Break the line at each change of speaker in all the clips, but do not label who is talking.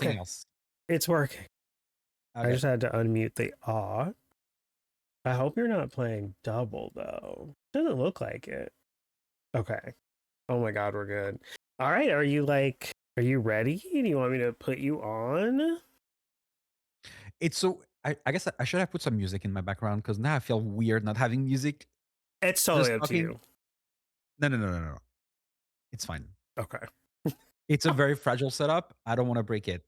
Okay,
else.
it's working. I
Okay.
just had to unmute the awe. I hope you're not playing double though. Doesn't look like it. Okay. Oh my god, we're good. All right, are you ready? Do you want me to put you on?
It's so. I guess I should have put some music in my background because now I feel weird not having music.
It's totally
Just
up to
talking.
you.
No. It's fine.
Okay.
It's a very fragile setup. I don't want to break it.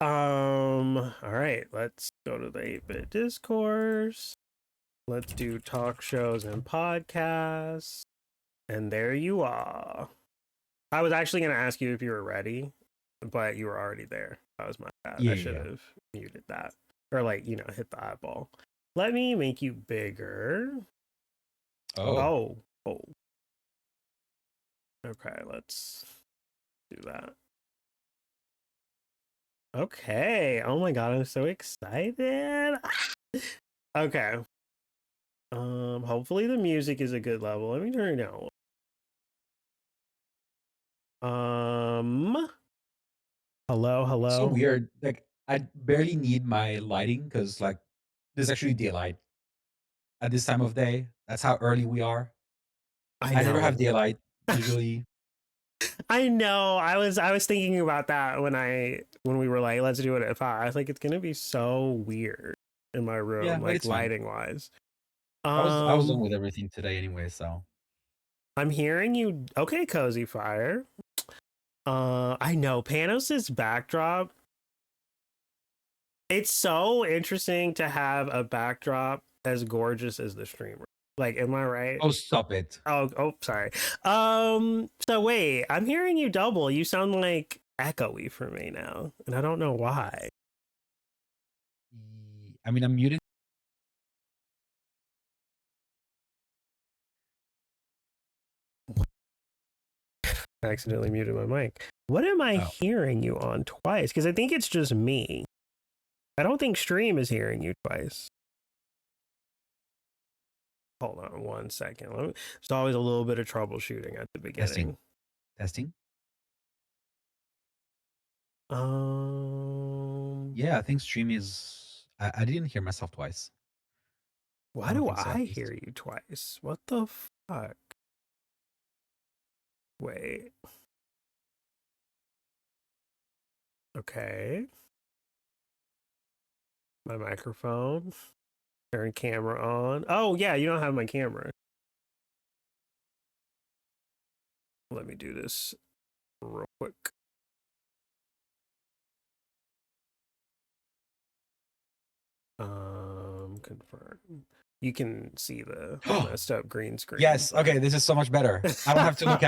All right, let's go to the 8-bit discourse. Let's do talk shows and podcasts. And there you are. I was actually going to ask you if you were ready, but you were already there. That was my bad. I should
Yeah.
have muted that. Or hit the eyeball. Let me make you bigger.
Oh.
Oh. Okay, let's do that. Okay. Oh my god, I'm so excited. Okay. Hopefully the music is a good level. Let me turn it down.
So
Hello.
weird. Like I barely need my lighting because like there's actually daylight at this time of day. That's how early we are.
I
I never have
know.
daylight usually.
I know. I was thinking about that when we were like, let's do it at 5. I was like, it's gonna be so weird in my
Yeah,
room,
but
like
it's fine.
lighting wise.
I was done with everything today anyway, so
I'm hearing you. Okay, Cozy Fire. I know Panos's backdrop. It's so interesting to have a backdrop as gorgeous as the streamer. Like, am I right?
oh stop it.
Oh, sorry. So wait, I'm hearing you double. You sound like echoey for me now, and I don't know why.
I mean I'm muted.
I accidentally muted my mic. What am I
Oh.
hearing you on twice? Because I think it's just me. I don't think stream is hearing you twice. Hold on 1 second. There's always a little bit of troubleshooting at the beginning.
Testing.
Um,
Yeah, I think stream is I didn't hear myself twice.
why
I don't
do
think so at
I
least.
hear you twice? What the fuck? Wait. Okay. My microphone. Turn camera on. Oh yeah, you don't have my camera. Let me do this real quick. Confirm. You can see the messed up green screen.
Yes.
But...
Okay, this is so much better. I don't have to look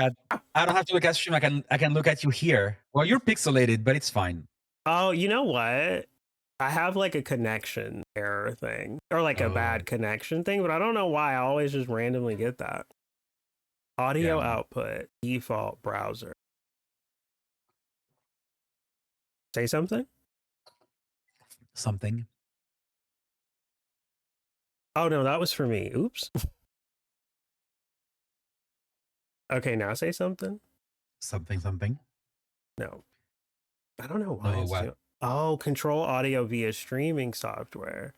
at stream. I can look at you here. Well, you're pixelated, but it's fine.
Oh, you know what? I have like a connection error thing or like a
Oh,
bad connection thing, but I don't know why I always just randomly get that. Audio
yeah.
output, default browser. Say something?
Something.
Oh no, that was for me. Oops. Okay, now say something.
Something.
No. I don't know why
No,
it's
what?
doing. Oh, control audio via streaming software.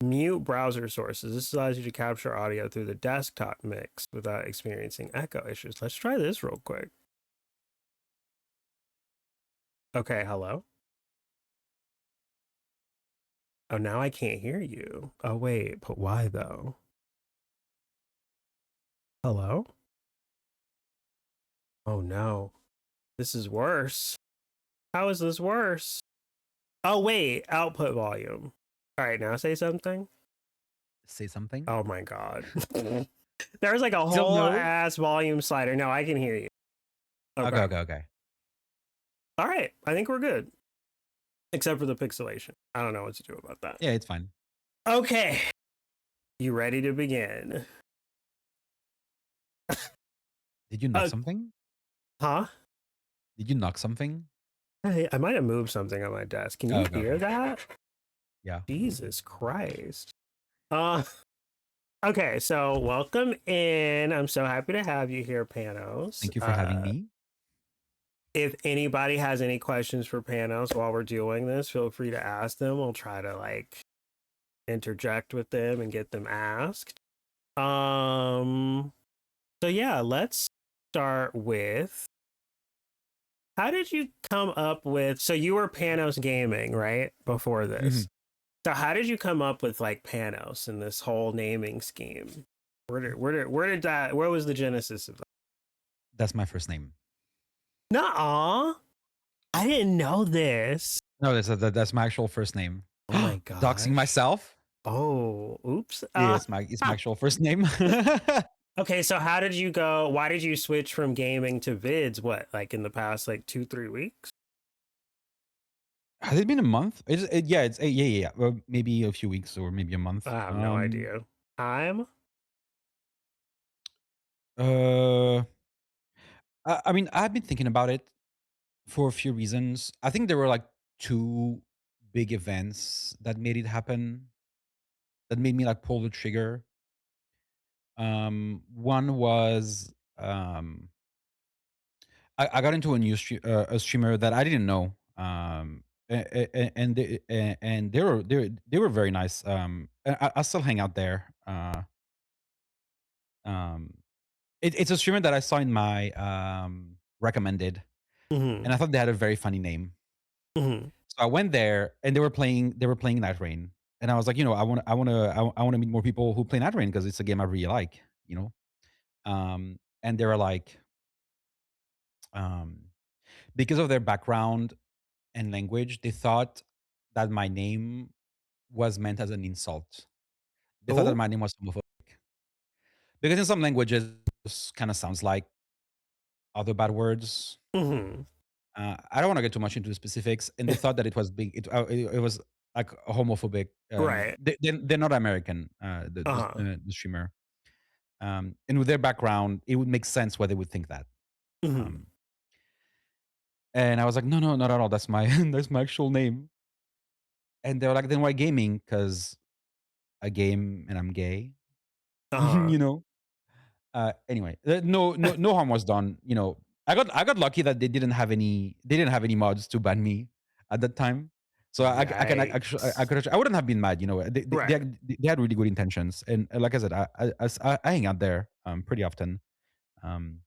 Mute browser sources. This allows you to capture audio through the desktop mix without experiencing echo issues. Let's try this real quick. Okay, hello? Oh, now I can't hear you. Oh, wait, but why though? Hello? Oh no. This is worse. How is this worse? Oh, wait, output volume. All right, now say something.
Say something.
Oh my God. There's like a
Still
whole
no.
ass volume slider. No, I can hear you. Okay.
Okay.
All right. I think we're good. Except for the pixelation. I don't know what to do about that.
Yeah, it's fine.
Okay. You ready to begin?
Did you knock something?
Huh?
Did you knock something?
Hey, I might have moved something on my desk. Can you hear that?
Yeah.
Jesus Christ. Okay, so welcome in. I'm so happy to have you here, Panos.
Thank you for having me.
if anybody has any questions for Panos while we're doing this, feel free to ask them. We'll try to like interject with them and get them asked. Um so yeah, let's start with how did you come up with so you were Panos Gaming, right? Before this.
Mhm.
So how did you come up with like Panos and this whole naming scheme? Where was the genesis of that?
That's my first name.
Nuh-uh. I didn't know this.
No, that's my actual first name.
Oh my
Doxing
gosh.
myself.
Oh, oops.
Yeah, it's my actual first name.
Okay, so how did you go? Why did you switch from gaming to vids? What, like in the past like 2-3 weeks?
Has it been a month? Yeah, yeah. Well, maybe a few weeks or maybe a month.
I have no idea. Time?
Uh, I mean, I've been thinking about it for a few reasons. I think there were like two big events that made it happen. That made me like pull the trigger. One was I got into a streamer that I didn't know. And they were very nice. I still hang out there. Um, it's a streamer that I saw in my recommended,
Mm-hmm.
and I thought they had a very funny name.
Mm-hmm.
So I went there, and they were playing Night Rain, and I was like, I want to meet more people who play Night Rain because it's a game I really like, you know. And they were like, um, because of their background and language, they thought that my name was meant as an insult. They thought that
Oh.
my name was homophobic because in some languages, kind of sounds like other bad words.
Mm-hmm.
I don't want to get too much into the specifics, and they thought that it was big. It was like a homophobic.
Right.
They're not American.
Uh-huh.
The streamer, and with their background, it would make sense why they would think that.
Mm-hmm.
Um, and I was like, no, no, not at all. That's my that's my actual name. And they were like, then why gaming? Because I game and I'm gay.
Uh-huh.
you know. Anyway, no harm was done. I got lucky that they didn't have any mods to ban me at that time. So I can actually
Yikes.
I wouldn't have been mad.
Right.
They had really good intentions, and like I said, I hang out there pretty often. Um,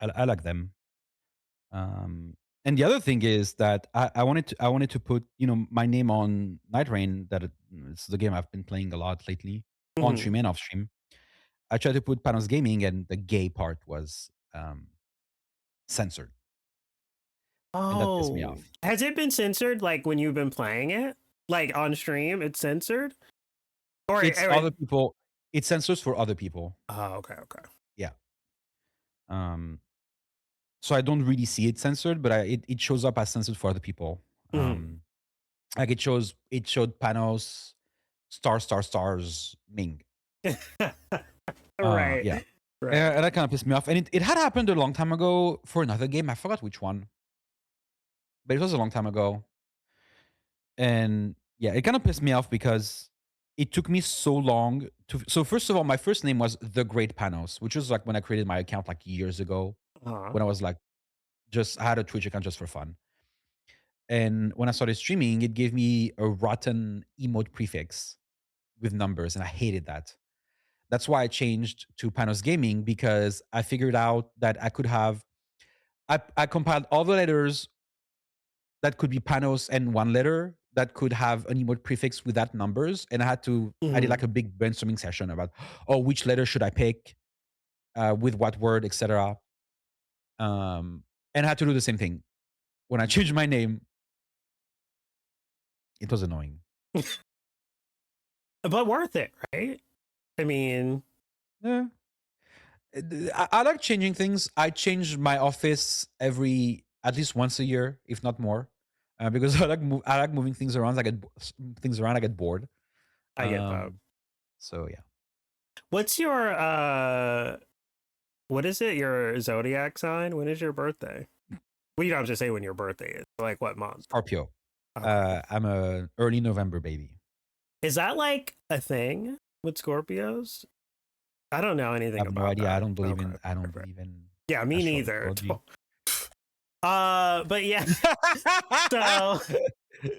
I like them. Um, and the other thing is that I wanted to put my name on Night Rain. It's the game I've been playing a lot lately on
Mm-hmm.
stream and off stream. I tried to put Panos Gaming, and the gay part was censored, and that pissed me
Oh.
off.
Has it been censored like when you've been playing it? Like on stream, it's censored?
It's other people. It censors for other people.
Oh, okay, okay.
Yeah. Um. So I don't really see it censored, but it shows up as censored for other people.
Mm-hmm.
Like it showed Panos stars Ming.
Right.
Yeah.
Right.
And that kind of pissed me off. And it had happened a long time ago for another game. I forgot which one, but it was a long time ago. And yeah, it kind of pissed me off because it took me so long to. So first of all, my first name was The Great Panos, which was like when I created my account like years ago,
Uh-huh.
when I was like I had a Twitch account just for fun. And when I started streaming, it gave me a rotten emote prefix with numbers, and I hated that. That's why I changed to Panos Gaming, because I figured out that I could have I compiled all the letters that could be Panos and one letter that could have an emote prefix with that numbers. And I did like
Mm-hmm.
a big brainstorming session about, oh, which letter should I pick, with what word, etc. Um, and I had to do the same thing. When I changed my name, it was annoying.
But worth it, right? I mean,
Yeah. I like changing things. I change my office at least once a year, if not more, because I like moving things around. Things around. I get bored.
I get that.
Um, so yeah,
What's your what is it? Your zodiac sign? When is your birthday? Well, you don't have to say when your birthday is. Like what month?
Scorpio.
Okay.
I'm a early November baby.
Is that like a thing with Scorpios? I don't know
I
anything
have no
about
idea.
that. Okay.
I don't
Okay.
believe in
Yeah, me neither.
astrology.
But yeah. So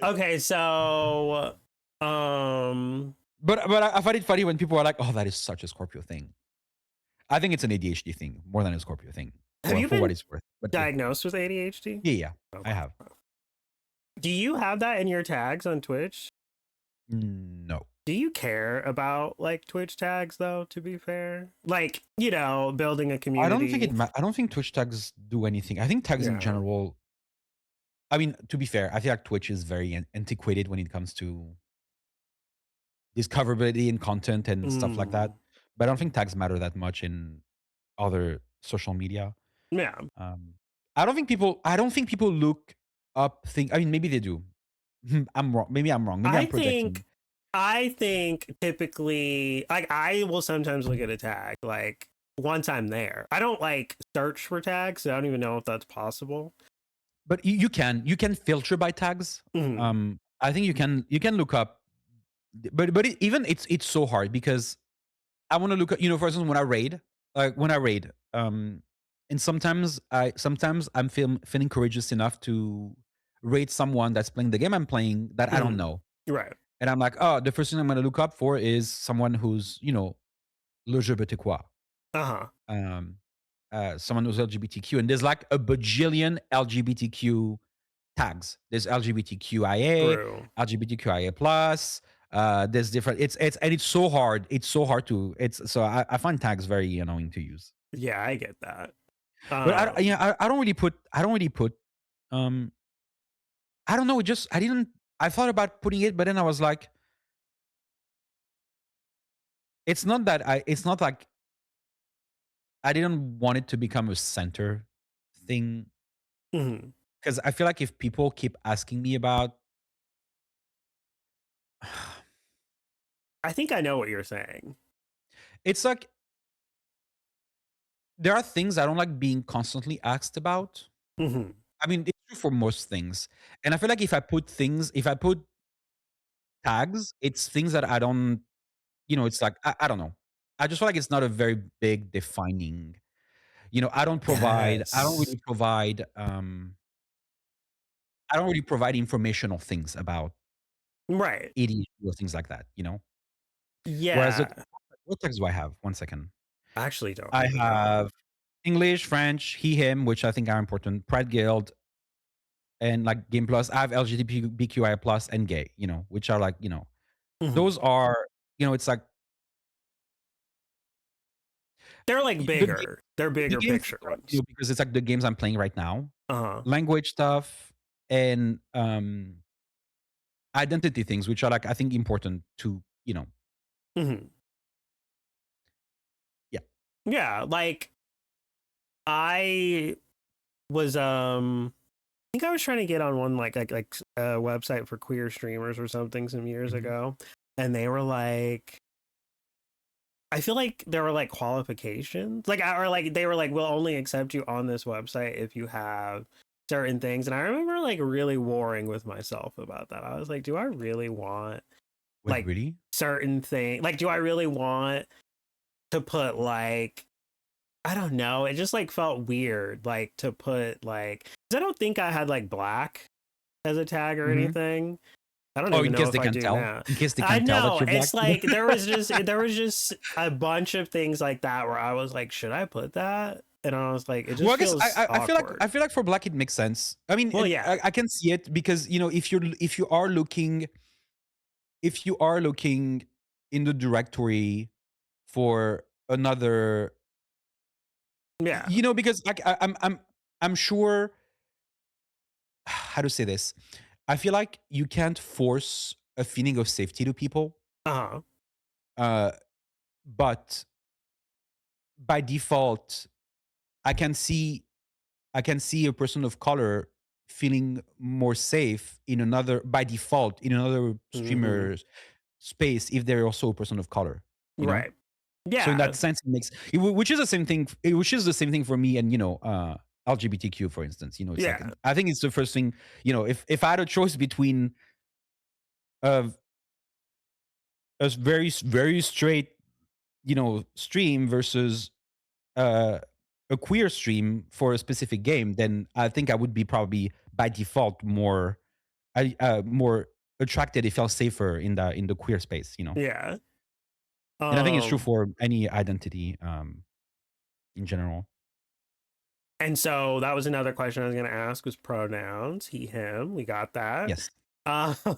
okay, so um
But I find it funny when people are like, "Oh, that is such a Scorpio thing." I think it's an ADHD thing more than a Scorpio thing,
have you
for what
been
it's worth. But yeah,
diagnosed with ADHD?
yeah, yeah, I
Okay.
have.
Do you have that in your tags on Twitch?
No,
Do you care about like Twitch tags though, to be fair? Like, building a
I don't think
community.
I don't think Twitch tags do anything. I think tags in
Yeah.
general. I mean, to be fair, I feel like Twitch is very antiquated when it comes to discoverability and content and stuff like that.
Mm.
But I don't think tags matter that much in other social media.
Yeah.
Um, I don't think people look up things. I mean, maybe they do. I'm wrong. Maybe I'm wrong. Maybe
I
I'm
think
projecting.
I think typically like I will sometimes look at a tag like once I'm there. I don't like search for tags, so I don't even know if that's possible.
But you can filter by tags.
Mm.
I think you can look up, but even it's so hard because I want to look at, for instance, when I raid, and sometimes I'm feeling courageous enough to raid someone that's playing the game I'm playing that I don't
Mm.
know,
Right.
and I'm like, oh, the first thing I'm going to look up for is someone who's LGBTQ,
Uh-huh.
um, someone who's LGBTQ, and there's like a bajillion LGBTQ tags. There's LGBTQIA,
True.
LGBTQIA plus. There's different. It's so hard. It's so hard to. It's so I find tags very annoying to use.
Yeah, I get that.
But
Um
I don't really put. I don't really put. Um, I don't know. Just I didn't. I thought about putting it, but then I was like, it's not that I. It's not like I didn't want it to become a center thing
mhm.
because I feel like if people keep asking me about,
I think I know what you're saying.
it's like there are things I don't like being constantly asked about.
Mhm.
I mean, it's true for most things. And I feel like if I put tags, it's things that I don't, it's like, I don't know. I just feel like it's not a very big defining,
Yes.
I don't really provide informational things about
Right.
ADHD or things like that. Whereas
Yeah.
what tags do I have? One second.
I actually don't
I
even know.
have English, French, he, him, which I think are important, Pride Guild, and like Game Plus. I have LGBTQI plus and gay, which are like, those
Mhm.
are, it's like
They're like
the ga
bigger. They're
the
bigger
game things
picture
are,
ones.
because it's like the games I'm playing right now,
Uh-huh.
language stuff, and, identity things, which are like, I think important to,
Mhm.
yeah.
Yeah, like I was I think I was trying to get on one like a website for queer streamers or something some years
Mhm.
ago, and they were like, I feel like there were like qualifications, like or like they were like, we'll only accept you on this website if you have certain things, and I remember like really warring with myself about that. I was like, do I really want
Wait,
like
really?
certain thing? Like, do I really want to put like I don't know. It just like felt weird, like to put like 'cause I don't think I had like black as a tag or
Mhm.
anything. I don't
Oh,
even know if I do now.
in case they
I
can tell that
know
you're black.
it's like there was just a bunch of things like that where I was like, should I put that? And I was like, it
Well,
just
I guess
feels
I
awkward.
feel like for black it makes sense. I mean,
Well, yeah,
I can see it because, if you are looking in the directory for another,
yeah,
because like I'm sure how to say this. I feel like you can't force a feeling of safety to people.
uh huh,
Uh, but by default, I can see I can see a person of color feeling more safe by default in another
hmm,
streamer's space if they're also a person of color, you know?
right,
So in
yeah,
that sense, which is the same thing, which is the same thing for me and, LGBTQ, for instance, it's like,
yeah,
I think it's the first thing, if I had a choice between a, very, very straight, stream versus, uh, a queer stream for a specific game, then I think I would be probably by default more attracted. It felt safer in the queer space, you know.
Yeah.
And I think it's true
Um,
for any identity in general.
and so that was another question I was going to ask was pronouns, he, him. We got that.
Yes.
Uh,
Sorry,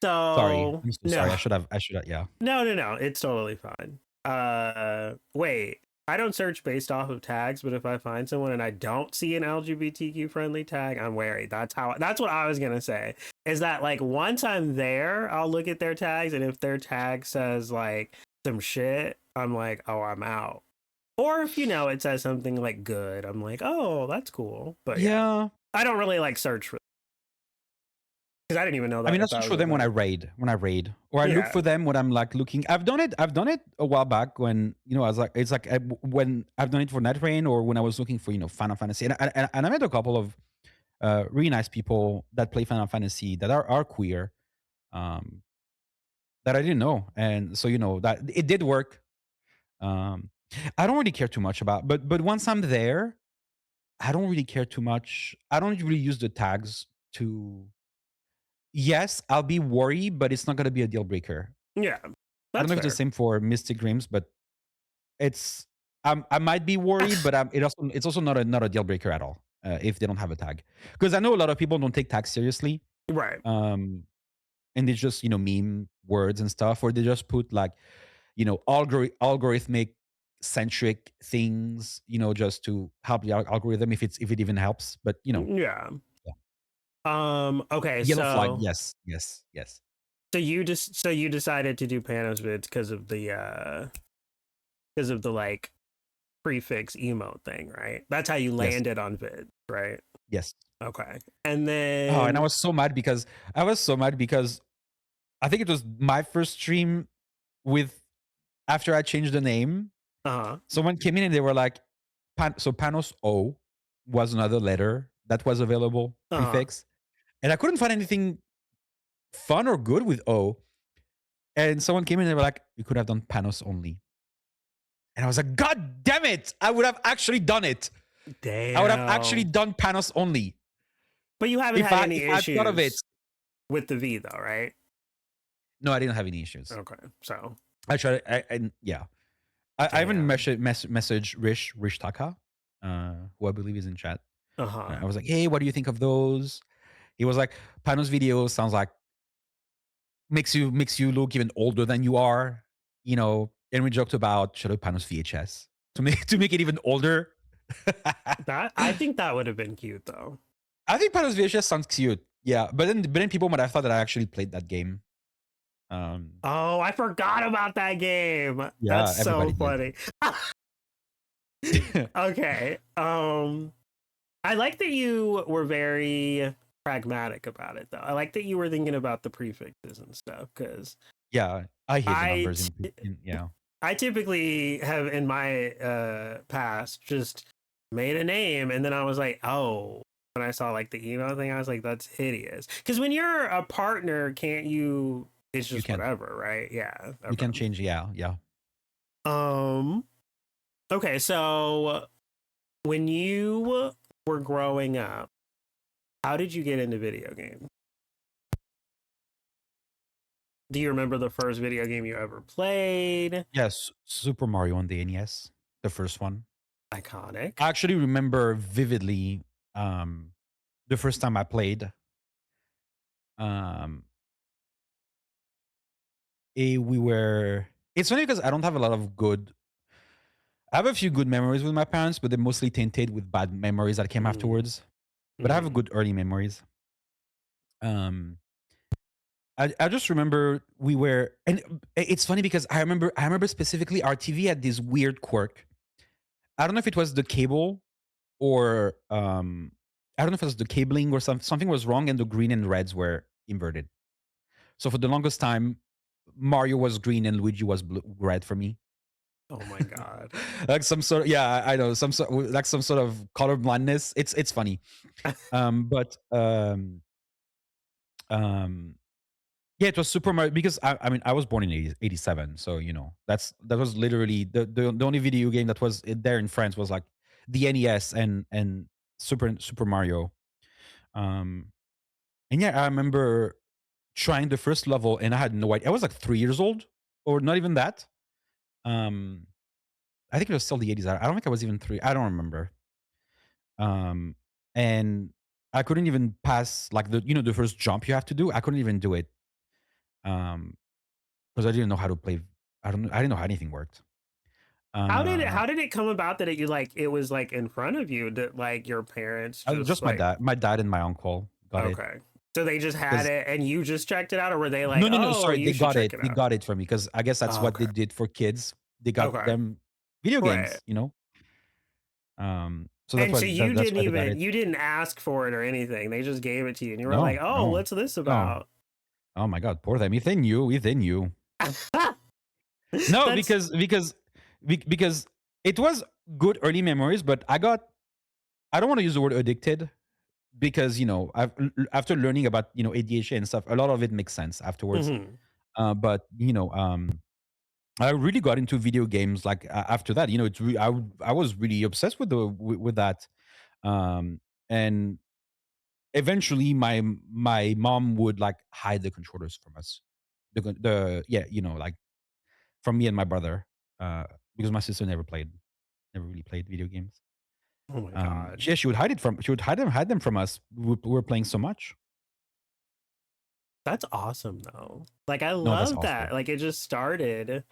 so
I'm so
no,
sorry. I should have. Yeah.
no. It's totally fine. Wait. I don't search based off of tags, but if I find someone and I don't see an LGBTQ friendly tag, I'm wary. That's what I was gonna say. Is that like once I'm there, I'll look at their tags, and if their tag says like some shit, I'm like, oh, I'm out. Or if it says something like good, I'm like, oh, that's cool. But yeah,
Yeah.
I don't really like search for because I didn't even know
I
that
mean, I
if that
search
was
for
a
them
thing.
when I raid, or I look
Yeah,
for them when I'm like looking. I've done it a while back when I was like, it's like when I've done it for NetRain or when I was looking for Final Fantasy, and I met a couple of really nice people that play Final Fantasy that are queer, um, that I didn't know, and so that it did work. Um, I don't really care too much about, but once I'm there, I don't really care too much. I don't really use the tags to. Yes, I'll be worried, but it's not gonna be a deal breaker.
yeah,
I don't
that's
know if it's the
fair.
same for Mystic Dreams, but it's I might be worried, but it's also not a deal breaker at all, if they don't have a tag. Because I know a lot of people don't take tags seriously,
Right.
um, and they just meme words and stuff, or they just put like algorithmic centric things, just to help the algorithm if it even helps. But
Yeah.
yeah.
Okay.
Yellow flag,
So
yes, yes, yes,
you decided to do Panos vids because of the like prefix emote thing, right? That's how you
yes,
landed on vid, right?
yes.
Okay. And
Oh, and I
then
was so mad because I think it was my first stream with after I changed the name.
uh
Someone came in and they were like, so Panos O was another letter that was available
uh
prefix, and I couldn't find anything fun or good with O. And someone came in and they were like, you could have done Panos only. And I was like, God damn it! I would have actually done it. I would have actually
damn.
done Panos only
But you haven't
if
had
I
any
if I thought of it.
issues with the V though, right?
No, I didn't have any issues.
Okay. So
I tried. Yeah. I even
damn.
messaged Rish Taka, who I believe is in chat.
Uh-huh.
I was like, "Hey, what do you think of those?" He was like, "Pano's video sounds like makes you look even older than you are." And we joked about should have Pano's VHS to make it even older.
That I think that would have been cute though.
I think Pano's VHS sounds cute. Yeah, but then people might have thought that I actually played that game. Um,
Oh, I forgot about that game. That's
yeah,
so
everybody did.
funny. Okay. I like that you were very pragmatic about it though. I like that you were thinking about the prefixes and stuff cuz
Yeah, I hate the
I
numbers
t-
yeah.
I typically have in my past just made a name and then I was like, "Oh, when I saw like the email thing, I was like, that's hideous." Cuz when you're a partner, can't you it's
You
just
can
whatever, right? Yeah.
you can
Okay.
change. Yeah, yeah.
Um okay, so when you were growing up, how did you get into video games? Do you remember the first video game you ever played?
Yes, Super Mario on the NES, the first one.
Iconic.
I actually remember vividly um, the first time I played. Um, we were. It's funny because I don't have a lot of good. I have a few good memories with my parents, but they're mostly tainted with bad memories that came
Mm,
afterwards. But I have
mm,
good early memories. Um, I just remember we were, and it's funny because I remember specifically our TV had this weird quirk. I don't know if it was the cable or I don't know if it was the cabling or something was wrong and the green and reds were inverted. So for the longest time, Mario was green and Luigi was red for me.
oh my god.
Like some sort of, yeah, I know, some sort of color blindness. It's funny. But um yeah, it was Super Mario because I mean I was born in 87, so that was literally the only video game that was there in France was like the NES and Super Mario. Um, and yeah, I remember trying the first level, and I had no idea. I was like 3 years old, or not even that. Um, I think it was still the 80s. I don't think I was even three. I don't remember. Um, and I couldn't even pass like the first jump you have to do. I couldn't even do it. Because I didn't know how to play. I didn't know how anything worked.
How did it come about that it was like in front of you that like your parents just
Just my
like
dad, and my uncle got it.
okay. So they just had
Because
it and you just checked it out, or were they like,
no, no, no,
"Oh,
sorry,
you
they
should
got
check
it.
it
They
out."
got it for me because I guess that's
Oh,
what they
okay.
did for kids. They got
Okay.
them video
Right.
games. So
And so
that's why they got it.
you didn't ask for it or anything. They just gave it to you and you were like,
No,
"Oh,
no,
what's this
no.
about?"
Oh my god, poor them. Within you, within you. No,
That's
because it was good early memories, but I don't want to use the word addicted because after learning about ADHD and stuff, a lot of it makes sense afterwards.
mhm.
But I really got into video games like after that. I was really obsessed with that. Um, and eventually, my mom would like hide the controllers from us. The yeah, like from me and my brother, uh, because my sister never really played video games.
Oh my god.
She would hide them from us. We were playing so much.
That's awesome though. Like I
No, that's
love that.
awesome.
Like it just started.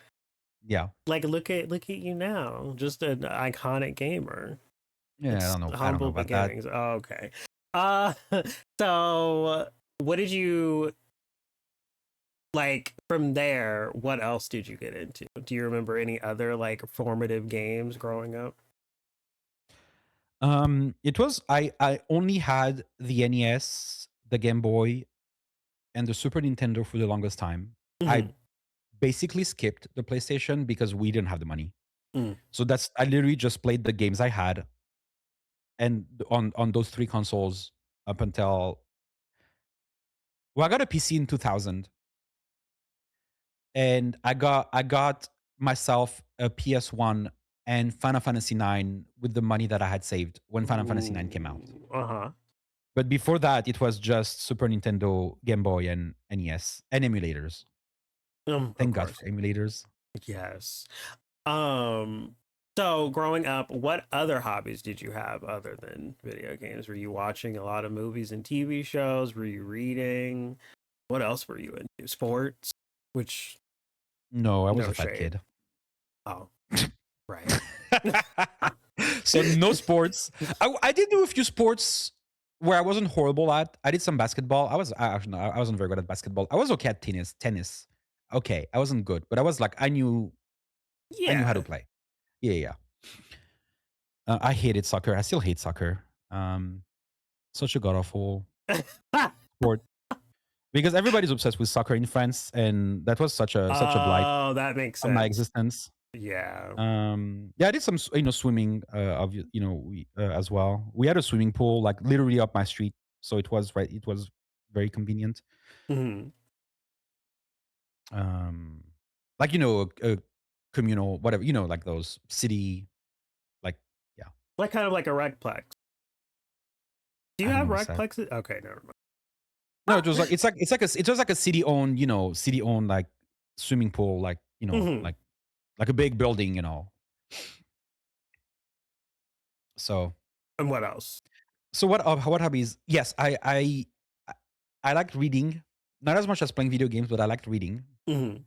Yeah,
Like look at you now. Just an iconic gamer.
yeah.
It's
I don't know
humble
about that.
beginnings. Oh, okay. Uh so what did you like from there? What else did you get into? Do you remember any other like formative games growing up?
It was I only had the NES, the Game Boy, and the Super Nintendo for the longest time. I
Mhm.
basically skipped the PlayStation because we didn't have the money.
Mm.
So that's I literally just played the games I had and on those three consoles up until I got a PC in 2000 and I got myself a PS1 and Final Fantasy 9 with the money that I had saved when Final Fantasy 9 came out.
Ooh, uh-huh.
But before that, it was just Super Nintendo, Game Boy, and NES, and emulators.
Of
Thank God for
course.
emulators.
Yes. Um, so growing up, what other hobbies did you have other than video games? Were you watching a lot of movies and TV shows? Were you reading? What else were you into? Sports? Which
No, I was
no
a fat
shade.
kid.
Oh, right.
So no sports. I did do a few sports where I wasn't horrible at. I did some basketball. Actually no, I wasn't very good at basketball. I was okay at tennis. Tennis, okay. I wasn't good, but I was like I knew how to
Yeah.
play. Yeah, yeah. I hated soccer. I still hate soccer. Such a god awful sport because everybody's obsessed with soccer in France, and that was such a blight
Oh, that makes
on my
sense.
existence.
Yeah.
Yeah, I did some swimming as well. We had a swimming pool like literally up my street, so it was very convenient.
Mhm.
Um, like a communal whatever, like those city like yeah.
Like kind of like a recplex. Do you
I don't
have
know what's that.
recplexes? Okay, never
No,
mind.
it was like it was like a city owned like swimming pool, like
Mhm.
like a big building. So
And what else?
what hobbies? Yes, I liked reading, not as much as playing video games, but I liked reading.
Mhm.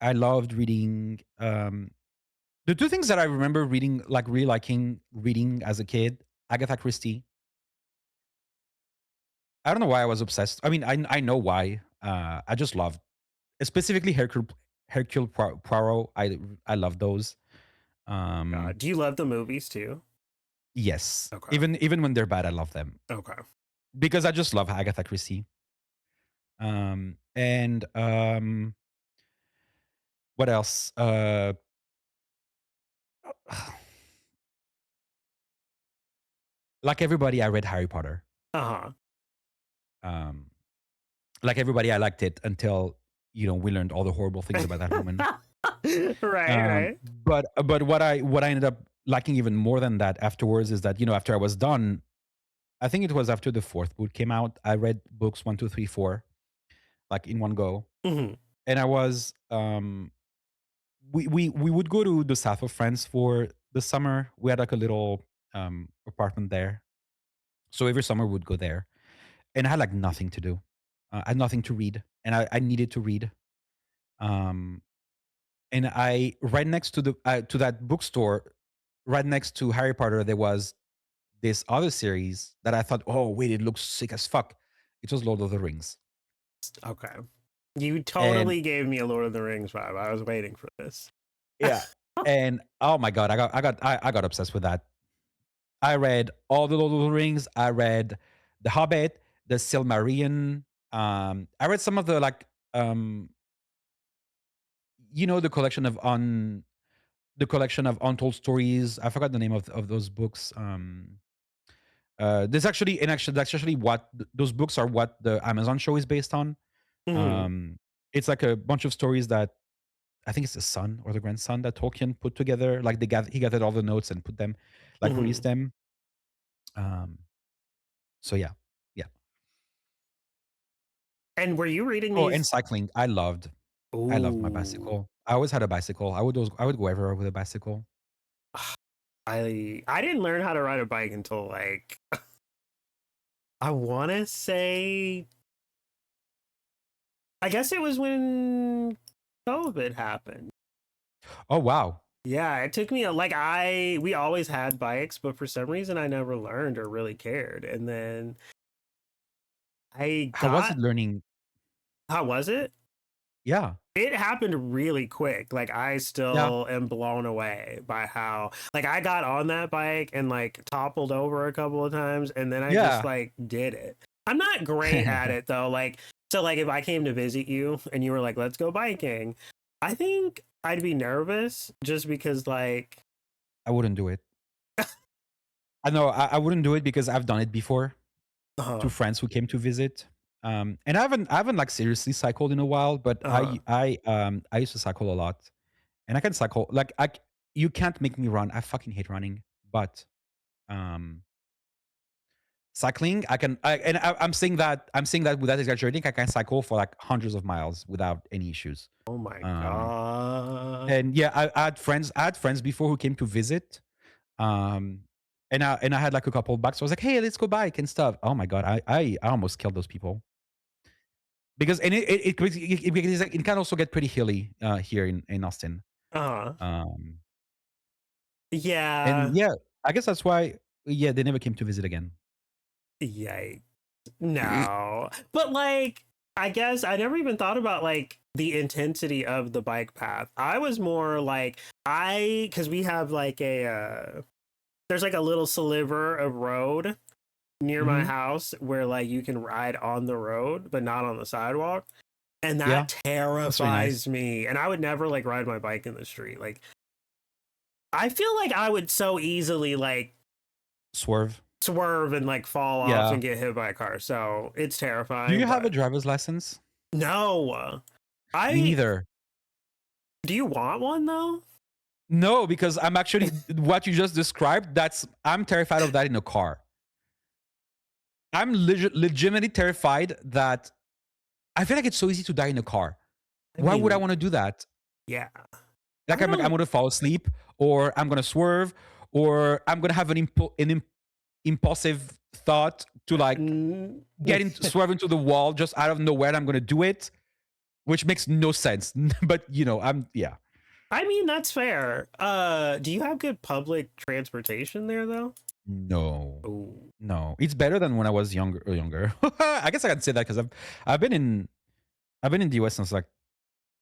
I loved reading. The two things that I remember reading, like really liking reading as a kid, Agatha Christie. I don't know why I was obsessed. I mean, I know why. I just loved, specifically Poirot. I love those. Um,
God. Do you love the movies too?
yes,
Okay.
even when they're bad, I love them
Okay.
because I just love Agatha Christie. And what else? Like everybody, I read Harry Potter.
Uh-huh.
Um, like everybody, I liked it until we learned all the horrible things about that woman.
Right, right.
But what I ended up liking even more than that afterwards is that, after I was done, I think it was after the fourth book came out, I read books one, two, three, four, like in one go.
Hmm.
And I was we would go to the south of France for the summer. We had like a little apartment there. So every summer we would go there. And I had like nothing to do. I had nothing to read. And I needed to read. Um and I right next to the to that bookstore, right next to Harry Potter, there was this other series that I thought, oh wait, it looks sick as fuck. It was Lord of the Rings.
Okay. You
And
totally gave me a Lord of the Rings vibe. I was waiting for this.
yeah. And oh my god, I got obsessed with that. I read all the Lord of the Rings. I read The Hobbit, The Silmarillion. I read some of the um, the collection of untold stories. I forgot the name of those books. There's actually and actually that's actually what those books are. What the Amazon show is based on.
Hmm.
Um, it's like a bunch of stories that I think it's the son or the grandson that Tolkien put together. Like he gathered all the notes and put them, like released
Hmm.
them. Um, so yeah, yeah.
And were you reading
Oh, and
these?
cycling. I loved my
Ooh,
bicycle. I always had a bicycle. I would go everywhere with a bicycle.
I didn't learn how to ride a bike until like I want to say I guess it was when COVID happened.
Oh wow.
Yeah, it took me like we always had bikes, but for some reason I never learned or really cared. And then I
How was it
got
learning?
how was it?
Yeah.
It happened really quick. Like I
Yeah.
still am blown away by how like I got on that bike and like toppled over a couple of times and then I just
Yeah.
like did it. I'm not great at it though. Like so like if I came to visit you and you were like, let's go biking, I think I'd be nervous just because like
I wouldn't do it. I know I wouldn't do it because I've done it before to
uh
friends who came to visit. And I haven't like seriously cycled in a while, but
uh
I used to cycle a lot. And I can cycle like you can't make me run. I fucking hate running. But um cycling, I'm saying that without exaggerating, I can cycle for like hundreds of miles without any issues.
oh my
Um
god.
and yeah, I had friends before who came to visit. Um and I had like a couple of bucks. So I was like, hey, let's go bike and stuff. Oh my god, I almost killed those people. Because and because it can also get pretty hilly here in Austin.
Uh
Um and
yeah.
yeah, I guess that's why yeah, they never came to visit again.
Yikes. No. But like I guess I never even thought about like the intensity of the bike path. I was more like cuz we have like a there's like a little sliver of road near my
Mhm.
house where like you can ride on the road but not on the sidewalk and
Yeah,
that
that's really nice.
terrifies me and I would never like ride my bike in the street. Like I feel like I would so easily like
Swerve.
swerve and like fall off
Yeah.
and get hit by a car. So it's
Do
terrifying,
you have a
but
driver's license?
no.
Me
I
neither.
do you want one though?
No, because I'm actually what you just described, I'm terrified of that in a car. I'm legitimately terrified that I feel like it's so easy to die in a car.
I
Why would I
mean,
wanna do that?
yeah.
Like,
I
I'm
don't
gonna fall asleep, or I'm gonna swerve, or I'm gonna have an impulsive thought to, like,
mm,
swerve into the wall just out of nowhere, and I'm gonna do it, which makes no sense. But, I'm yeah.
I mean that's fair. Do you have good public transportation there though?
No.
Oh.
No. It's better than when I was younger. I guess I can say that because I've been in I've been in the US since, like,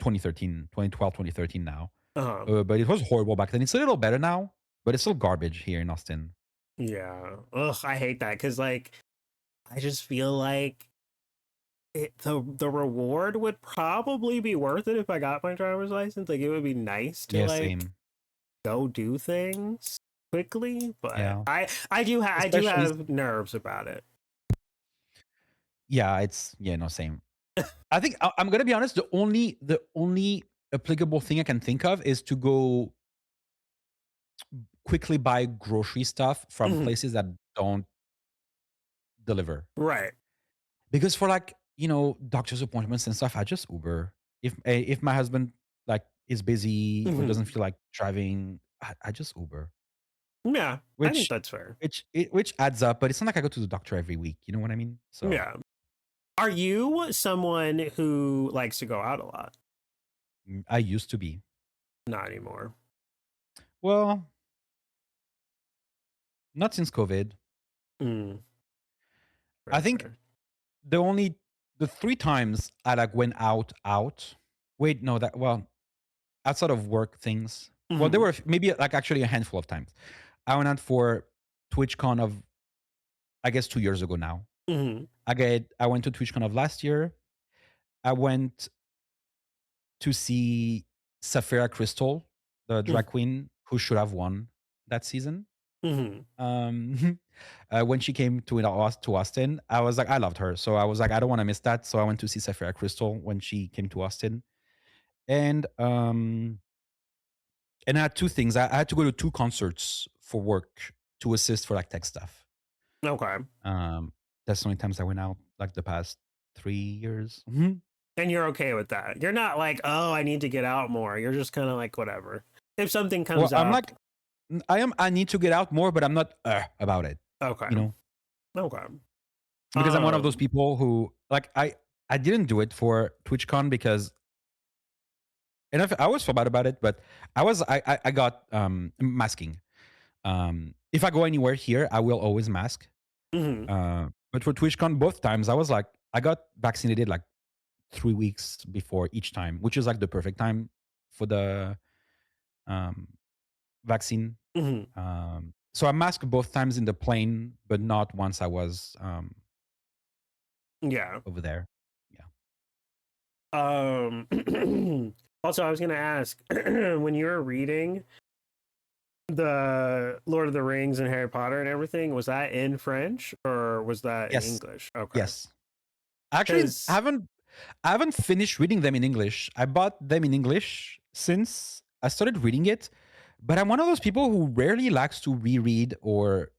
2013, 2012, 2013 now.
Uh-huh.
But it was horrible back then. It's a little better now, but it's still garbage here in Austin.
Yeah. Ugh, I hate that cuz like I just feel like the reward would probably be worth it if I got my driver's license. Like it would be nice to
Yeah,
like
same.
go do things quickly, but
Yeah.
I do
Especially
have nerves about it.
yeah, yeah, no, same. I think I'm gonna be honest, the only applicable thing I can think of is to go quickly buy grocery stuff from
Mhm.
places that don't deliver.
Right.
Because for like, doctor's appointments and stuff, I just Uber. If my husband like is busy or doesn't
Mhm.
feel like driving, I just Uber.
Yeah, I think
Which
that's fair.
which adds up, but it's not like I go to the doctor every week. You know what I mean? So
Yeah. Are you someone who likes to go out a lot?
I used to be.
Not anymore.
Well, not since COVID.
Mm,
I
fair,
think
fair.
the three times I like went out. Wait, no, that well, outside of work things. Well, there
Mhm.
were maybe like actually a handful of times. I went out for TwitchCon of I guess 2 years ago now.
Mhm.
I went to TwitchCon of last year. I went to see Sapphira Crystal, the drag
Mm,
queen who should have won that season.
mhm.
When she came to Austin, I was like, I loved her, so I was like, I don't want to miss that. So I went to see Sapphira Crystal when she came to Austin, and I had two things. I had to go to two concerts for work to assist for like tech stuff.
Okay.
Um, that's the only times I went out like the past 3 years. Mhm.
And you're okay with that. You're not like, "Oh, I need to get out more." You're just kinda like, "Whatever." If something
Well,
comes
I'm
up.
like, I am. I need to get out more, but I'm not about it.
Okay.
You know,
Okay.
because I'm one of those
Um,
people who like I didn't do it for TwitchCon because and I always felt bad about it, but I got masking. If I go anywhere here, I will always mask.
mhm.
But for TwitchCon, both times I was like, I got vaccinated like 3 weeks before each time, which is like the perfect time for the um, vaccine.
Mhm.
So I masked both times in the plane, but not once I was
Yeah.
over there. Yeah.
Um, also, I was gonna ask, when you were reading the Lord of the Rings and Harry Potter and everything, was that in French or was that in
Yes.
English? Okay.
Yes. Actually,
Because
I haven't finished reading them in English. I bought them in English since I started reading it, but I'm one of those people who rarely likes to reread or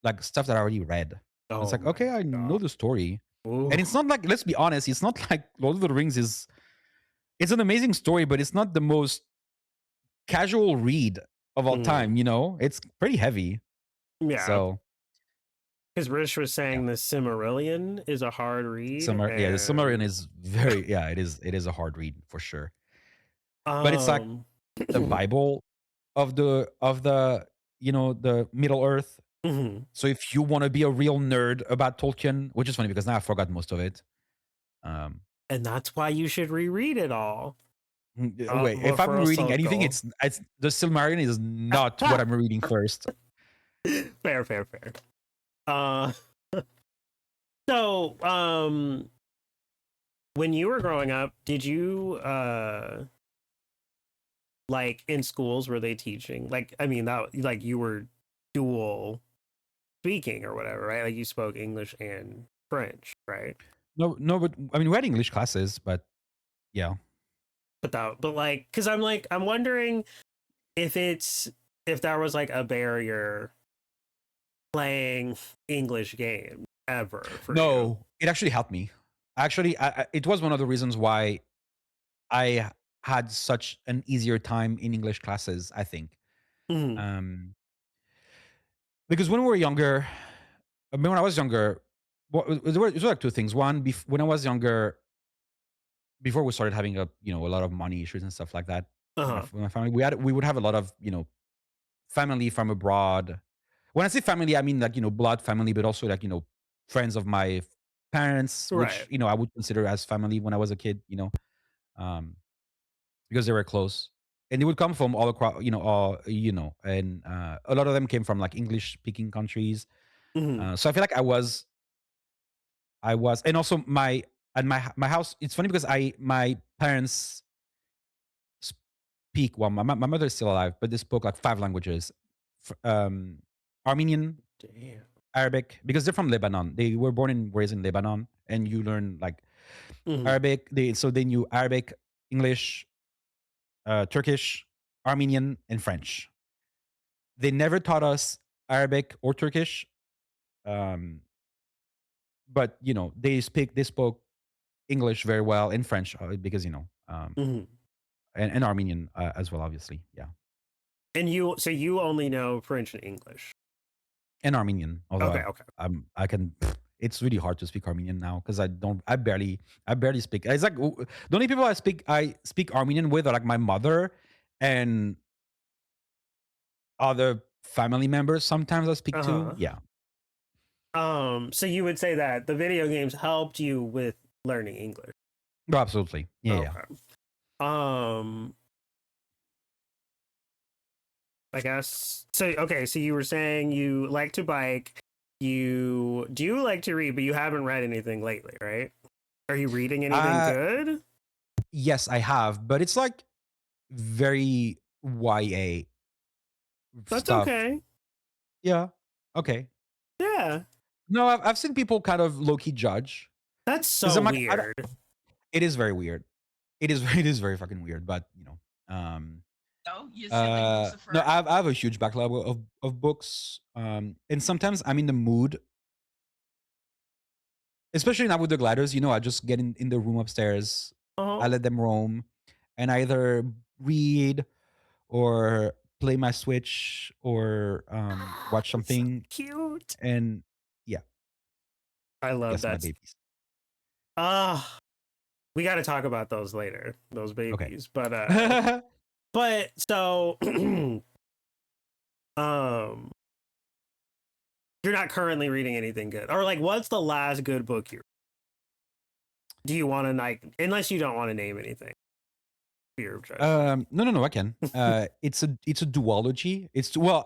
like stuff that I already read. It's
oh
like,
my
okay, I know
god.
the story.
Ooh.
And it's not like, let's be honest, it's not like Lord of the Rings is it's an amazing story, but it's not the most casual read of all
Mhm.
time, you know? It's pretty heavy.
Yeah.
So
Because Rich was
yeah.
saying the Cimmerillion is a hard read,
The Sumerian
and
is very yeah, it is a hard read for sure. But it's like
um,
the Bible of the the Middle Earth.
mhm.
So if you want to be a real nerd about Tolkien, which is funny because now I forgot most of it. Um,
And that's why you should reread it all.
Wait,
But
if
for
I'm
a
reading anything,
circle.
it's the Silmarillion is not what I'm reading first.
Fair, fair, fair. Uh, so when you were growing up, did you like in schools were they teaching? Like, I mean, that like you were dual speaking or whatever, right? Like you spoke English and French, right?
No, no, but I mean we had English classes, but yeah,
But like, because I'm wondering if it's if there was like a barrier playing English games ever for you.
no, it actually helped me. Actually, it was one of the reasons why I had such an easier time in English classes. I think
Mhm.
um, because when we were younger, I mean, when I was younger, there were like two things. One, when I was younger, before we started having a lot of money issues and stuff like that
Uh huh.
with my family, we would have a lot of family from abroad. When I say family, I mean like blood family, but also like friends of my parents, which
Right.
I would consider as family when I was a kid. Um, because they were close, and they would come from all across, and a lot of them came from like English speaking countries.
Hmm.
So I feel like I was, and also my house. It's funny because I my parents speak. Well, my mother is still alive, but they spoke like five languages: Armenian,
Damn.
Arabic, because they're from Lebanon. They were born and raised in Lebanon, and you learn like
Hmm.
Arabic. They knew Arabic, English, Turkish, Armenian, and French. They never taught us Arabic or Turkish. Um, but they spoke English very well and French because
Mhm.
and Armenian as well, obviously. Yeah,
And so you only know French and English.
and Armenian. Although
Okay, okay.
I can. It's really hard to speak Armenian now because I barely speak. It's like the only people I speak Armenian with are like my mother and other family members. Sometimes I speak to.
Uh-huh.
Yeah.
So you would say that the video games helped you with learning English.
No, absolutely. Yeah, yeah.
Okay. Um, I guess so. Okay, so you were saying you like to bike. You do like to read, but you haven't read anything lately, right? Are you reading anything
Uh
good?
yes, I have, but it's like very YA
That's
stuff.
okay.
Yeah. Okay.
Yeah,
No, I've seen people kind of low key judge
that's
because
so
I'm like,
weird.
it is very weird. It is very fucking weird. But
Oh, you silly
no,
Lucifer.
I have a huge backlog of books. And sometimes I'm in the mood, especially now with the gliders. I just get in the room upstairs. I
Oh,
let them roam, and I either read or play my Switch or watch
it's so
something.
cute.
And yeah,
I love
yes, my
that.
babies.
Ah, we got to talk about those later, those
Okay.
babies. But so, um, you're not currently reading anything good, or like, what's the last good book you? Do you want to like, unless you don't want to name anything, fear of judgment.
No, no, no. I can. It's a duology. Well,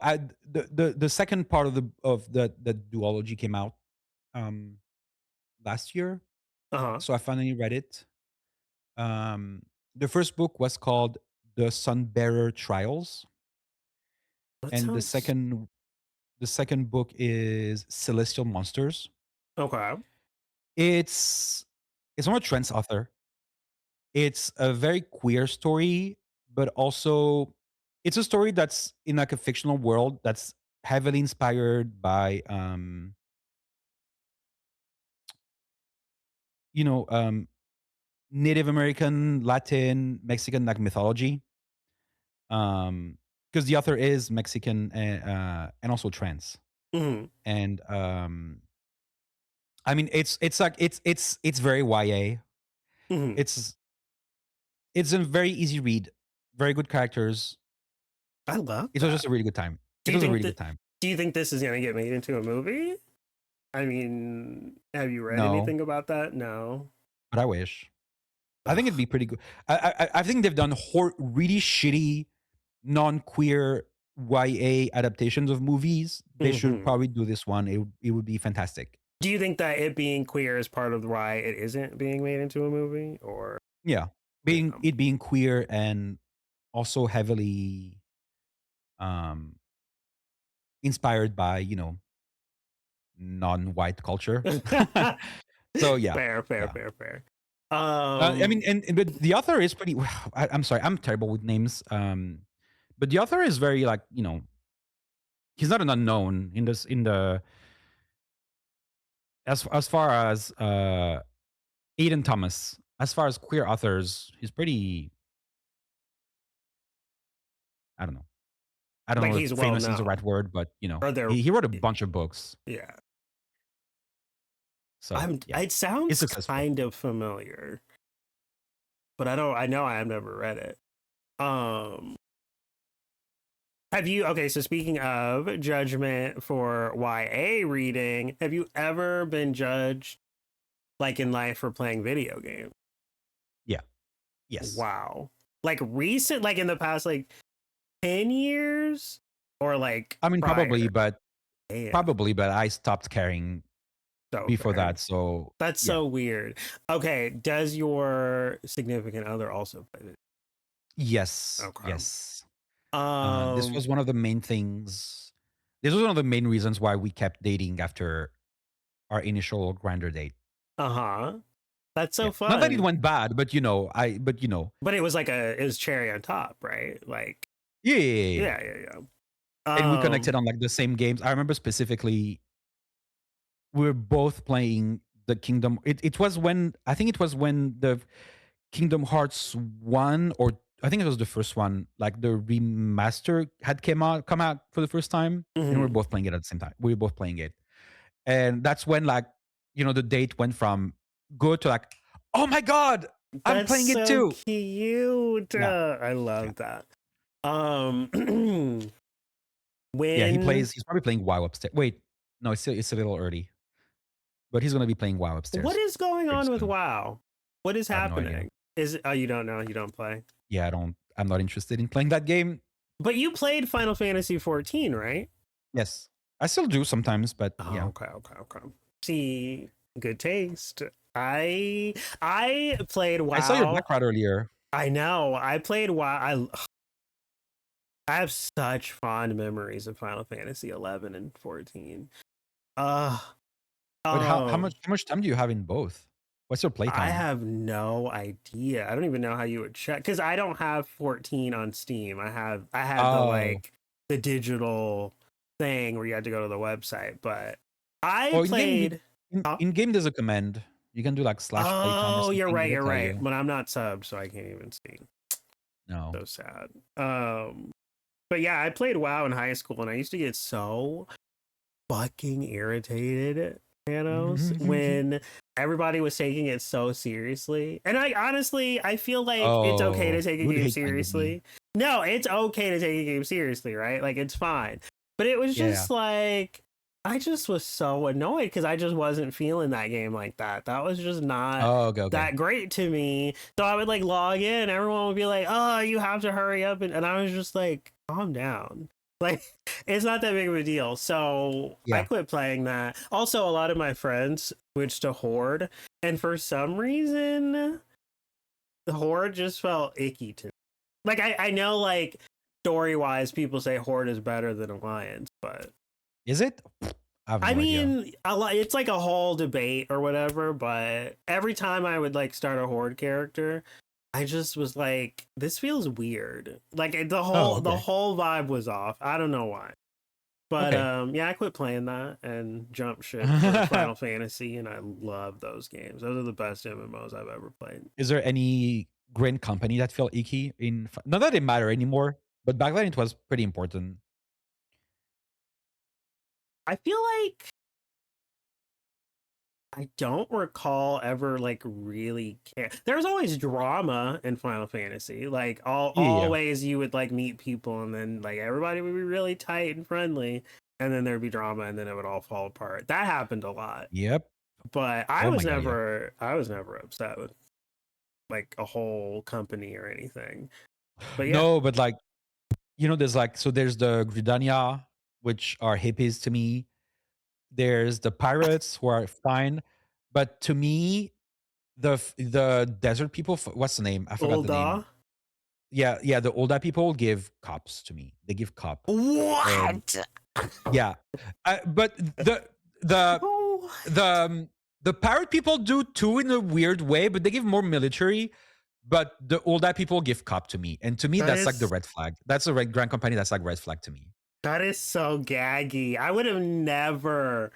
the second part of the duology came out um last year,
Uh huh.
so I finally read it. Um, the first book was called The Sunbearer Trials,
That
and the
sounds
second the second book is Celestial Monsters.
okay.
It's it's from a trans author. It's a very queer story, but also it's a story that's in like a fictional world that's heavily inspired by you know um Native American, Latin, Mexican like mythology. Because the author is Mexican and also trans.
Hmm.
And I mean it's like it's very YA.
Hmm.
It's it's a very easy read, very good characters.
I love
It was
that.
just a really good time.
Do
It
you
was a
think
really
that?
good time.
Do you think this is gonna get made into a movie? I mean, have you read
No,
anything about that? No.
but I wish. I think it'd
Ugh.
be pretty good. I think they've done really shitty non-queer YA adaptations of movies. They should
Hmm.
probably do this one. It would be fantastic.
Do you think that it being queer is part of why it isn't being made into a movie, or
Yeah,
yeah?
being queer and also heavily um inspired by non-white culture. So yeah,
Fair, fair,
yeah.
fair, fair.
I mean, and but the author is pretty. I'm sorry, I'm terrible with names. But the author is very like he's not an unknown in the as far as Aiden Thomas. As far as queer authors, he's pretty. I don't know. I don't
like
know if
he's well
famous is the
known,
right word, but
or they're
he wrote a bunch of books.
yeah.
So yeah,
It
he's
sounds
successful.
kind of familiar, but I don't. I know I have never read it. Um, have you? Okay, so speaking of judgment for YA reading, have you ever been judged like in life for playing video games?
Yeah. Yes.
Wow. Like recent, like in the past, like 10 years, or like
I mean,
prior. Damn,
probably, but I stopped caring
so
before
fair.
that. So
That's
yeah.
so weird. Okay, does your significant other also play it?
Yes.
Okay.
Yes. This
Um.
was one of the main things. This was one of the main reasons why we kept dating after our initial grinder date.
Uh huh. That's so
Yeah. Not that it
fun.
went bad, but
But it was like it was cherry on top, right? Like,
yeah, yeah, yeah, yeah.
yeah, yeah, yeah.
And we
Um,
connected on like the same games. I remember specifically we were both playing the Kingdom. It was when I think it was when the Kingdom Hearts 1, or I think it was the first one, like the remaster had come out for the first time, and we were
mhm.
both playing it at the same time. We were both playing it. And that's when like, the date went from good to like, "Oh my god, I'm
That's
playing it
so
too."
cute.
Yeah.
I
Yeah.
love that. Um,
Yeah,
when
he's probably playing WoW upstairs. Wait, no, it's a little early. But he's gonna be playing WoW
what
upstairs
is going
pretty
on with
soon.
WoW? What is
I have no idea.
happening? Is it, oh, you don't know? You don't play?
Yeah, I'm not interested in playing that game.
But you played Final Fantasy 14, right?
Yes. I still do sometimes, but
Oh,
yeah.
okay. See, good taste. I played
I saw your
WoW.
background earlier.
I know. I played WoW. I have such fond memories of Final Fantasy 11 and 14. Uh
But how
oh,
much time do you have in both? What's your
I
playtime?
have no idea. I don't even know how you would check because I don't have 14 on Steam. I had the
Oh.
like the digital thing where you had to go to the website, but I
Oh, in game
played. Huh?
in game there's a command. You can do like slash playtime or
Oh,
something.
you're
It'll tell
right.
you.
But I'm not subbed, so I can't even see.
No.
So sad. But yeah, I played WoW in high school, and I used to get so fucking irritated, Thanos, when everybody was taking it so seriously. And I honestly, I feel like it's okay to
Oh,
take a
you would
game
hate playing with me.
seriously. No, it's okay to take a game seriously, right? Like it's fine. But it was
Yeah.
just like I just was so annoyed because I just wasn't feeling that game like that. That was just not
Oh, okay.
that great to me. So I would like log in, everyone would be like, "Oh, you have to hurry up," and I was just like, "Calm down." Like it's not that big of a deal. So I
Yeah.
quit playing that. Also, a lot of my friends switched to Horde, and for some reason, the Horde just felt icky to me. Like I know like story wise, people say Horde is better than Alliance, but
Is it? I have
I
no idea.
mean, it's like a whole debate or whatever. But every time I would like start a Horde character, I just was like, this feels weird. Like
Oh,
the
okay.
whole vibe was off. I don't know why. But
Okay.
yeah, I quit playing that and jumped ship for Final Fantasy, and I love those games. Those are the best MMOs I've ever played.
Is there any grand company that felt icky in not that they matter anymore, but back then it was pretty important.
I feel like I don't recall ever like really care. There's always drama in Final Fantasy. Like
Yeah.
always you would like meet people and then like everybody would be really tight and friendly and then there'd be drama and then it would all fall apart. That happened a lot.
Yep.
But
Oh my god, yeah.
I was never upset with like a whole company or anything. But yeah,
No, but like, there's like, so there's the Gridania, which are hippies to me. There's the pirates who are fine, but to me, the desert people, what's the name? I forgot the name.
Ulda.
Yeah, the older people give cops to me. They give cop, and
What?
yeah, but the
What?
the um, the pirate people do too in a weird way, but they give more military. But the older people give cop to me, and to me,
That
that's like the
is
red flag. That's a red grand company. That's like red flag to me.
that is so gaggy. I would have never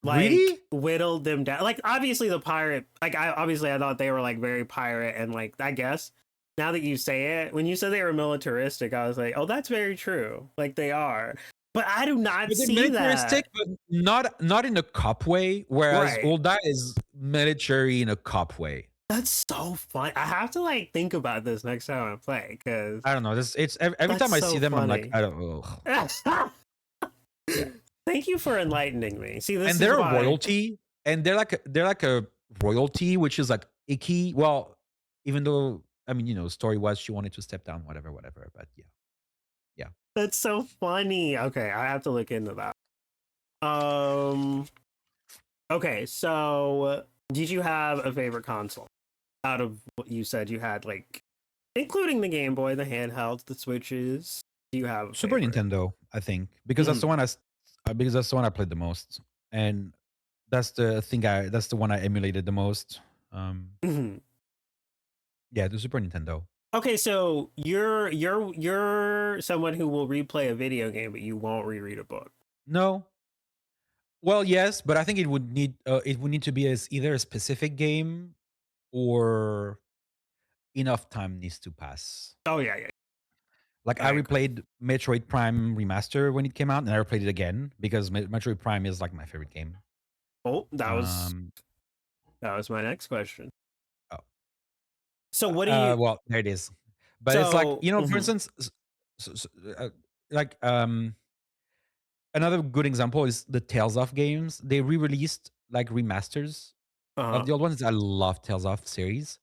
like
Really?
whittled them down. Like obviously the pirate, like I thought they were like very pirate and like I guess now that you say it, when you said they were militaristic, I was like, oh, that's very true. Like they are, but I do not
But they're
see
militaristic,
that.
but not in a cop way. Whereas
Right.
Ulda is military in a cop way.
That's so fun. I have to like think about this next time I play because
I don't know. This it's every
that's
time I see
so
them, I'm like,
funny.
I don't. Ugh. Yeah.
Thank you for enlightening me. See,
And
this is
they're a
why.
royalty, and they're like a royalty, which is like icky. Well, even though I mean, story wise, she wanted to step down, whatever. But yeah, yeah.
That's so funny. Okay, I have to look into that. Um. Okay, so did you have a favorite console out of what you said you had, like including the Game Boy, the handhelds, the Switches? Do you have a
Super
favorite?
Nintendo, I think, because that's the
Mhm,
one because that's the one I played the most, and that's the one I emulated the most. Um,
mhm.
yeah, the Super Nintendo.
Okay, so you're someone who will replay a video game, but you won't reread a book.
No. Well, yes, but I think it would need to be as either a specific game or enough time needs to pass.
Oh yeah.
Like I
I agree.
replayed Metroid Prime Remaster when it came out, and I replayed it again because Metroid Prime is like my favorite game.
Oh, that was
Um,
my next question.
oh,
So what do you?
well, there it is. But it's like
So
for instance, like another good example is the Tales of games. They re-released like remasters of
uh
the old ones. I love Tales of series,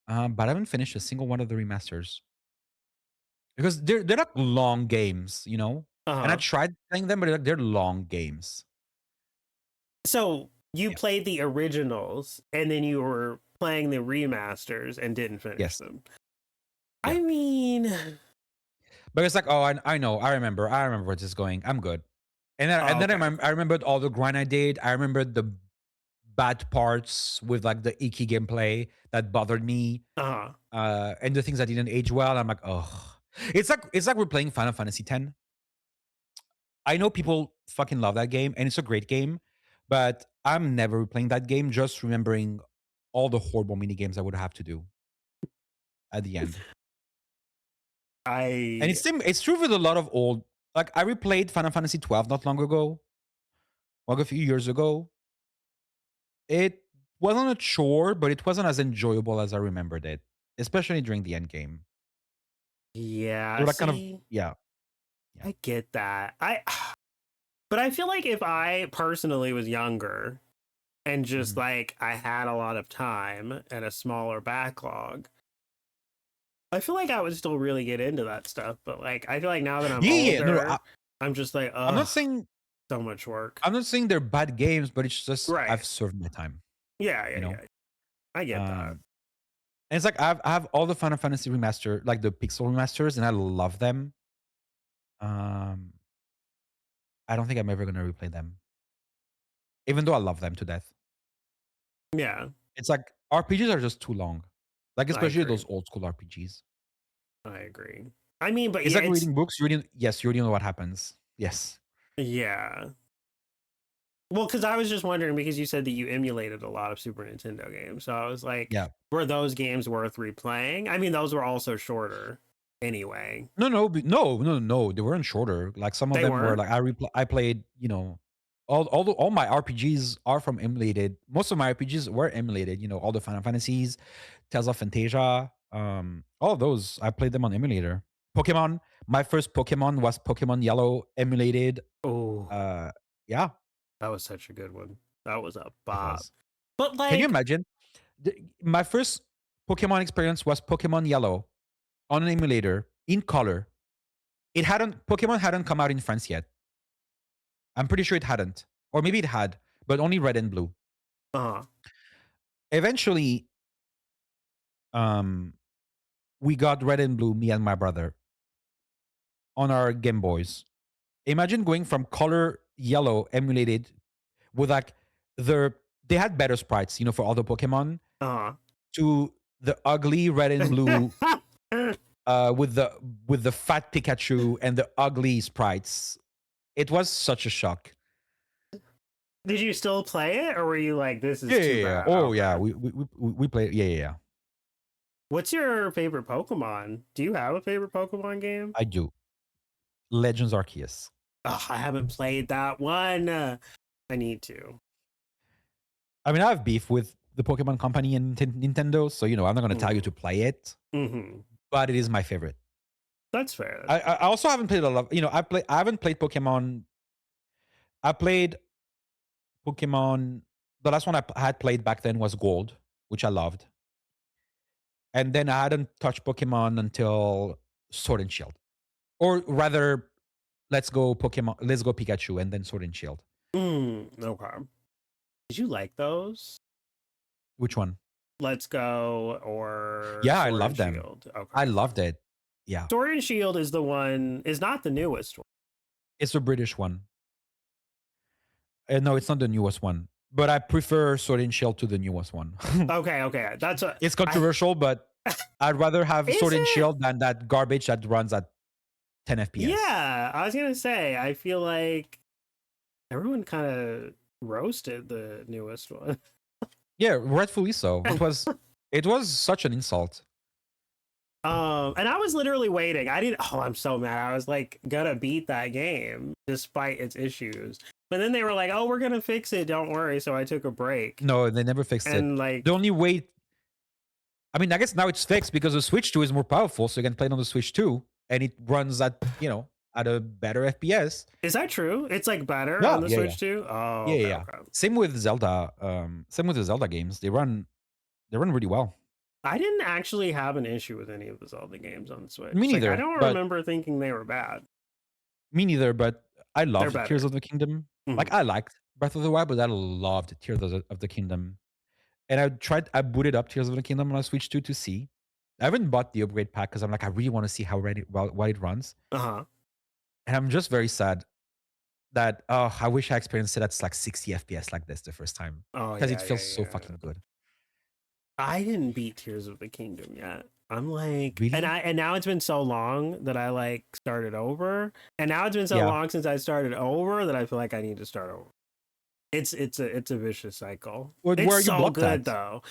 but I haven't finished a single one of the remasters because they're not long games, And I
uh
tried playing them, but they're long games.
So you
Yeah.
played the originals, and then you were playing the remasters and didn't finish
Yes.
them.
Yeah.
I mean,
But it's like, oh, I know, I remember where this is going. I'm good. And then
okay.
I remembered all the grind I did. I remembered the bad parts with like the icky gameplay that bothered me,
Uh
and the things that didn't age well. I'm like, oh, it's like we're playing Final Fantasy X. I know people fucking love that game, and it's a great game, but I'm never replaying that game. Just remembering all the horrible mini games I would have to do at the end. And
I
it's true with a lot of old. Like I replayed Final Fantasy 12 not long ago, like a few years ago. It wasn't a chore, but it wasn't as enjoyable as I remembered it, especially during the end game. They
yeah.
were like kind of
See,
yeah, yeah.
I get that. But I feel like if I personally was younger and just
Mhm.
like I had a lot of time and a smaller backlog, I feel like I would still really get into that stuff. But like, I feel like now that I'm
Yeah, yeah. No, no,
older, I'm just like,
I'm not
ugh,
saying
so much work.
I'm not saying they're bad games, but it's just
Right.
I've served my time.
Yeah,
You
yeah,
know,
yeah. I get that.
and it's like I have all the Final Fantasy remaster, like the pixel remasters, and I love them. Um, I don't think I'm ever gonna replay them, even though I love them to death.
Yeah,
It's like RPGs are just too long, like
I
especially
agree.
those old school RPGs.
I agree. I mean, but
It's
yeah,
like
it's
reading books. You already know what happens. Yes.
yeah. Well, because I was just wondering because you said that you emulated a lot of Super Nintendo games, so I was like,
Yeah.
were those games worth replaying? I mean, those were also shorter, anyway.
No, no, no, no, no. They weren't shorter. Like some of
They
them were
weren't.
like I played. All my RPGs are from emulated. Most of my RPGs were emulated. All the Final Fantasies, Tales of Fantasia, all of those. I played them on emulator. Pokemon. My first Pokemon was Pokemon Yellow emulated.
Oh,
Uh, yeah,
that was such a good one. That was a
it
bop.
was.
But
Can you
like,
imagine? My first Pokemon experience was Pokemon Yellow on an emulator in color. Pokemon hadn't come out in France yet. I'm pretty sure it hadn't. Or maybe it had, but only red and blue.
uh,
Eventually, um, we got red and blue, me and my brother, on our Game Boys. Imagine going from color yellow emulated with like they had better sprites, for all the Pokemon,
uh,
to the ugly red and blue with the fat Pikachu and the ugly sprites. It was such a shock.
Did you still play it, or were you like, this
Yeah,
is too
yeah, yeah.
bad?
Oh yeah,
Okay.
we play. Yeah, yeah, yeah.
What's your favorite Pokemon? Do you have a favorite Pokemon game?
I do. Legends Arceus.
Ugh, I haven't played that one. I need to.
I mean, I have beef with the Pokemon Company and Nintendo, so I'm not going to tell you to play it,
Mm-hmm.
but it is my favorite.
That's fair. That's
I also haven't played a lot. I haven't played Pokemon. I played Pokemon. The last one I had played back then was Gold, which I loved, and then I hadn't touched Pokemon until Sword and Shield, or rather, let's go Pokemon. Let's go Pikachu, and then Sword and Shield.
Okay. Did you like those?
Which one?
Let's Go or
Yeah, I
Sword and
loved them.
Shield? Okay.
I loved it. Yeah,
Sword and Shield is the one, is not the newest one.
it's the British one. No, it's not the newest one, but I prefer Sword and Shield to the newest one.
Okay. That's a,
It's
I,
controversial, but I'd rather have
Is
Sword and
it?
Shield than that garbage that runs at 10 FPS.
Yeah, I was gonna say. I feel like everyone kind of roasted the newest one.
Yeah, rightfully so. It was such an insult.
And I was literally waiting. I didn't. Oh, I'm so mad. I was like gonna beat that game despite its issues. But then they were like, "Oh, we're gonna fix it. Don't worry." So I took a break.
No, they never fixed it.
And like,
The only way, I mean, I guess now it's fixed because the Switch 2 is more powerful, so you can play it on the Switch 2, and it runs at, at a better FPS.
is that true? It's like better
Yeah,
on the
yeah, yeah.
Switch too. Oh,
Yeah,
okay,
yeah.
okay.
Same with Zelda. Same with the Zelda games. They run really well.
I didn't actually have an issue with any of the Zelda games on the Switch.
Me
Like, I
neither,
don't
but
remember thinking they were bad.
me neither, but I
They're
loved Tears
better.
of the Kingdom. Like
Mhm.
I liked Breath of the Wild, but I loved Tears of the Kingdom. And I booted up Tears of the Kingdom on Switch 2 to see. I haven't bought the upgrade pack because I'm like, I really want to see how well it runs.
Uh-huh.
And I'm just very sad that I wish I experienced it at like 60 FPS like this the first time.
Oh
Because it
yeah,
feels
yeah,
so
yeah.
fucking good.
I didn't beat Tears of the Kingdom yet. I'm like,
Really?
and now it's been so long that I like started over, and now it's been so
Yeah.
long since I started over that I feel like I need to start over. It's a vicious cycle.
Where
It's
are you
so
blocked
good
at?
though,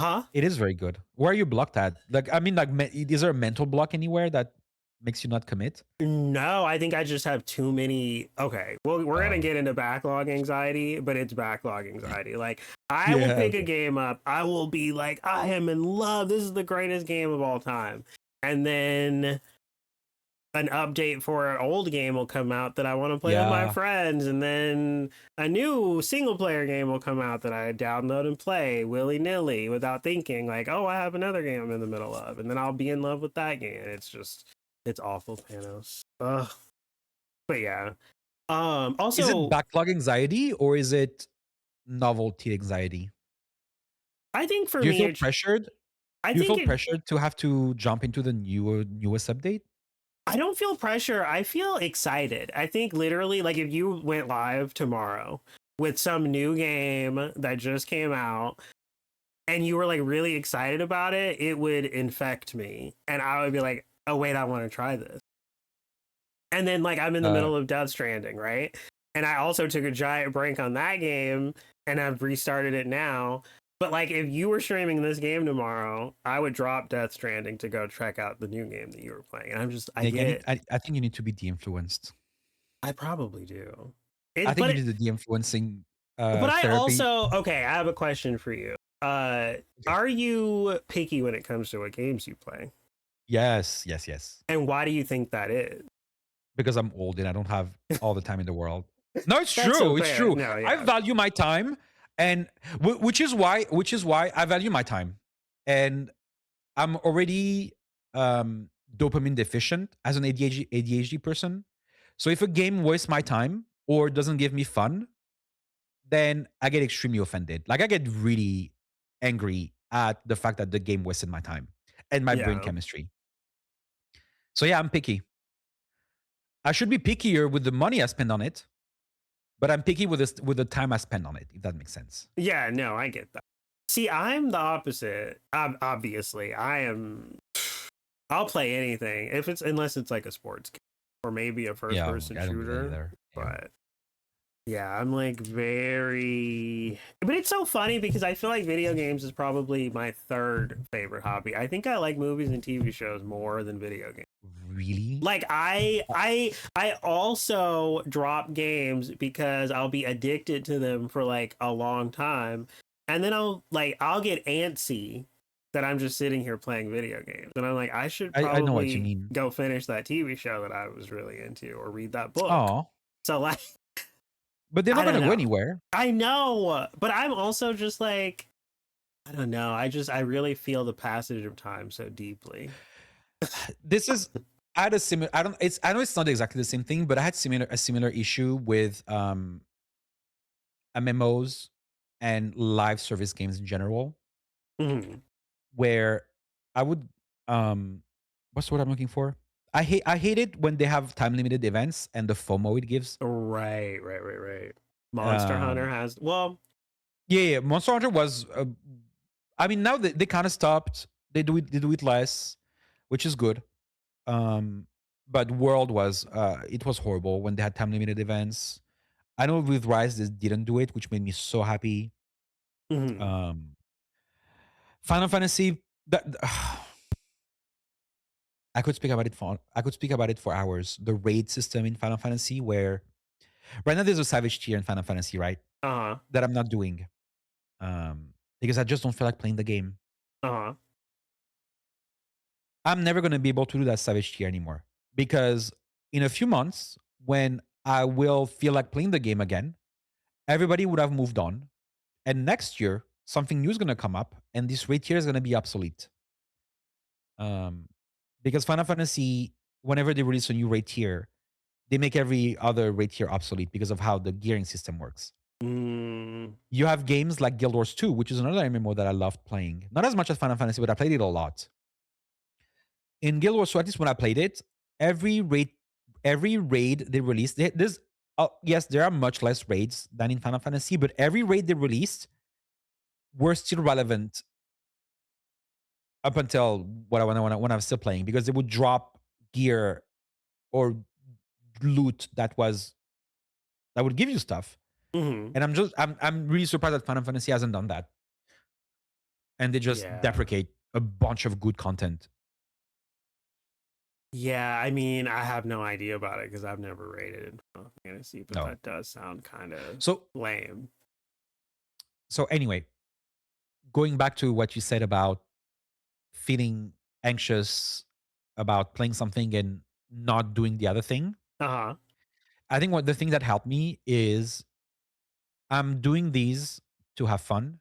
huh?
It is very good. Where are you blocked at? Like, I mean, like, is there a mental block anywhere that makes you not commit?
No, I think I just have too many. Okay, well, we're gonna
Oh.
get into backlog anxiety, but it's backlog anxiety. Like, I will
Yeah,
pick a
okay.
game up, I will be like, I am in love. This is the greatest game of all time, and then an update for an old game will come out that I want to play with my
Yeah.
friends, and then a new single player game will come out that I download and play willy nilly without thinking. Like, oh, I have another game I'm in the middle of, and then I'll be in love with that game. It's awful, Panos. Ugh. But yeah.
Is it
Also,
backlog anxiety or is it novelty anxiety?
I think for
Do you
me,
feel pressured?
I
Do you
think
feel
it.
pressured to have to jump into the newest update?
I don't feel pressure. I feel excited. I think literally, like if you went live tomorrow with some new game that just came out and you were like really excited about it, it would infect me. And I would be like, oh, wait, I want to try this. And then, like, I'm in the
Uh,
middle of Death Stranding, right? And I also took a giant break on that game and I've restarted it now. But, like, if you were streaming this game tomorrow, I would drop Death Stranding to go check out the new game that you were playing. And
Nick, I think you need to be de-influenced.
I probably do.
I
It,
think
but
you
it,
need the de-influencing
but I
therapy.
also okay. I have a question for you.
Okay.
Are you picky when it comes to what games you play,
Yes.
and why do you think that is?
Because I'm old and I don't have all the time in the world. No, it's
That's so
true. It's
fair.
true.
No,
I
yeah,
value my time, and which is why I value my time, and I'm already dopamine deficient as an ADHD person. So if a game wastes my time or doesn't give me fun, then I get extremely offended. Like I get really angry at the fact that the game wasted my time and my brain
yeah,
chemistry. So yeah, I'm picky. I should be pickier with the money I spend on it, but I'm picky with this with the time I spend on it, if that makes sense.
yeah. No, I get that. See, I'm the opposite. Obviously, I am. I'll play anything if it's unless it's like a sports game or maybe a first
Yeah,
person
I don't do that
shooter.
either. Yeah.
But yeah, I'm like very. But it's so funny because I feel like video games is probably my third favorite hobby. I think I like movies and TV shows more than video games.
Really?
Like I also drop games because I'll be addicted to them for like a long time, and then I'll get antsy that I'm just sitting here playing video games, and I'm like I should
I know what you
probably
mean.
go finish that TV show that I was really into or read that book.
Oh,
So like
but they're
I
not
don't
gonna go
know.
anywhere.
I know, but I'm also just like I don't know. I really feel the passage of time so deeply.
This is I had a similar. I know it's not exactly the same thing, but I had a similar issue with MMOs and live service games in general,
Mhm.
where I would what's the word I'm looking for? I hate it when they have time limited events and the FOMO it gives.
Right. Monster Hunter
Um,
has well,
yeah, Monster Hunter was. I mean, now they kind of stopped. They do it less, which is good. Um, but World was it was horrible when they had time limited events. I know with Rise they didn't do it, which made me so happy.
Mhm.
Um, Final Fantasy that I could speak about it for hours. The raid system in Final Fantasy, where right now there's a Savage tier in Final Fantasy, right?
Uh-huh.
That I'm not doing because I just don't feel like playing the game.
Uh-huh.
I'm never going to be able to do that Savage tier anymore because in a few months, when I will feel like playing the game again, everybody would have moved on. And next year, something new is going to come up, and this raid tier is going to be obsolete. Um, because Final Fantasy, whenever they release a new raid tier, they make every other raid tier obsolete because of how the gearing system works.
Mm.
You have games like Guild Wars 2, which is another MMO that I loved playing. Not as much as Final Fantasy, but I played it a lot. In Guild Wars 2, at least when I played it, every raid they released, there's yes, there are much less raids than in Final Fantasy, but every raid they released were still relevant up until when I was still playing because they would drop gear or loot that would give you stuff.
Mhm.
And I'm really surprised that Final Fantasy hasn't done that. And they just
Yeah.
deprecate a bunch of good content.
Yeah, I mean, I have no idea about it because I've never rated Final Fantasy, but
No.
that does sound kind of
So
lame.
so anyway, going back to what you said about feeling anxious about playing something and not doing the other thing.
Uh-huh.
I think what the thing that helped me is I'm doing these to have fun,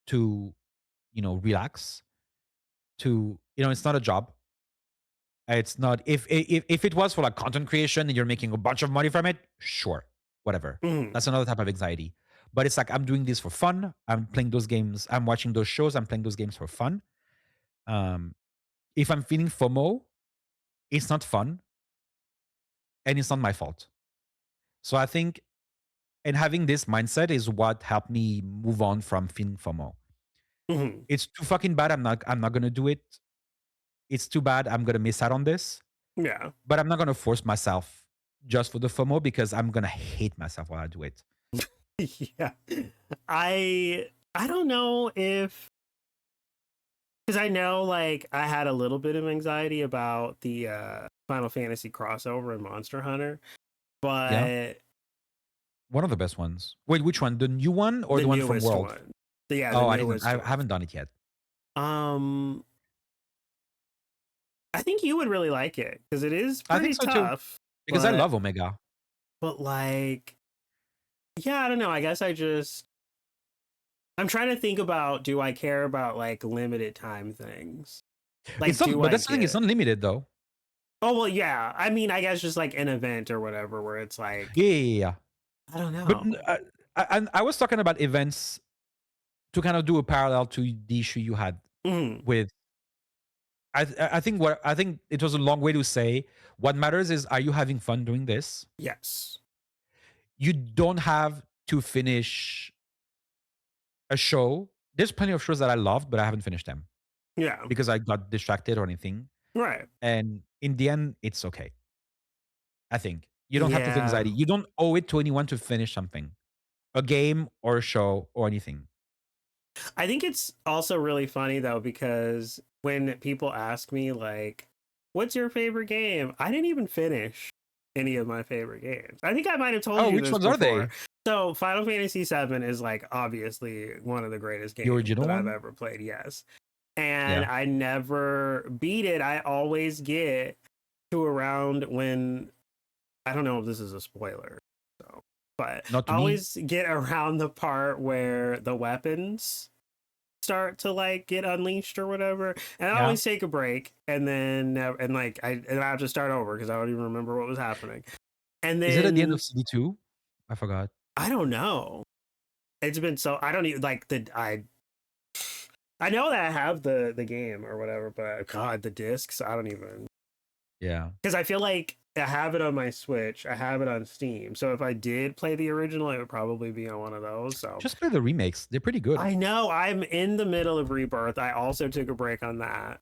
to relax, to it's not a job. It's not if it was for like content creation and you're making a bunch of money from it, sure, whatever.
Mhm.
That's another type of anxiety. But it's like I'm doing this for fun. I'm playing those games. I'm watching those shows. I'm playing those games for fun. Um, if I'm feeling FOMO, it's not fun and it's not my fault. So I think, and having this mindset is what helped me move on from feeling FOMO.
Mhm.
It's too fucking bad. I'm not gonna do it. It's too bad. I'm gonna miss out on this.
Yeah.
But I'm not gonna force myself just for the FOMO because I'm gonna hate myself while I do it.
Yeah. I don't know if because I know like I had a little bit of anxiety about the Final Fantasy crossover and Monster Hunter,
Yeah,
but
one of the best ones. Wait, which one? The new one or
the
the one from
newest
World?
one. Yeah, the
Oh, I didn't.
newest
I
one.
haven't done it yet
Um I think you would really like it because it is
I think
pretty
so too
tough,
because I
but
love Omega.
like yeah, I don't know. I guess I'm trying to think about do I care about like limited time things?
It's
Like
not,
do
but
I
that's the thing. It's
get
unlimited though.
Oh well yeah. I mean I guess just like an event or whatever where it's like
Yeah, yeah, yeah, yeah.
I don't
But
know.
I was talking about events to kind of do a parallel to the issue you had
Mhm.
with. I think it was a long way to say what matters is, are you having fun doing this?
Yes.
You don't have to finish a show. There's plenty of shows that I loved, but I haven't finished them
Yeah.
because I got distracted or anything.
Right.
And in the end, it's okay. I think you don't have to feel anxiety.
Yeah.
You don't owe it to anyone to finish something, a game or a show or anything.
I think it's also really funny though because when people ask me like what's your favorite game? I didn't even finish any of my favorite games. I think I might have told
Oh,
you
which
this
ones are
before.
they?
So, Final Fantasy VII is like obviously one of the greatest
The
games
original
that I've
one?
ever played. Yes. And
Yeah.
I never beat it. I always get to around when I don't know if this is a spoiler. So, but
Not
I
to me.
always get around the part where the weapons start to like get unleashed or whatever, and I
Yeah.
always take a break and then and like I have to start over because I don't even remember what was happening. And
Is it at the end
then
of CD2? I forgot.
I don't know. It's been so I don't even like the I know that I have the game or whatever, but God, the discs I don't even.
Yeah.
Because I feel like I have it on my Switch, I have it on Steam. So if I did play the original, it would probably be on one of those. So
Just play the remakes. They're pretty good.
I know I'm in the middle of Rebirth. I also took a break on that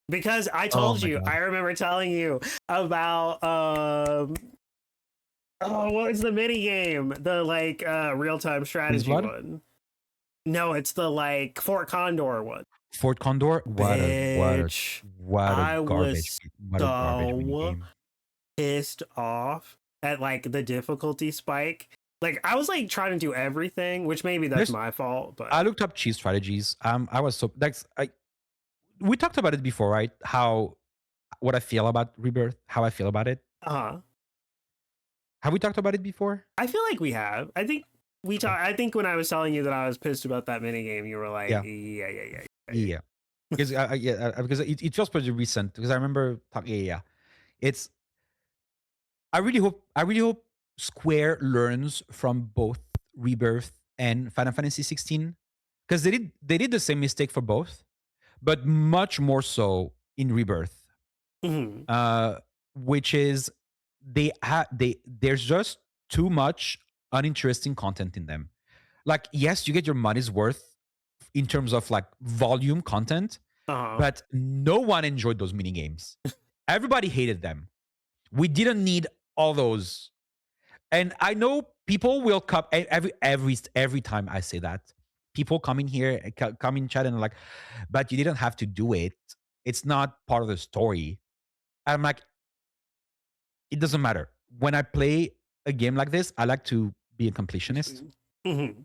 because I
Oh
told
my
you.
god.
I remember telling you about oh, what was the mini game? The like real time
Queen's
strategy
Blood?
one. No, it's the like Fort Condor one.
Fort Condor?
Bitch,
What a
I
garbage
was
what a garbage mini
so
game.
pissed off at like the difficulty spike. Like I was like trying to do everything, which maybe that's
There's
my fault,
I
but
looked up cheese strategies. I was so that's I we talked about it before, right? How what I feel about Rebirth, how I feel about it.
uh-huh.
Have we talked about it before?
I feel like we have. I think we
Okay.
talked. I think when I was telling you that I was pissed about that mini game, you were like,
Yeah.
yeah.
Yeah. Because because it feels pretty recent because I remember talking yeah. It's I really hope Square learns from both Rebirth and Final Fantasy 16 because they did the same mistake for both, but much more so in Rebirth.
Mm-hmm.
Which is there's just too much uninteresting content in them. Like yes, you get your money's worth in terms of like volume content,
Uh-huh.
but no one enjoyed those mini games. Everybody hated them. We didn't need all those. And I know people will come every time I say that. People come in here, come in chat and like, but you didn't have to do it. It's not part of the story. I'm like, it doesn't matter. When I play a game like this, I like to be a completionist.
Mm-hmm.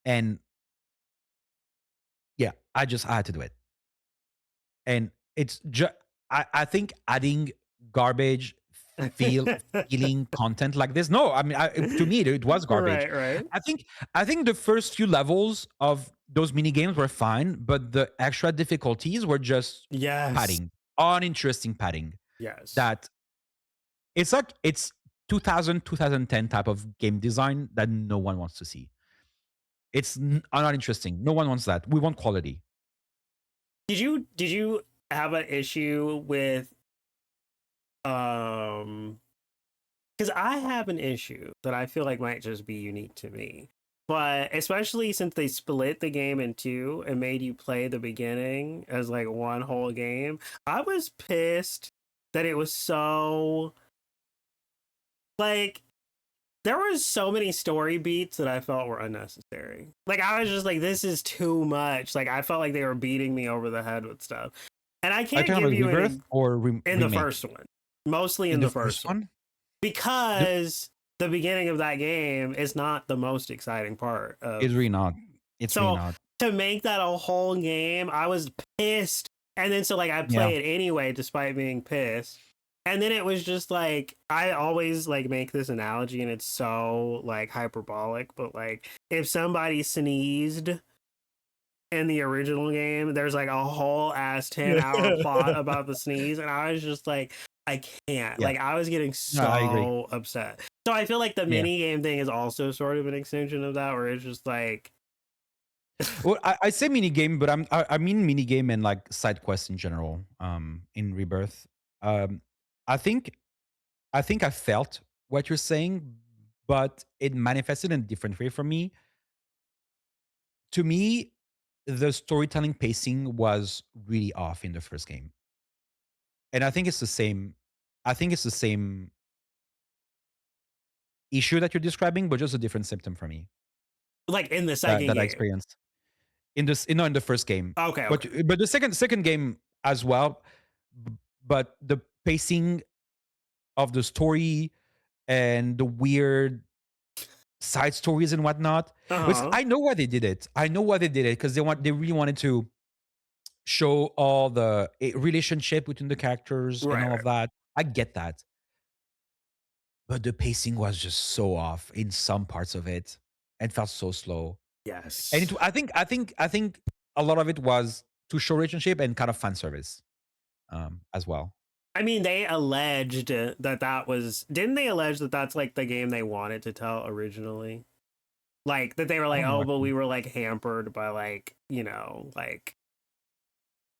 And yeah, I had to do it. And it's just I think adding garbage feeling content like this. No, I mean to me it was garbage.
Right.
I think I think the first few levels of those mini games were fine, but the extra difficulties were just
Yes.
padding, uninteresting padding.
Yes.
That it's like it's 2010 type of game design that no one wants to see. It's not interesting. No one wants that. We want quality.
Did you have an issue with because I have an issue that I feel like might just be unique to me. But especially since they split the game in two and made you play the beginning as like one whole game, I was pissed that it was so like there were so many story beats that I felt were unnecessary. Like I was just like, this is too much. Like I felt like they were beating me over the head with stuff. And I
Are you
can't
talking
give
about
you
Rebirth
any
or
in the
remake?
first one. Mostly
In
in
the
the
first
first one.
one? The,
Because the beginning of that game is not the most exciting part
it's
of
really not. It's really
so
not.
to make that a whole game, I was pissed. And then so like I
Yeah.
play it anyway despite being pissed. And then it was just like I always like make this analogy and it's so like hyperbolic, but like if somebody sneezed in the original game, there's like a whole ass 10-hour plot about the sneeze, and I was just like, I can't.
Yeah.
Like I was getting
No, I agree.
so upset. So I feel like the
Yeah.
mini game thing is also sort of an extension of that, where it's just like
Well, I say mini game, but I mean mini game and like side quests in general. In Rebirth, um, I think I felt what you're saying, but it manifested in a different way for me. To me, the storytelling pacing was really off in the first game, and I think it's the same. I think it's the same issue that you're describing, but just a different symptom for me
like in the second
that I
game.
experienced in this. No, in the first game,
Okay,
but
okay.
but the second game as well. But the pacing of the story and the weird side stories and whatnot. Which
Uh-huh.
I know why they did it. I know why they did it because they really wanted to show all the relationship between the characters and
Right,
all
right.
of that. I get that, but the pacing was just so off in some parts of it and felt so slow. And
Yes.
I think a lot of it was to show relationship and kind of fan service as well.
I mean, they alleged that that was didn't they allege that that's like the game they wanted to tell originally? Like that they were
I
like,
don't know
oh, but
actually.
we were like hampered by like, you know, like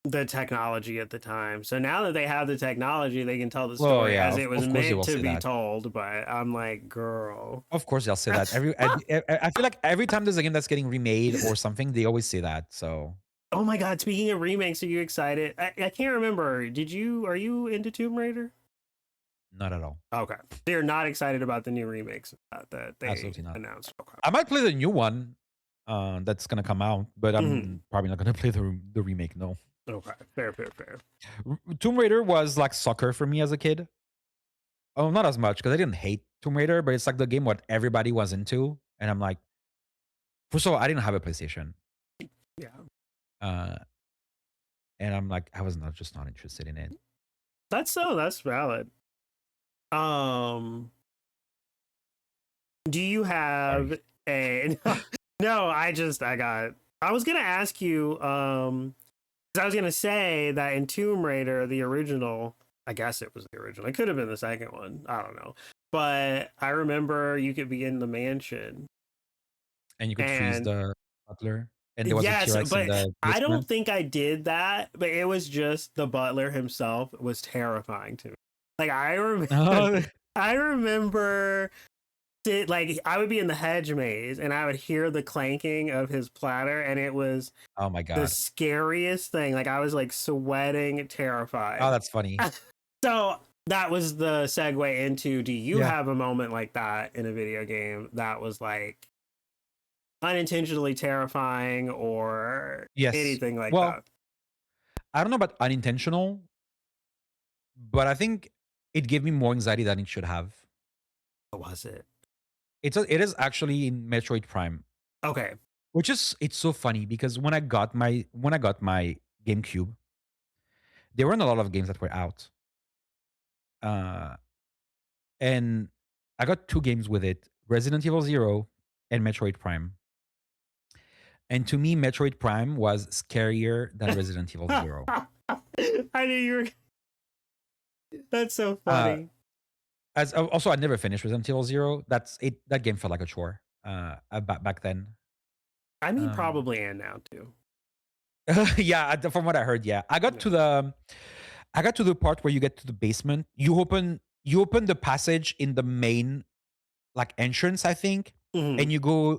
the technology at the time. So now that they have the technology, they can tell the
Well,
story
yeah,
as it was
of course they
meant
will
to
say
be
that.
told. But I'm like, girl.
Of course they'll say that. I feel like every time there's a game that's getting remade or something, they always say that. So
Oh my god! Speaking of remakes, are you excited? I can't remember. Are you into Tomb Raider?
not at all.
Okay, they're not excited about the new remakes that they
Absolutely not.
announced. Okay.
I might play the new one that's gonna come out, but
Mhm.
I'm probably not gonna play the remake. No.
Okay. Fair.
Tomb Raider was like soccer for me as a kid. Oh, not as much because I didn't hate Tomb Raider, but it's like the game what everybody was into, and I'm like, first of all, I didn't have a PlayStation,
Yeah.
uh, and I'm like, I was not just not interested in it.
That's valid. Do you
Sorry.
have a no, I was gonna ask you, 'cause I was gonna say that in Tomb Raider, the original, I guess it was the original. It could have been the second one. I don't know. But I remember you could be in the mansion.
And you could freeze
And
the butler, and there was a
yes,
T-Rex in
but
the
I don't
basement.
think I did that, but it was just the butler himself was terrifying to me. Like I remember
Oh,
I remember like I would be in the hedge maze and I would hear the clanking of his platter and it was
oh my
the
god.
scariest thing. Like I was like sweating,
Oh,
terrified.
that's funny.
So that was the segue into, do you
Yeah.
have a moment like that in a video game that was like unintentionally terrifying or
Yes.
anything like
Well,
that?
I don't know about unintentional, but I think it gave me more anxiety than it should have.
What was it?
It is actually in Metroid Prime,
Okay.
which is it's so funny because when I got my GameCube, there weren't a lot of games that were out. Uh and I got two games with it, Resident Evil 0 and Metroid Prime. And to me, Metroid Prime was scarier than Resident Evil 0.
I knew you were. That's so
Uh,
funny.
as also, I never finished Resident Evil 0. That's it. That game felt like a chore. Back then.
I mean,
Um,
probably and now too.
yeah, from what I heard, yeah,
Yeah.
I got to the part where you get to the basement. You open the passage in the main like entrance, I think,
Mhm.
and you go.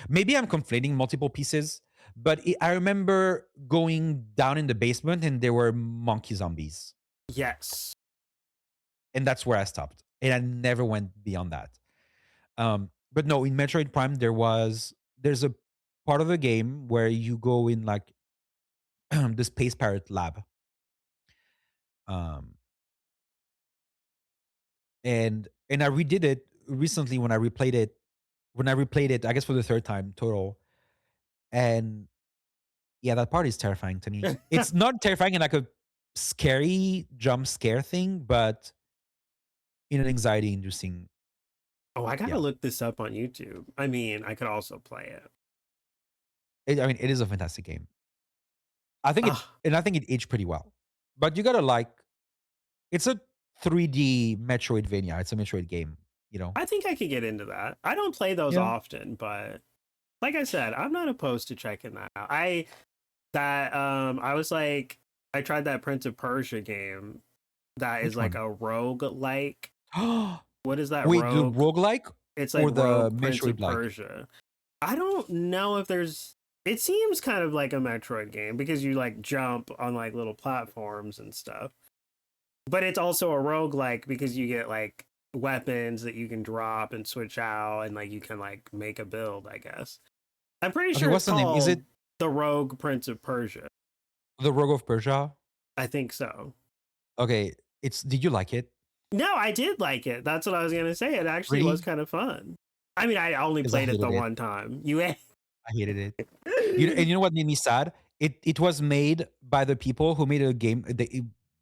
Maybe I'm conflating multiple pieces, but I remember going down in the basement and there were monkey zombies,
Yes.
and that's where I stopped, and I never went beyond that. But no, in Metroid Prime, there's a part of the game where you go in like the space pirate lab, um, and I redid it recently when I replayed it. When I replayed it, I guess for the third time total, and yeah, that part is terrifying to me. It's not terrifying in like a scary jump scare thing, but in an anxiety inducing.
Oh, I gotta
Yeah,
look this up on YouTube. I mean, I could also play it.
I mean, it is a fantastic game. I think it,
Ah,
and I think it aged pretty well. But you gotta like, it's a 3D Metroidvania. It's a Metroid game. You know.
I think I could get into that. I don't play those
Yeah.
often, but like I said, I'm not opposed to checking that out. I was like, I tried that Prince of Persia game that is
Which
like
one?
a rogue like. What is that
Wait, the
rogue?
roguelike
It's like
or the
Rogue Prince of
Metroid like?
Persia. I don't know if there's. It seems kind of like a Metroid game because you like jump on like little platforms and stuff. But it's also a rogue like because you get like weapons that you can drop and switch out and like you can like make a build, I guess. I'm pretty
Okay,
sure it's
what's the name? Is it
called The Rogue Prince of Persia.
the Rogue of Persia?
I think so.
Okay, it's. Did you like it?
No, I did like it. That's what I was gonna say. It actually was
Really?
kind of fun. I mean, I only
Because I
played it the
hated it.
one time. You
I hated it. And you know what made me sad? It was made by the people who made a game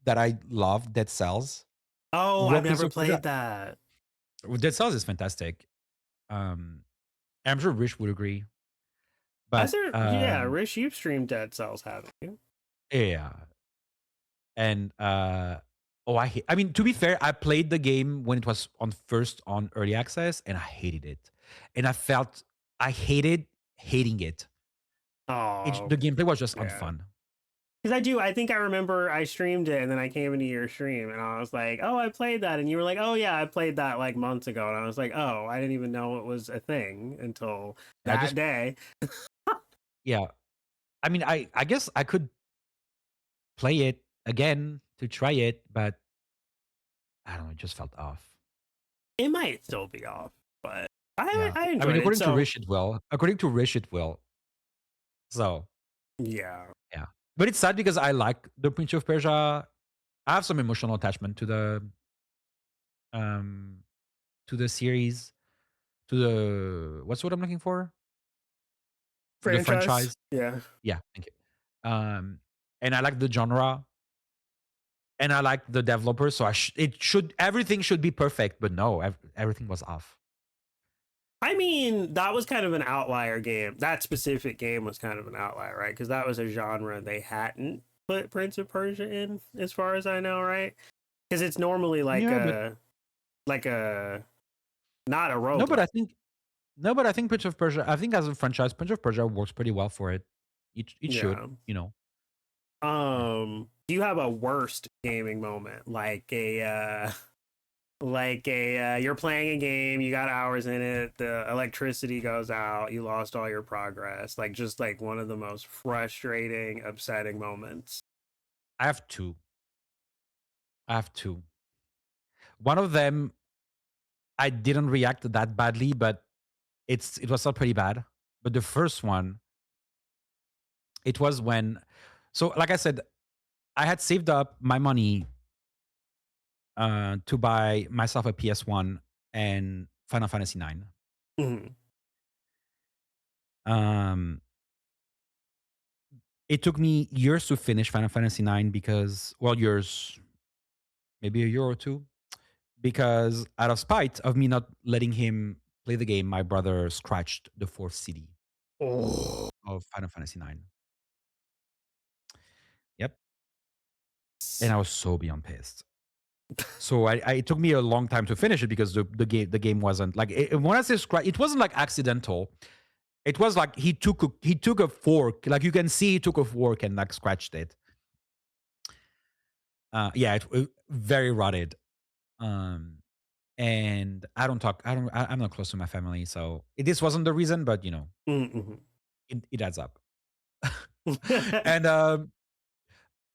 that I love, Dead Cells.
Oh, I've
Rogue Prince
never
of Persia.
played that.
Dead Cells is fantastic. Um, I'm sure Rich would agree.
Has
But
there? Yeah, Rish, you've streamed Dead Cells, haven't you?
yeah, and oh, I mean, to be fair, I played the game when it was on first on early access, and I hated it, and I hated hating it.
Oh,
The gameplay was just
yeah.
unfun.
Because I think I remember I streamed it and then I came into your stream and I was like, oh, I played that. And you were like, oh, yeah, I played that like months ago. And I was like, oh, I didn't even know it was a thing until
I
that
just
day.
yeah. I mean, I guess I could play it again to try it, but I don't know, it just felt off.
It might still be off, but
Yeah.
I
I mean,
enjoyed it.
according to
So,
Rish, it will. According to Rish, it will. So,
yeah.
yeah. But it's sad because I like the Prince of Persia. I have some emotional attachment um to the series, to the what's what I'm looking for? To the
Franchise?
franchise.
Yeah.
Yeah, thank you. And I like the genre and I like the developer, so it should everything should be perfect, but no, everything was off.
I mean, that was kind of an outlier game. That specific game was kind of an outlier, right? Because that was a genre they hadn't put Prince of Persia in, as far as I know, right? Because it's normally
Yeah, but
like a not a
no, but
roguelike.
I think no, but I think Prince of Persia. I think as a franchise, Prince of Persia works pretty well for it. It should,
Yeah.
you know. Yeah.
Do you have a worst gaming moment, like a you're playing a game, you got hours in it, the electricity goes out, you lost all your progress, like just like one of the most frustrating, upsetting moments?
I have two. I have two. One of them, I didn't react that badly, but it was still pretty bad. But the first one, it was when, so like I said, I had saved up my money to buy myself a PS1 and Final Fantasy 9.
Mhm.
Um, it took me years to finish Final Fantasy 9 because, well, years, maybe a year or two, because out of spite of me not letting him play the game, my brother scratched the fourth CD
Oh.
of Final Fantasy 9. Yep. And I was so beyond pissed. So it took me a long time to finish it because the game wasn't like when I say scratch, it wasn't like accidental. It was like he took a fork, like you can see he took a fork and like scratched it. Yeah, it very rotted. Um, and I don't talk. I'm not close to my family, so this wasn't the reason, but you know,
Mhm.
it adds up. and um,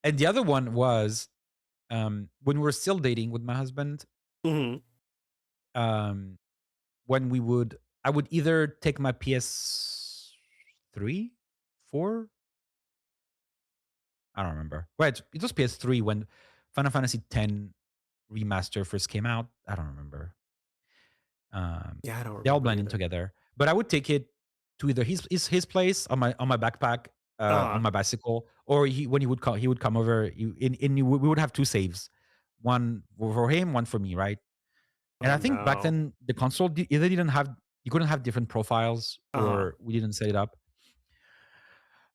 and the other one was when we were still dating with my husband.
Mhm.
Um, when I would either take my PS3, 4, I don't remember. Wait, it was PS3 when Final Fantasy X remaster first came out. I don't remember.
Yeah, I don't
They all
remember
blend in
either.
together. But I would take it to either his place on my backpack, on
Uh-huh.
my bicycle, or when he would come over. We would have two saves, one for him, one for me, right? And
Oh
I think back
no.
then the console either didn't have you couldn't have different profiles,
Uh-huh.
or we didn't set it up.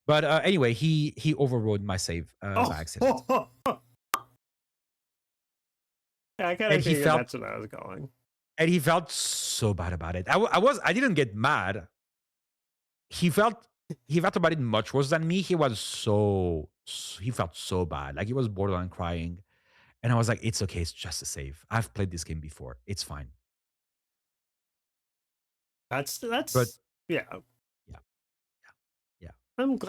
But anyway, he overrode my save by accident,
Oh. I kind
and
of figured that's what I was going.
he felt so bad about it. I didn't get mad. He felt he felt about it much worse than me. He felt so bad, like he was borderline crying, and I was like, "It's okay, it's just a save. I've played this game before. It's fine." But
That's yeah.
yeah, yeah,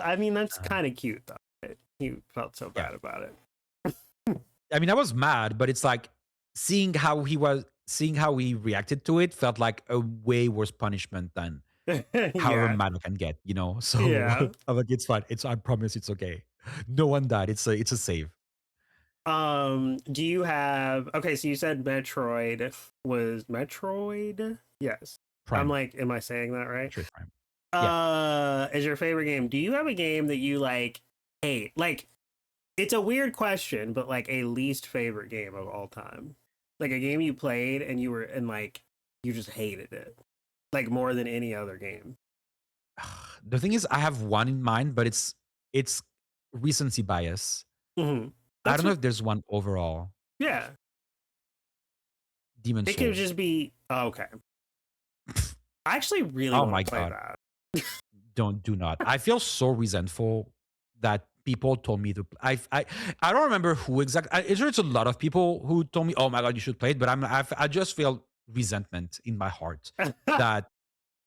I mean, that's
uh,
kind of cute though. He felt so
yeah.
bad about it.
I mean, I was mad, but it's like seeing how he reacted to it felt like a way worse punishment than however
Yeah.
mad I can get, you know? So
Yeah.
I'm like, it's fine. I promise it's okay. No one died. It's a save.
Do you have okay, so you said Metroid was Metroid? Yes. I'm
Prime.
like, am I saying that right?
Metroid Prime. Yeah.
Is your favorite game? Do you have a game that you like hate? Like, it's a weird question, but like a least favorite game of all time. Like a game you played and like you just hated it. Like more than any other game.
The thing is, I have one in mind, but it's recency bias.
Hmm.
I
That's
don't know
what
if there's one overall.
yeah.
Demon
It could
Souls.
just be okay. I actually really
Oh
want
my
to play
god.
that.
Do not. I feel so resentful that people told me to. I don't remember who exactly. It's a lot of people who told me, "Oh my god, you should play it." But I just feel resentment in my heart that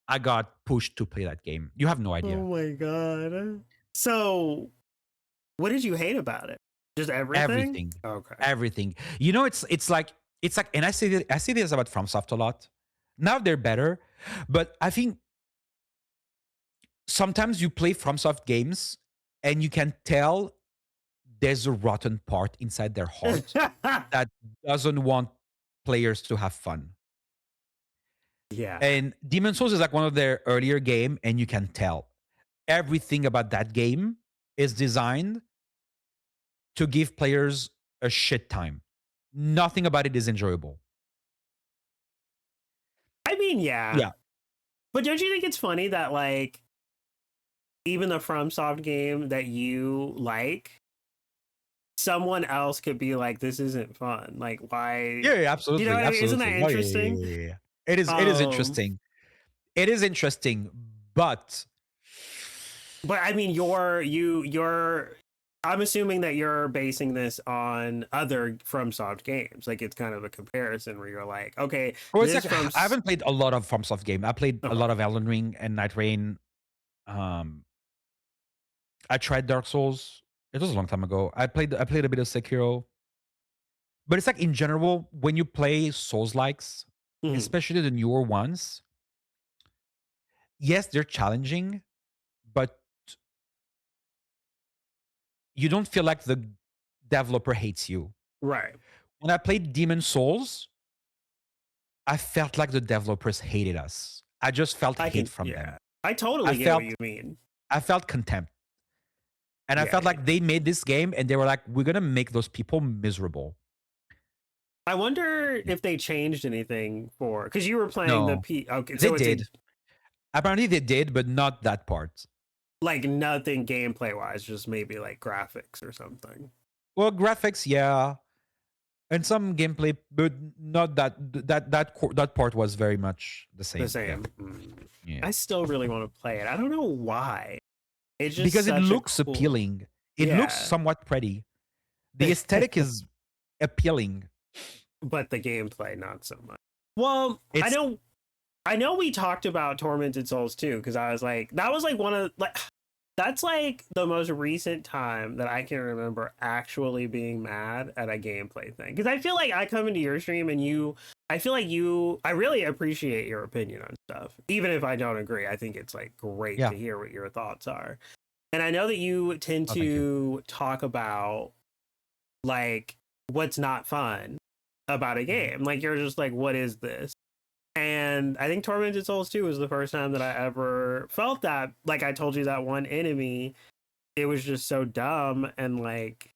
I got pushed to play that game. You have no
Oh
idea.
my god. So, what did you hate about it? Just everything?
Everything,
Okay.
everything. You know, it's like, and I say this about FromSoft a lot. Now they're better, but I think sometimes you play FromSoft games and you can tell there's a rotten part inside their heart that doesn't want players to have fun.
Yeah.
And Demon Souls is like one of their earlier game, and you can tell everything about that game is designed to give players a shit time. Nothing about it is enjoyable.
I mean, yeah.
Yeah.
But don't you think it's funny that like even the FromSoft game that you like, someone else could be like, "This isn't fun." Like, why?
Yeah,
You know
absolutely.
what I mean? Isn't that
Absolutely. Oh, yeah, yeah,
interesting?
yeah, yeah, yeah. It is interesting. It is interesting, but
But I mean, you're. I'm assuming that you're basing this on other FromSoft games. Like it's kind of a comparison where you're like, okay,
well, it's
this
like
from.
I haven't played a lot of FromSoft game. I played a
Okay.
lot of Elden Ring and Night Rain. Um, I tried Dark Souls. It was a long time ago. I played a bit of Sekiro. But it's like in general, when you play Souls likes,
Mhm.
especially the newer ones, yes, they're challenging, but you don't feel like the developer hates you.
Right.
When I played Demon Souls, I felt like the developers hated us. I just felt
I
hate
can.
from
Yeah.
them.
I
I
totally get what
felt
you mean.
I felt contempt. And I
Yeah.
felt
Yeah.
like they made this game and they were like, we're gonna make those people miserable.
I wonder if they changed anything for because you were playing the
No,
P. Okay,
they
so it's a
did. Apparently they did, but not that part.
like nothing gameplay wise, just maybe like graphics or something.
Well, graphics, yeah, and some gameplay, but not that part was very much the
The
same. Yeah,
same. Mm.
yeah.
I still really want to play it. I don't know why. It's just
Because it
such a
looks
cool.
appealing. It looks
Yeah.
somewhat pretty. The aesthetic is appealing.
But the gameplay not so much. Well,
It's
I know we talked about Tormented Souls too, because I was like, that was like one of like that's like the most recent time that I can remember actually being mad at a gameplay thing. Because I feel like I come into your stream and I feel like I really appreciate your opinion on stuff. Even if I don't agree, I think it's like great
yeah.
to hear what your thoughts are. And I know that you tend
Oh, thank you.
to talk about like what's not fun about a
Mhm.
game. Like you're just like, what is this? And I think Tormented Souls 2 was the first time that I ever felt that. Like I told you, that one enemy, it was just so dumb. And like,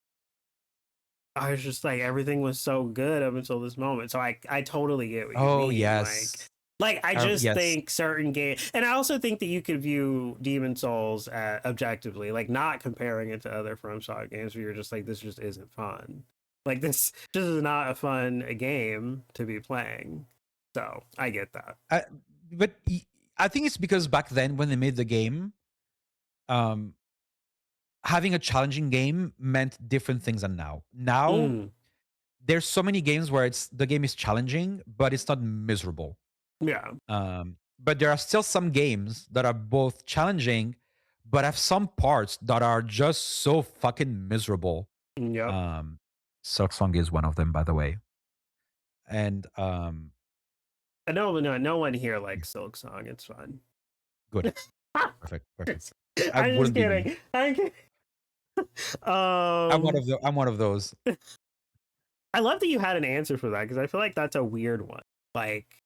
I was just like, everything was so good up until this moment. So I totally get what you
Oh
mean.
yes,
Like I just
yes.
think certain games, and I also think that you could view Demon Souls objectively, like not comparing it to other FromSoft games where you're just like, this just isn't fun. Like this just is not a fun game to be playing. So I get that.
I, but I think it's because back then when they made the game, um, having a challenging game meant different things than now. Now
Mm,
there's so many games where the game is challenging, but it's not miserable.
yeah.
But there are still some games that are both challenging, but have some parts that are just so fucking miserable.
Yep.
Um, Silksong is one of them, by the way. And
No one here
yeah,
likes Silk Song. It's fun.
good, perfect, perfect. I
I'm just
wouldn't be me.
kidding. I'm kidding.
I'm one
Um,
of the. I'm one of those.
I love that you had an answer for that because I feel like that's a weird one. Like,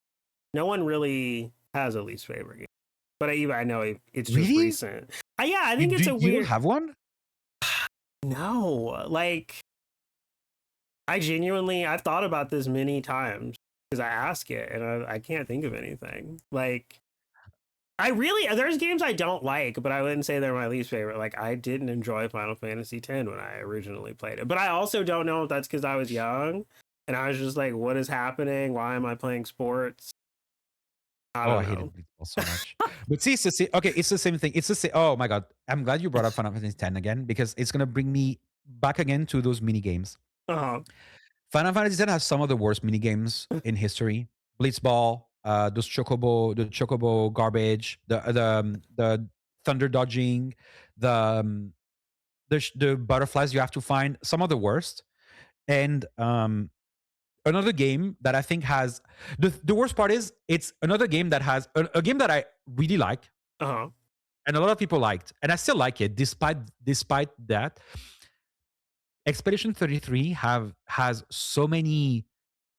no one really has a least favorite game, but I know it's just
Really?
recent. Yeah, I
You
think it's
do?
a
You don't
weird.
have one?
No, like I genuinely I've thought about this many times because I ask it and I can't think of anything. Like I really there's games I don't like, but I wouldn't say they're my least favorite. Like I didn't enjoy Final Fantasy X when I originally played it, but I also don't know if that's because I was young and I was just like, "What is happening? Why am I playing sports?" I
Oh,
don't
I hated
know.
Blitzball so much. But see, okay, it's the same thing. It's the same. Oh my god, I'm glad you brought up Final Fantasy X again because it's gonna bring me back again to those mini games.
Uh-huh.
Final Fantasy X has some of the worst mini games in history. Blitzball, the chocobo garbage, the thunder dodging, the the butterflies you have to find. Some of the worst. And another game that I think has the worst part is it's another game that has a game that I really like
Uh-huh.
and a lot of people liked, and I still like it despite that. Expedition 33 has so many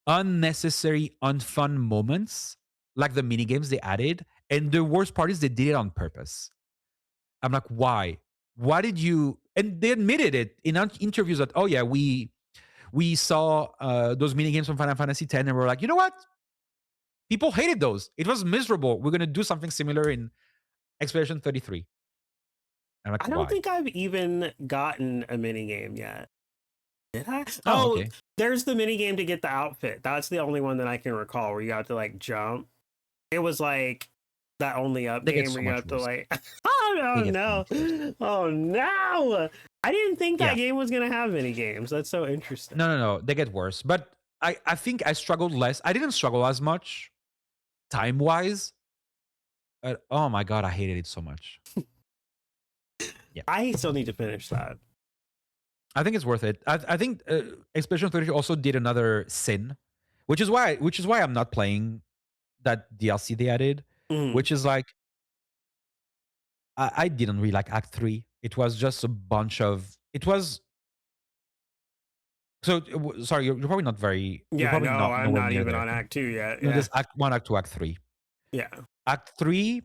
unnecessary, unfun moments, like the mini games they added, and the worst part is they did it on purpose. I'm like, why? Why did you? And they admitted it in interviews that, oh yeah, we saw those mini games from Final Fantasy X, and we're like, you know what? People hated those. It was miserable. We're gonna do something similar in Expedition 33. I'm like,
I don't
why?
think I've even gotten a mini game yet. Did I?
Oh,
Oh,
okay.
there's the mini game to get the outfit. That's the only one that I can recall where you have to like jump. It was like that only up
They get
game
so
where you
much
have to
worse.
like oh
They get so
no.
much worse.
Oh no. I didn't think that
Yeah.
game was gonna have mini games. That's so interesting.
No. They get worse. But I think I struggled less. I didn't struggle as much time wise. Oh my god, I hated it so much. Yeah.
I still need to finish that.
I think it's worth it. I think Expedition 33 also did another sin, which is why I'm not playing that DLC they added,
Mhm.
which is like I didn't really like Act 3. It was just a bunch of it was so sorry, you're probably not very you're
Yeah,
probably
no,
not
I'm
nowhere
not
near
even
there.
on Act 2 yet.
No,
Yeah.
there's Act 1, Act 2, Act 3.
Yeah.
Act 3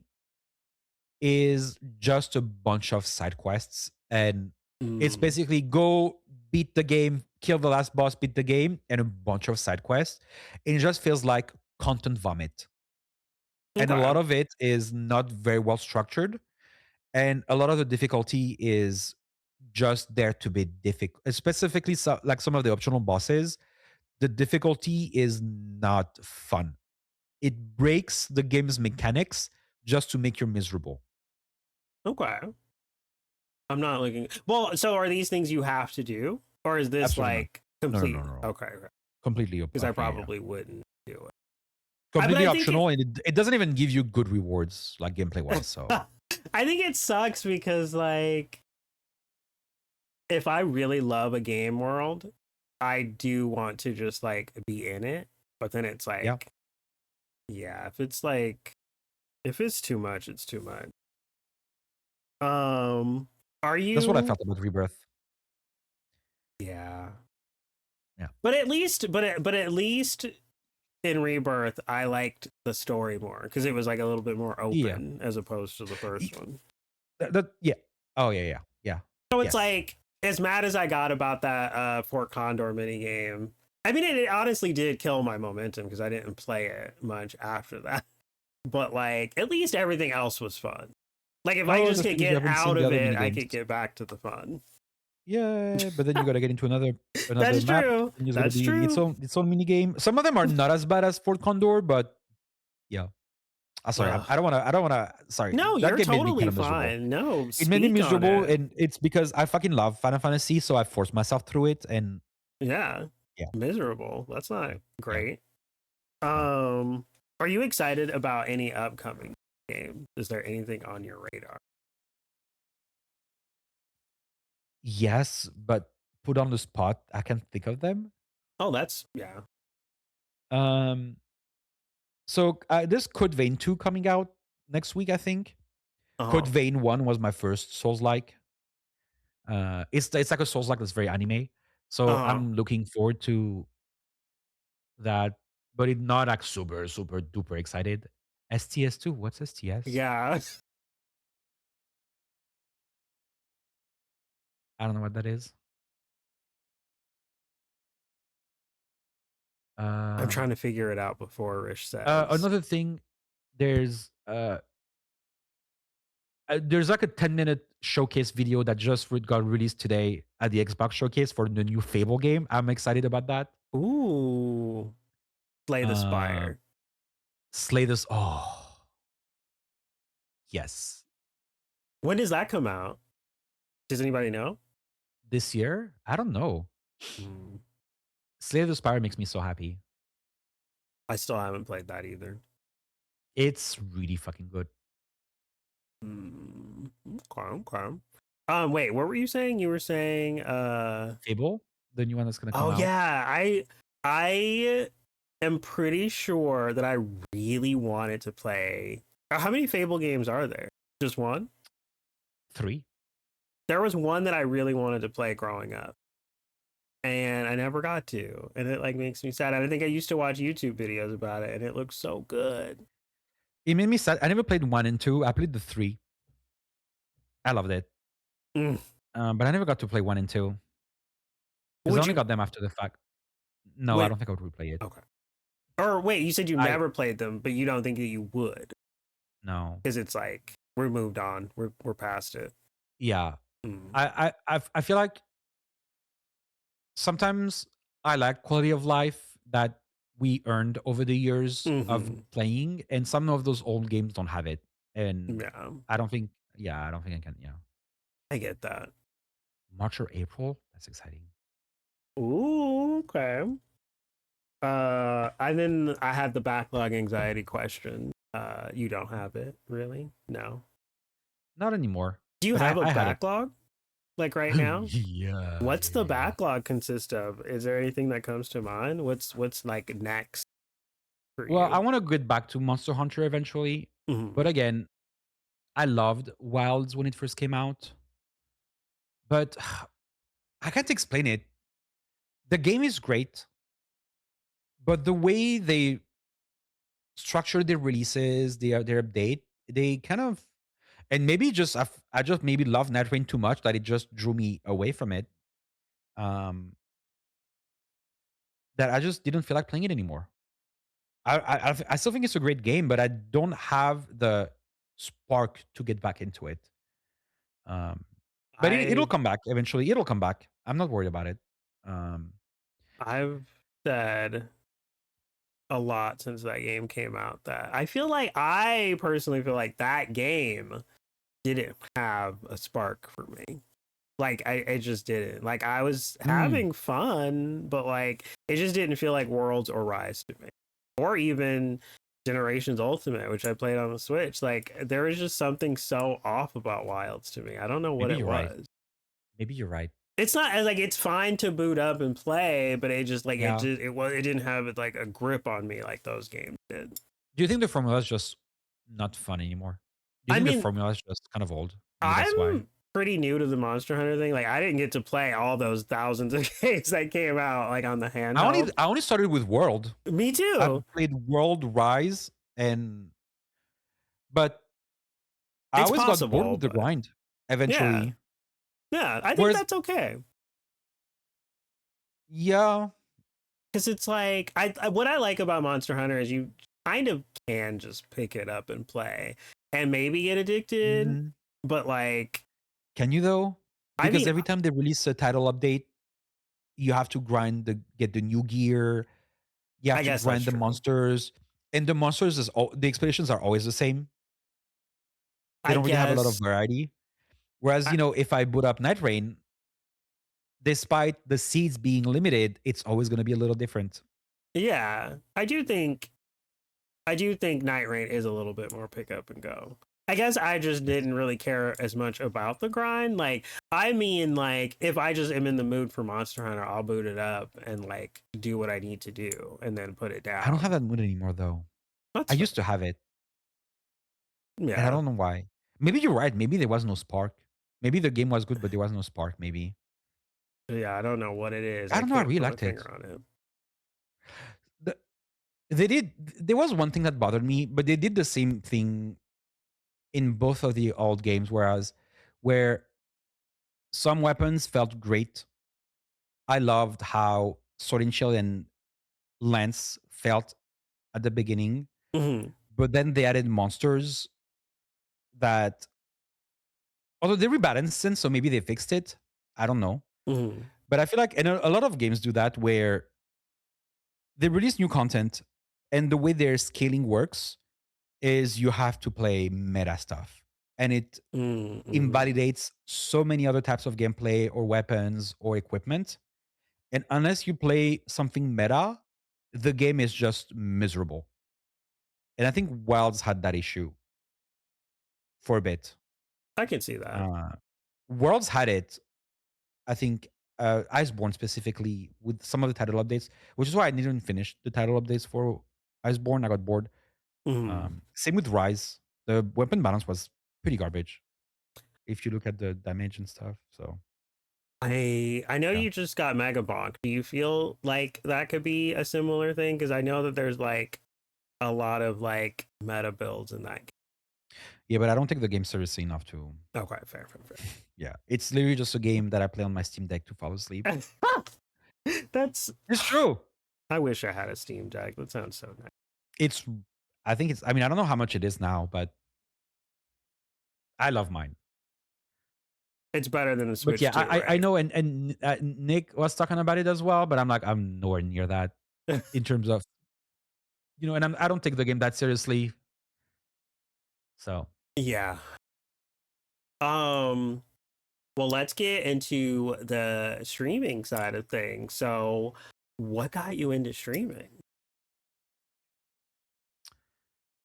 is just a bunch of side quests, and it's
Mm.
basically go beat the game, kill the last boss, beat the game, and a bunch of side quests. And it just feels like content vomit. And a
Okay.
lot of it is not very well structured. And a lot of the difficulty is just there to be difficult. Specifically, like some of the optional bosses, the difficulty is not fun. It breaks the game's mechanics just to make you miserable.
Okay. I'm not looking. Well, so are these things you have to do, or is this
Absolutely not.
like complete?
No.
Okay,
Completely
because I
okay, yeah.
probably wouldn't do it. But
Completely
I think
optional, and it doesn't even give you good rewards, like gameplay wise. So
I think it sucks because like if I really love a game world, I do want to just like be in it. But then it's like,
yeah,
yeah, if it's too much, it's too much. Are
that's what I
you?
felt about Rebirth.
Yeah.
Yeah,
But at least in Rebirth, I liked the story more because it was like a little bit more
yeah,
open as opposed to the first one.
yeah. Oh yeah.
So it's
Yes.
like as mad as I got about that Fort Condor mini game. I mean, it honestly did kill my momentum because I didn't play it much after that. But like, at least everything else was fun. Like if I
Oh,
just
that's
could
because you
get
haven't seen
out
the
of
other
it,
mini
I
games.
could get back to the fun.
Yeah, but then you gotta get into another
That's
map.
true.
And there's gonna
That's
be
true.
its own mini game. Some of them are not as bad as Fort Condor, but yeah. Sorry,
Ugh.
I don't wanna. Sorry,
No,
that
you're
game made me kind
totally
of miserable.
fine. No,
It made me
speak on
miserable,
it.
and it's because I fucking love Final Fantasy, so I forced myself through it, and
Yeah.
yeah,
Miserable. That's not
yeah,
great.
yeah.
Are you excited about any upcoming games? Is there anything on your radar?
Yes, but put on the spot, I can't think of them.
Oh, that's yeah.
Um, so there's Code Vein 2 coming out next week, I think. Code
Uh-huh.
Vein 1 was my first Souls like. It's like a Souls like that's very anime. So
Uh-huh.
I'm looking forward to that, but it's not like super duper excited. STS2, what's STS?
Yeah.
I don't know what that is.
I'm
Uh,
trying to figure it out before Rish says.
another thing, there's there's like a 10-minute showcase video that just got released today at the Xbox showcase for the new Fable game. I'm excited about that.
Ooh. Slay the
Uh,
Spire.
Slay this. Oh. Yes.
When does that come out? Does anybody know?
This year? I don't know.
Mm,
Slay the Spire makes me so happy.
I still haven't played that either.
It's really fucking good.
Okay. Wait, what were you saying? You were saying
Fable, the new one that's gonna come
oh
out.
yeah, I am pretty sure that I really wanted to play. How many Fable games are there? Just one?
3.
There was one that I really wanted to play growing up, and I never got to, and it like makes me sad. I think I used to watch YouTube videos about it, and it looks so good.
It made me sad. I never played 1 and 2. I played the 3. I loved it.
Mm.
But I never got to play 1 and 2 because I
Would
only
you?
got them after the fact. No, I
Wait,
don't think I would replay it.
okay. Or wait, you said you
I
never played them, but you don't think that you would
No.
because it's like we're moved on, we're past it.
Yeah.
Mm.
I feel like sometimes I like quality of life that we earned over the years of
Mm-hmm.
playing, and some of those old games don't have it. And
Yeah,
I don't think I don't think I can,
I get that.
March or April? That's exciting.
Ooh, okay. And then I had the backlog anxiety question. You don't have it, really? No.
Not anymore.
Do you
But
have a
I had it.
backlog like right now? What's the
Yeah.
backlog consist of? Is there anything that comes to mind? What's like next for
Well, I
you?
want to get back to Monster Hunter eventually.
Mm-hmm.
But again, I loved Wilds when it first came out. But I can't explain it. The game is great, but the way they structure their releases, their update, they kind of, and maybe just I just maybe love Night Rain too much that it just drew me away from it. Um, that I just didn't feel like playing it anymore. I still think it's a great game, but I don't have the spark to get back into it. Um, but it'll
I
come back eventually. It'll come back. I'm not worried about it. Um,
I've said a lot since that game came out that I personally feel like that game didn't have a spark for me. Like I just didn't. Like I was
mm,
having fun, but like it just didn't feel like Worlds or Rise to me. Or even Generations Ultimate, which I played on the Switch. Like there was just something so off about Wilds to me. I don't know what
maybe
it
you're right.
was.
Maybe you're right.
It's not like it's fine to boot up and play, but it just like
Yeah.
it didn't have like a grip on me like those games did.
Do you think the formula is just not fun anymore? Do you
I
think the
mean,
formula is just kind of old? Maybe that's why.
I'm pretty new to the Monster Hunter thing. Like I didn't get to play all those thousands of games that came out like on the handheld.
I only started with World.
Me
I've
too.
played World Rise, but I
It's
always got bored
possible,
with the
but
grind
yeah.
eventually.
Yeah, I think
Whereas,
that's okay.
yeah,
Cuz it's like what I like about Monster Hunter is you kind of can just pick it up and play and maybe get addicted,
mhm.
but like
Can you though?
I
Because
mean,
every time they release a title update, you have to grind the get the new gear. You have
I
to
guess that's
grind the
true.
monsters, and the monsters the expeditions are always the same. They
I
don't really have a lot of
guess
variety. Whereas,
I,
if I boot up Night Rain, despite the seeds being limited, it's always going to be a little different.
yeah, I do think Night Rain is a little bit more pick up and go. I guess I just
Yes.
didn't really care as much about the grind. Like, I mean, like, if I just am in the mood for Monster Hunter, I'll boot it up and like do what I need to do and then put it
I don't have
down.
that mood anymore, though. I
That's fair.
used to have it, and I
Yeah.
don't know why. Maybe you're right. Maybe there was no spark. Maybe the game was good, but there was no spark. Maybe
Yeah. I don't know what it is.
I
I
don't know. I
can't
really
put my
liked
finger
it.
on it.
The, they did. There was one thing that bothered me, but they did the same thing in both of the old games. Where some weapons felt great. I loved how Sword and Shield and Lance felt at the beginning,
Hmm.
but then they added monsters that, although they rebalanced them, so maybe they fixed it. I don't know,
Hmm.
but I feel like, and a lot of games do that, where they release new content, and the way their scaling works is you have to play meta stuff. and it invalidates so many other types of gameplay or weapons or equipment. And unless you play something meta, the game is just miserable. And I think Wilds had that issue for a bit.
I can see that.
Worlds had it, I think, Iceborne specifically with some of the title updates, which is why I didn't finish the title updates for Iceborne. I got bored. Same with Rise. The weapon balance was pretty garbage if you look at the damage and stuff. So
I know
yeah.
you just got Mega Bonk. Do you feel like that could be a similar thing? Because I know that there's like a lot of like meta builds in that game.
Yeah, but I don't take the game seriously enough to.
Okay, fair.
Yeah, it's literally just a game that I play on my Steam Deck to fall asleep.
That's
It's true.
I wish I had a Steam Deck. That sounds so nice.
It's. I think it's. I mean, I don't know how much it is now, but I love mine.
It's better than the
But
Switch
yeah,
too, right?
I know, and Nick was talking about it as well. But I'm like, I'm nowhere near that in terms of, and I don't take the game that seriously. So
Yeah. Well, let's get into the streaming side of things. So, what got you into streaming?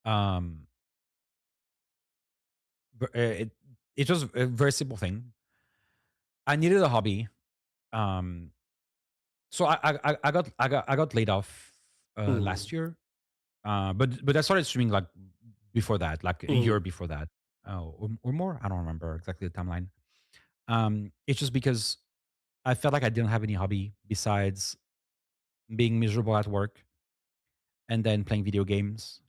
um, it was a very simple thing. I needed a hobby. Um, so I got laid off last year. But I started streaming like before that, like a year before that, or more. I don't remember exactly the timeline. It's just because I felt like I didn't have any hobby besides being miserable at work and then playing video games.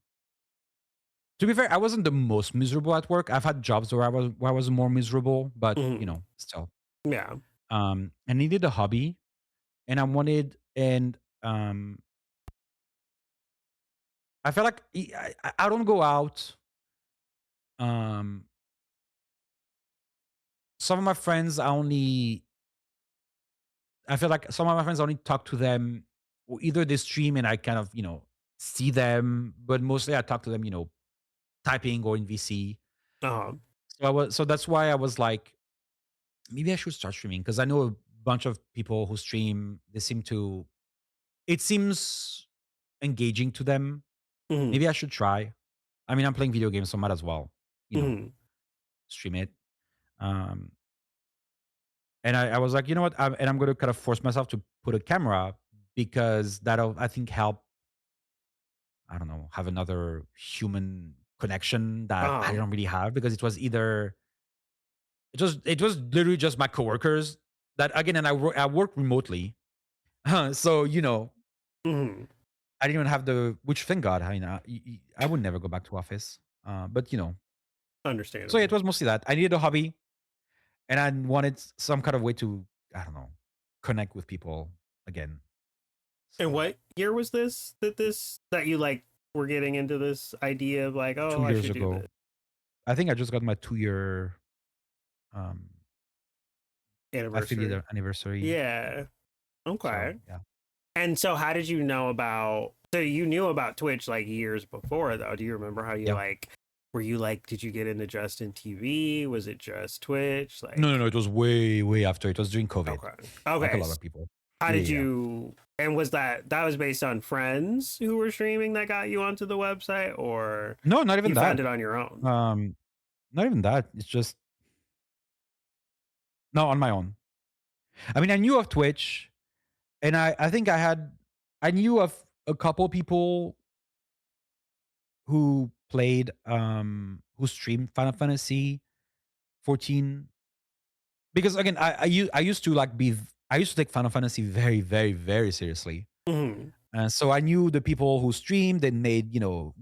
To be fair, I wasn't the most miserable at work. I've had jobs where I was more miserable, but still.
Yeah.
I needed a hobby, and I felt like I don't go out. Um, some of my friends I feel like some of my friends I only talk to them, or either they stream and I kind of, see them, but mostly I talk to them, typing or in VC.
Uh-huh.
So that's why I was like, maybe I should start streaming because I know a bunch of people who stream. It seems engaging to them.
Mm-hmm.
Maybe I should try. I mean, I'm playing video games, so might as well,
Mm-hmm.
stream it. Um, and I was like, you know what? I'm going to kind of force myself to put a camera because that'll, I think, help. I don't know, have another human connection that I
Uh-huh.
don't really have because it was literally just my coworkers that again, and I work remotely, so
Mm-hmm.
I didn't even have which thank God, I would never go back to office, but so yeah, it
Understandable.
was mostly that I needed a hobby and I wanted some kind of way to, I don't know, connect with people again.
And
So
what year was this that you like were getting into this idea of like, oh,
two
I
years
should do
ago,
this?
I think I just got my 2-year um,
Anniversary.
affiliate anniversary.
Yeah.
So
Okay.
yeah,
And so how did you know about so you knew about Twitch like years before though? Do you remember how you
yeah.
like were you like did you get into Justin TV? Was it just Twitch?
No, no,
Like
no. It was way, way after. It was during COVID,
okay.
like a
Okay.
lot of people.
How
Yeah,
did
yeah,
you and was that was based on friends who were streaming that got you onto the website or
no, not even
you found
that.
it on your own?
Not even that. It's just no on my own. I mean, I knew of Twitch, and I think I knew of a couple people who played who streamed Final Fantasy 14 because again, I used to I used to take Final Fantasy very, very, very seriously.
Mm-hmm.
So I knew the people who streamed and made,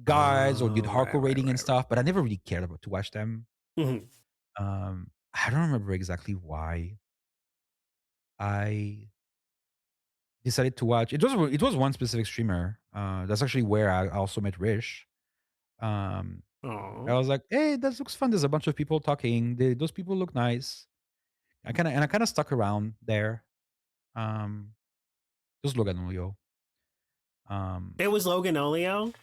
guides or did
Oh,
hardcore rating and
right.
stuff, but I never really cared about to watch them.
Mm-hmm.
I don't remember exactly why I decided to watch. It was one specific streamer. That's actually where I also met Rish. Um, I
Oh.
was like, hey, that looks fun. There's a bunch of people talking. Those people look nice. I kind of stuck around there. Um, just Logan Olio. Um,
It was Logan Olio?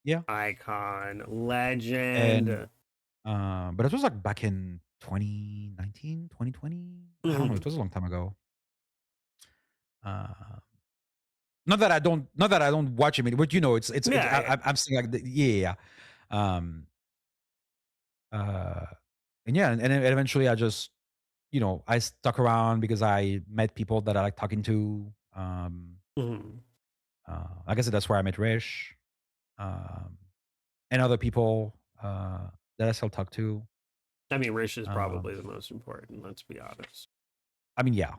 yeah,
Icon,
and
legend.
But it was like back in 2019, 2020. I don't know. It was a long time ago. Uh, not that I don't watch him, but
Yeah.
I'm saying like yeah. Um, uh, and yeah, and eventually I just I stuck around because I met people that I like talking to.
Mhm.
Like I said, that's where I met Rish, um, and other people that I still talk to.
I mean, Rish is
Um,
probably the most important. Let's be honest.
I mean, yeah.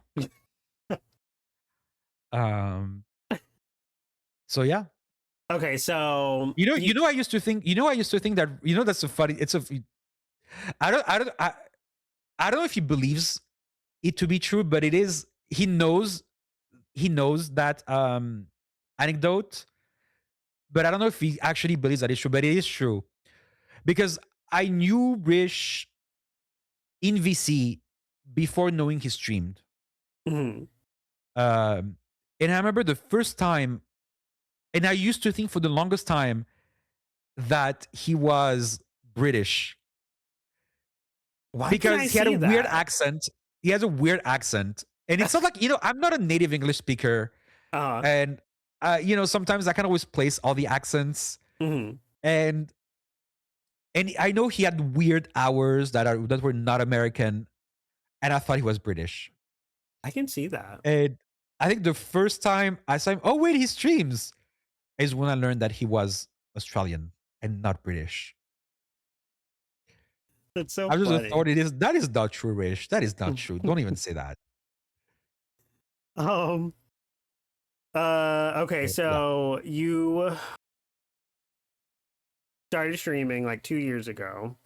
Um, so yeah,
Okay, so
I used to think that that's a funny. It's a. I don't know if he believes it to be true, but it is. He knows that anecdote, but I don't know if he actually believes that it's true. But it is true because I knew Rish in VC before knowing he streamed.
Mhm.
Um, and I remember the first time, and I used to think for the longest time that he was British
Why can I
because he had a
see
weird
that?
accent. He has a weird accent. And it's not like, I'm not a native English speaker.
Uh,
And, sometimes I can always place all the accents.
mhm.
And I know he had weird hours that were not American. And I thought he was British.
I can see that.
And I think the first time I saw him, oh, wait, he streams, is when I learned that he was Australian and not British.
That's so
I just
funny.
thought that is not true, Rish. That is not true. Don't even say that.
Um. Okay,
So, yeah.
so you started streaming like 2 years ago.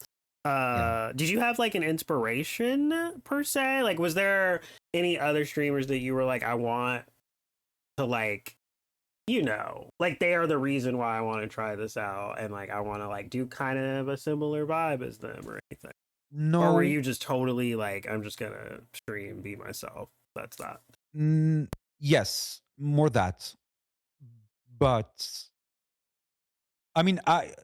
Yeah.
Did you have like an inspiration per se? Like, was there any other streamers that you were like, I want to like, like they are the reason why I want to try this out, and like I want to like do kind of a similar vibe as them or anything? Or were
No.
you just totally like, I'm just gonna stream, be myself? That's that.
Yes, more that. But I mean, I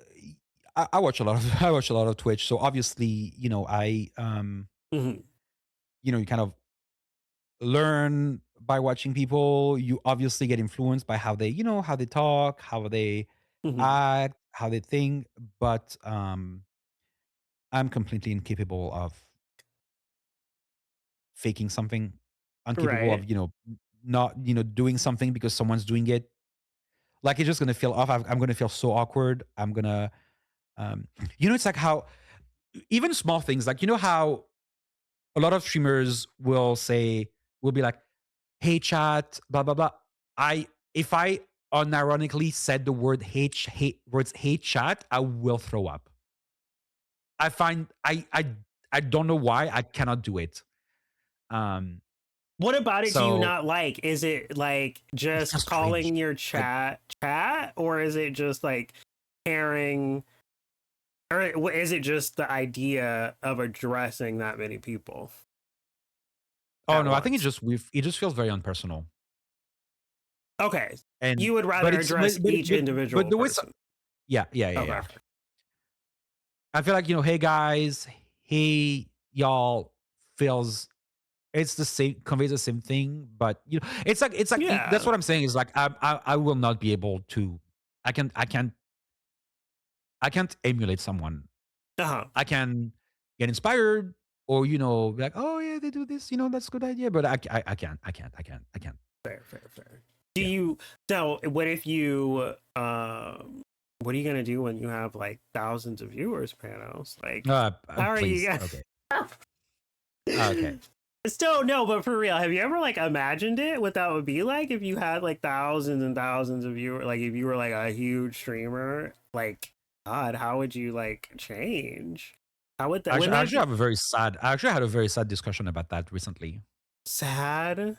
watch a lot of I watch a lot of Twitch. So obviously,
Mm-hmm.
you kind of learn by watching people. You obviously get influenced by how they talk, how they
Mm-hmm.
act, how they think. But I'm completely incapable of faking something. Incapable
Right.
of not doing something because someone's doing it. Like it's just gonna feel off. I'm gonna feel so awkward. I'm gonna, um, it's like how even small things, like how a lot of streamers will be like, "Hey chat, blah blah blah." I If I unironically said the word "hey chat," I will throw up. I find I don't know why I cannot do it. Um,
What about it do you
so
not like? Is it like
it's
just
just cringe.
calling your
Like,
chat, or is it just like pairing, or is it just the idea of addressing that many people
oh
at
no, I think
once?
it just feels very unpersonal.
Okay,
And
you would
but
rather
it's
address each
but
individual
the way
person.
yeah, yeah, yeah,
Okay,
yeah.
okay.
I feel like, hey guys, hey y'all feels it's the same conveys the same thing, but that's
Yeah.
what I'm saying is like I will not be able to I can't emulate someone.
Uh-huh.
I can get inspired or be like, oh yeah, they do this, that's a good idea, but I can't.
Fair, fair, fair. Do
Yeah.
you so what if you what are you gonna do when you have like thousands of viewers, Panos? Like how are you
Please.
gonna
Okay. Okay.
Still no, but for real, have you ever like imagined it what that would be like if you had like thousands and thousands of viewers? Like if you were like a huge streamer, like God, how would you like change? How would that? Wouldn't that be
I actually had a very sad discussion about that recently.
sad?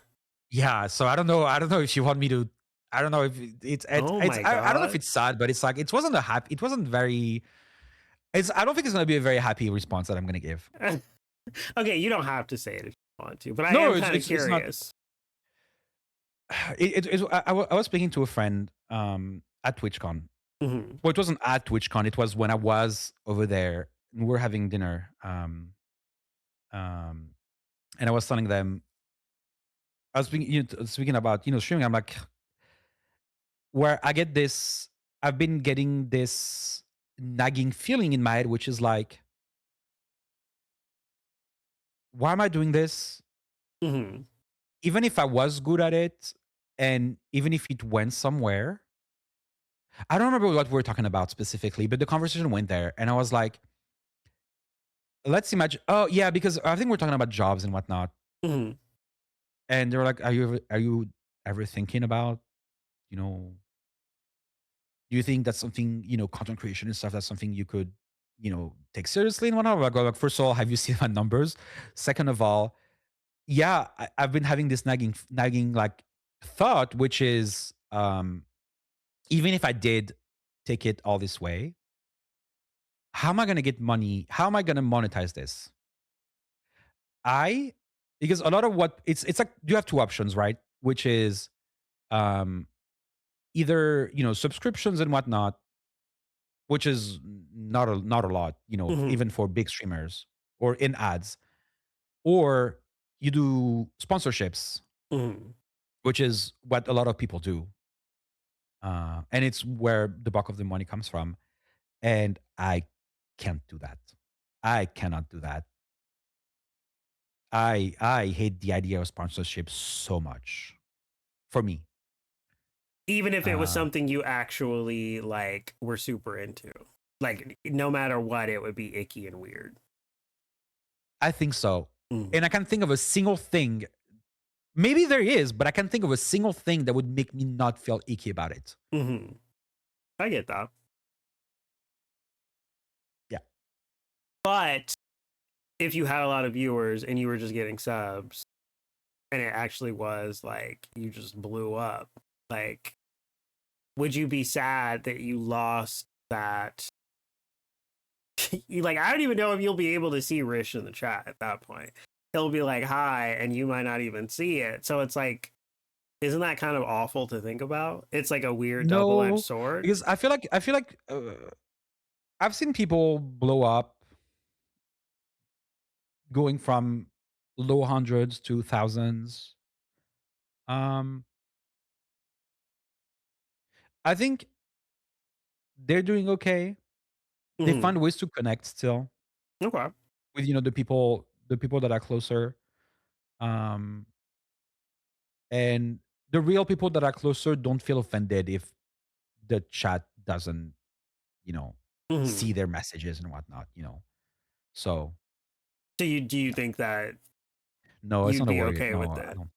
Yeah, so I don't know if you want me to. I don't know if
Oh my
I don't know if
God.
it's sad, but it's like it wasn't very. It's I don't think it's gonna be a very happy response that I'm gonna give.
Okay, you don't have to say it if you want to, but I
No,
am kind of
it's not.
curious.
I was speaking to a friend at TwitchCon.
Hmm.
Well, it wasn't at TwitchCon. It was when I was over there, we're having dinner, and I was telling them, I was speaking about streaming. I'm like, where I get this, I've been getting this nagging feeling in my head, which is like, why am I doing this?
Mm-hmm.
Even if I was good at it, and even if it went somewhere, I don't remember what we were talking about specifically, but the conversation went there, and I was like, let's imagine. Oh yeah, because I think we're talking about jobs and whatnot,
Mm-hmm.
and they're like, are you ever thinking about, you know, do you think that's something, content creation and stuff, that's something you could, take seriously and whatnot? I go like, first of all, have you seen my numbers? Second of all, yeah, I've been having this nagging like thought, which is, even if I did take it all this way, how am I going to get money? How am I going to monetize this? I Because a lot of what it's like, you have two options, right? Which is, um either, subscriptions and whatnot, which is not a lot,
Mm-hmm.
even for big streamers, or in ads, or you do sponsorships,
Mm-hmm.
which is what a lot of people do, and it's where the bulk of the money comes from. And I can't do that. I cannot do that. I hate the idea of sponsorship so much for me.
Even if it was
Uh,
something you actually like were super into, like no matter what, it would be icky and weird.
I think so,
Mm-hmm.
and I can't think of a single thing. Maybe there is, but I can't think of a single thing that would make me not feel icky about it.
Mm-hmm. I get that.
Yeah.
But if you had a lot of viewers and you were just getting subs and it actually was like you just blew up, like would you be sad that you lost that? You like, I don't even know if you'll be able to see Rish in the chat at that point. He'll be like hi and you might not even see it. So it's like, isn't that kind of awful to think about? It's like a weird double-edged
No,
sword.
because I feel like I've seen people blow up going from low hundreds to thousands. Um, I think they're doing okay. They
Mm-hmm.
find ways to connect still
Okay.
with, the people that are closer. Um, and the real people that are closer don't feel offended if the chat doesn't, you know,
Mm-hmm.
see their messages and whatnot. So
Do you
yeah.
think that
No, it's
you'd
not a
be
worry.
okay with
No, I
it?
don't.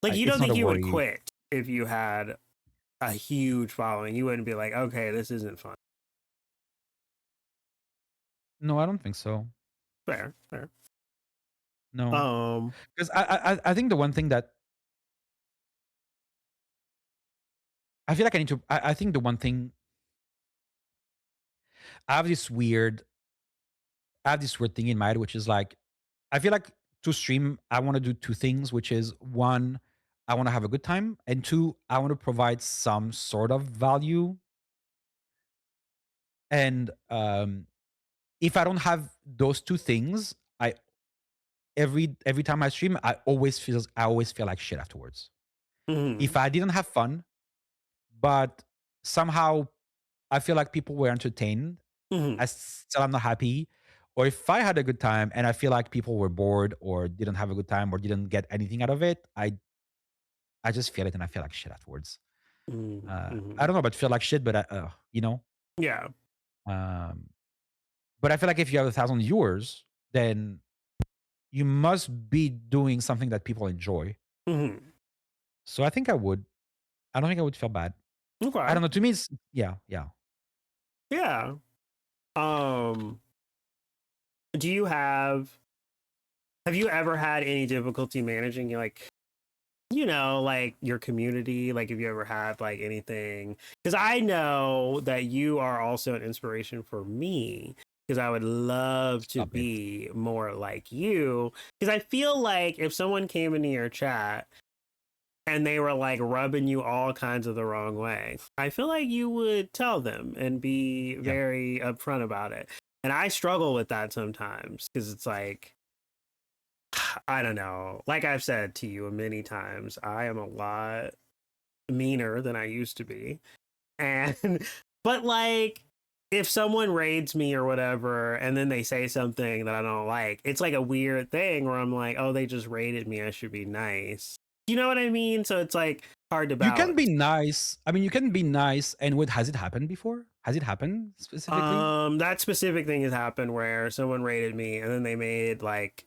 Like you
It's
don't
not
think
a
you would
worry.
quit if you had a huge following? You wouldn't be like, okay, this isn't fun.
No, I don't think so.
Fair, fair.
No,
Um,
because I think the one thing that I feel like I need to. I think the one thing I have this weird I have this weird thing in mind, which is like, I feel like to stream, I want to do two things, which is one, I want to have a good time, and two, I want to provide some sort of value. And if I don't have those two things, I every time I stream, I always feel like shit afterwards.
mhm,
If I didn't have fun, but somehow I feel like people were entertained, I
mhm,
still am not happy. Or if I had a good time and I feel like people were bored or didn't have a good time or didn't get anything out of it, I just feel it and I feel like shit afterwards.
mhm,
I
mhm.
don't know about feel like shit, but
Yeah.
um, but I feel like if you have 1,000 viewers, then you must be doing something that people enjoy.
Mhm.
So I think I would. I don't think I would feel bad. I
Okay.
don't know. To me, it's yeah, yeah.
Yeah. Um, do you have you ever had any difficulty managing like like your community? Like, have you ever had like anything? Because I know that you are also an inspiration for me. Because I would love to
Stop it.
be more like you. Because I feel like if someone came into your chat and they were like rubbing you all kinds of the wrong way, I feel like you would tell them and be
Yeah.
very upfront about it. And I struggle with that sometimes because it's like, I don't know. Like I've said to you many times, I am a lot meaner than I used to be. And, but like, if someone raids me or whatever, and then they say something that I don't like, it's like a weird thing where I'm like, oh, they just raided me. I should be nice. You know what I mean? So it's like hard to
You can be
balance.
nice. I mean, you can be nice. And what has it happened before? Has it happened specifically?
That specific thing has happened where someone raided me and then they made like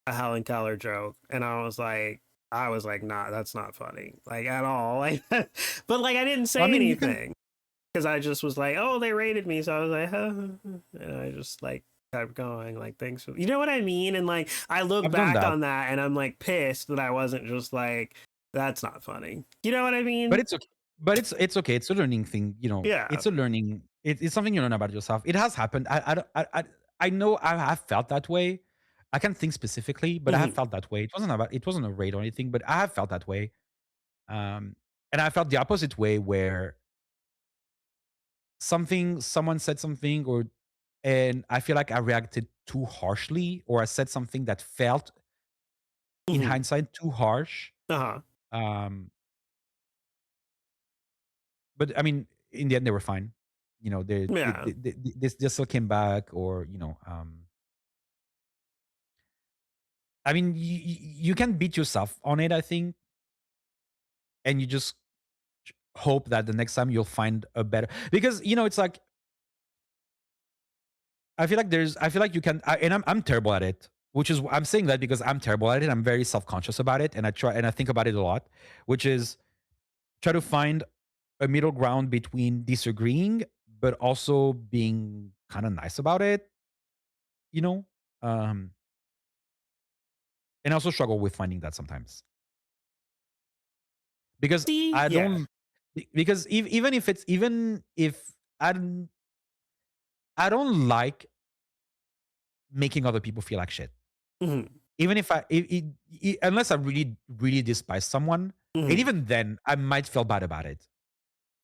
a Helen Keller joke, and I was like, nah, that's not funny, like at all. Like, but like I didn't
I
say
mean, you can.
anything because I just was like, oh, they raided me, so I was like, huh, and I just like kept going, like, thanks for, you know what I mean? And like I look
I've done
back
that,
on that and I'm like pissed that I wasn't just like, that's not funny. You know what I
but
mean?
it's okay. But it's okay. It's a learning thing.
Yeah.
It's a learning. It's something you learn about yourself. It has happened. I know I have felt that way. I can't think specifically, but I have
Mhm.
felt that way. It wasn't a raid or anything, but I have felt that way. Um, and I felt the opposite way where someone said something, and I feel like I reacted too harshly, or I said something that felt in
Mhm.
hindsight too harsh.
Uh-huh.
Um, but I mean, in the end, they were fine.
Yeah.
They still came back, or I mean, you can beat yourself on it, I think, and you just hope that the next time you'll find a better, because it's like I feel like you can, and I'm terrible at it. Which is, I'm saying that because I'm terrible at it. I'm very self conscious about it, and I think about it a lot. Which is try to find a middle ground between disagreeing, but also being kind of nice about it. You know, um, and I also struggle with finding that sometimes because
See,
I
yeah.
don't, because even if I don't like making other people feel like shit.
Mhm.
Even if unless I really really despise someone, and
Mhm.
even then I might feel bad about it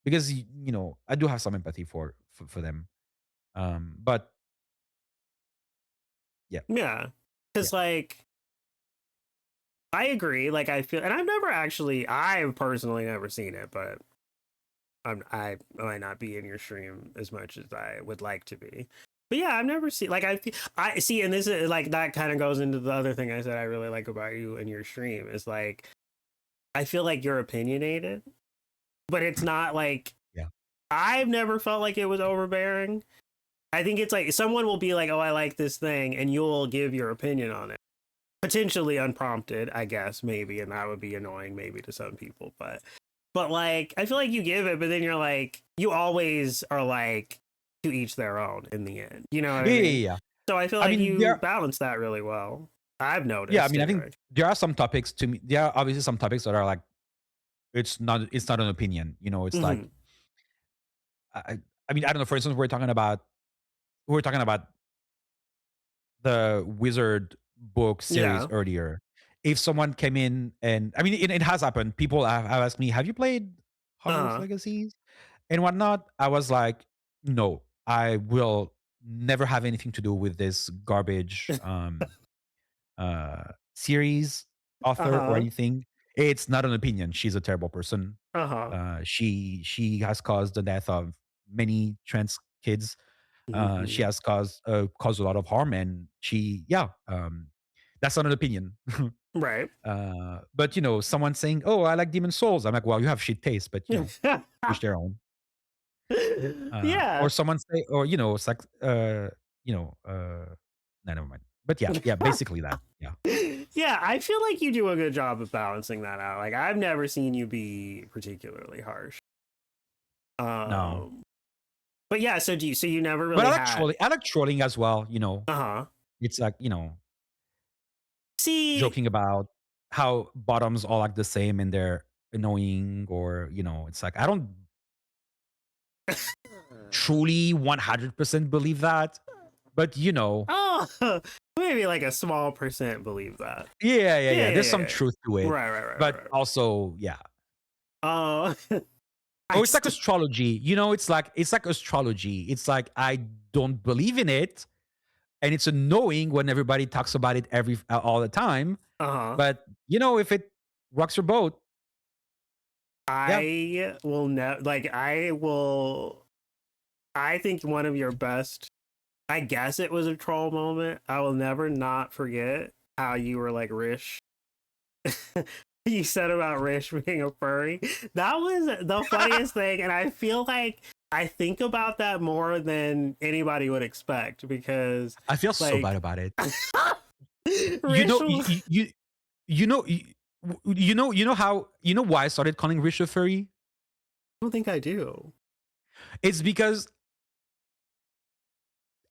because I do have some empathy for them. But yeah,
Yeah.
yeah,
Cuz like I agree, like I feel, and I've personally never seen it, but I might not be in your stream as much as I would like to be. But yeah, I've never seen, like I see, and this is like that kind of goes into the other thing I said I really like about you and your stream is like I feel like you're opinionated, but it's not like,
yeah.
I've never felt like it was overbearing. I think it's like someone will be like, "Oh, I like this thing," and you'll give your opinion on it, potentially unprompted, I guess, maybe, and that would be annoying maybe to some people, but like I feel like you give it, but then you're like, you always are like, to each their own in the end. You know what I
Yeah, yeah,
mean?
yeah, yeah.
So I feel
I
like
mean,
you balance that really well. I've
yeah. I
noticed
mean, I think
anyway.
there are some topics to me. There are obviously some topics that are like it's not an opinion. It's like
Hmm.
I, I mean, I don't know. For instance, we're talking about the Wizard book series
Yeah.
earlier. If someone came in, and I mean, it has happened. People have asked me, "Have you played Hogwarts
Uh
Legacies and whatnot?" I was like, "No, I will never have anything to do with this garbage series
huh. Uh
author or
huh.
anything. It's not an opinion. She's a terrible person.
Uh huh.
She has caused the death of many trans kids. She
Hmm.
has caused a lot of harm, and that's not an opinion.
Right.
But someone saying, "Oh, I like Demon Souls," I'm like, "Well, you have shit taste," but each their own. Or
Yeah.
someone say, or it's like, you know, uh, no, never mind. But yeah, yeah, basically that. Yeah,
Yeah, I feel like you do a good job of balancing that out. Like I've never seen you be particularly harsh.
no,
Um, but yeah, so you never
but
really had.
I like trolling as well.
Uh-huh.
It's like
See,
joking about how bottoms all act the same and they're annoying, or it's like I don't truly 100% believe that, but
oh, maybe like a small percent believe that.
yeah, yeah,
Yeah,
yeah.
yeah,
There's
yeah,
some
yeah.
truth to it,
Right, right, right,
but
right, right.
also, yeah.
Uh, I
Or it's like
still.
astrology. It's like astrology. It's like I don't believe in it, and it's annoying when everybody talks about it all the time.
Uh-huh.
But if it rocks your boat, yeah.
I will I think one of your best, I guess it was a troll moment. I will never not forget how you were like Rish. You said about Rish being a furry. That was the funniest thing, and I feel like I think about that more than anybody would expect because
I feel so
like
bad about it. You
Rish
know,
was,
you know, why I started calling Rish a furry?
I don't think I do.
It's because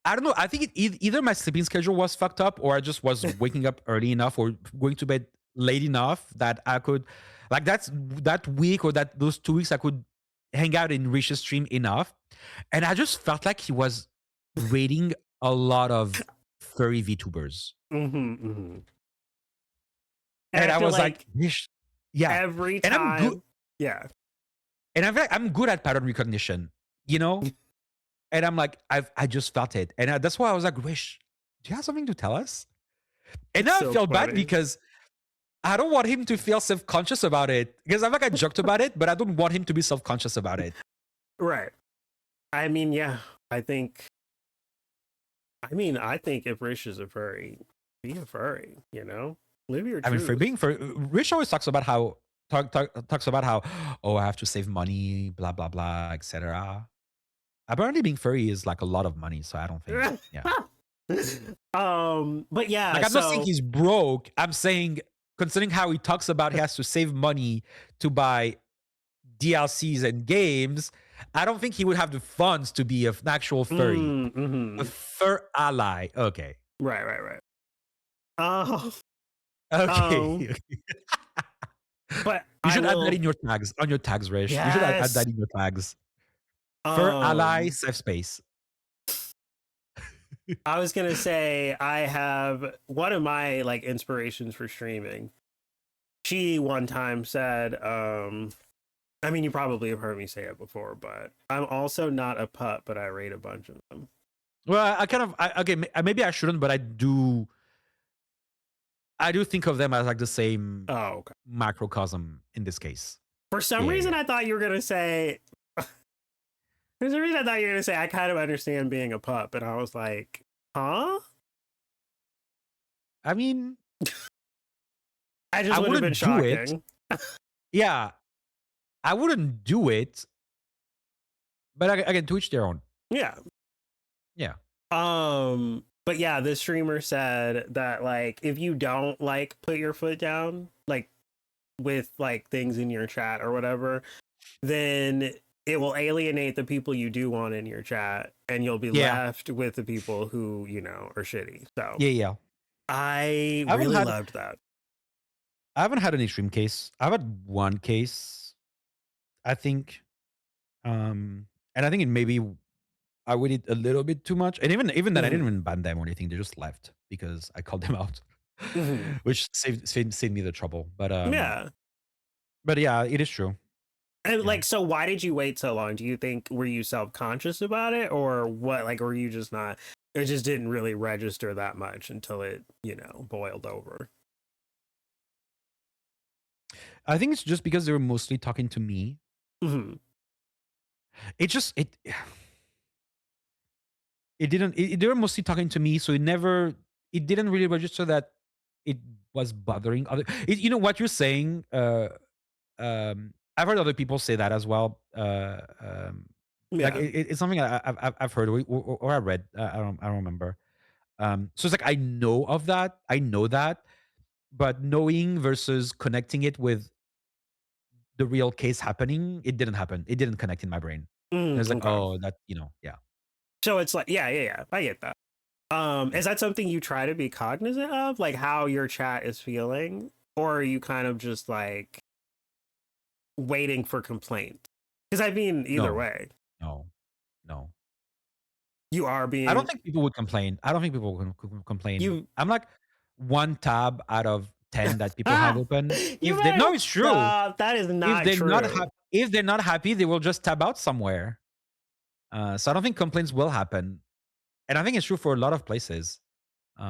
I don't know. I think either my sleeping schedule was fucked up, or I just was waking up early enough, or going to bed late enough that I could, like that week or those 2 weeks, I could hang out in Rish's stream enough, and I just felt like he was rating a lot of furry VTubers,
Mm-hmm. And
and
I
I
feel
was like,
like
Rish, yeah,
every
and I'm good,
time, yeah.
and I feel like I'm good at pattern recognition, you know. And I'm like, I just felt it. And that's why I was like, Wish, do you have something to tell us? And
It's
now I
so
feel bad
funny.
because I don't want him to feel self-conscious about it. Because I'm like, I joked about it, but I don't want him to be self-conscious about it.
Right. I mean, yeah, I think I think if Rish is a furry, be a furry, Live your
I mean, for
truth.
being for Rich always talks about how talks about how, oh, I have to save money, blah blah blah, etc. Apparently being furry is like a lot of money, so I don't think, yeah.
But yeah,
Like, I'm not saying
so
he's broke. I'm saying, considering how he talks about he has to save money to buy DLCs and games, I don't think he would have the funds to be an actual furry. A
mm-hmm.
fur ally. Okay.
Right. Oh,
Okay.
but
You
I
should add that
will.
in your tags, on your tags, Rish. You should add
Yes.
that in your tags. Fur ally, safe space.
I was gonna say I have one of my like inspirations for streaming. She one time said, I mean, you probably have heard me say it before, but I'm also not a pup, but I rate a bunch of them.
Well, okay, maybe I shouldn't, but I do think of them as like the same
Oh, okay.
macrocosm in this case.
For some reason, I thought you were gonna say. There's a reason I thought you were gonna say I kind of understand being a pup, and I was like, huh?
I mean,
I just
I
would have been
wouldn't do it.
shocking.
Yeah, I wouldn't do it. But again, to each their own.
Yeah.
Yeah.
But yeah, the streamer said that like if you don't like put your foot down, like with like things in your chat or whatever, then it will alienate the people you do want in your chat, and you'll be left with the people who are shitty. So
yeah.
I really loved that.
I haven't had an extreme case. I've had one case, I think, and I think it maybe I waited a little bit too much, and even then I didn't even ban them or anything. They just left because I called them out, which saved me the trouble. But
yeah.
But yeah, it is true.
And like, so why did you wait so long? Do you think, were you self-conscious about it, or what? Like, were you just not, it just didn't really register that much until it, boiled over?
I think it's just because they were mostly talking to me.
Mm-hmm.
It just it didn't. They were mostly talking to me, so it didn't really register that it was bothering other. What you're saying. I've heard other people say that as well. Like
Yeah.
it's something I've heard or I read. I don't remember. So it's like I know of that. I know that, but knowing versus connecting it with the real case happening, it didn't happen. It didn't connect in my brain. And it's like,
Okay.
oh, that yeah.
So it's like, yeah. I get that. Is that something you try to be cognizant of, like how your chat is feeling, or are you kind of just like waiting for complaint? Because I mean, either way,
No.
you are being.
I don't think people would complain. I don't think people would complain. I'm like one tab out of 10 that people have open. No, it's true.
That is not true.
If they're not happy, they will just tab out somewhere. So I don't think complaints will happen. And I think it's true for a lot of places.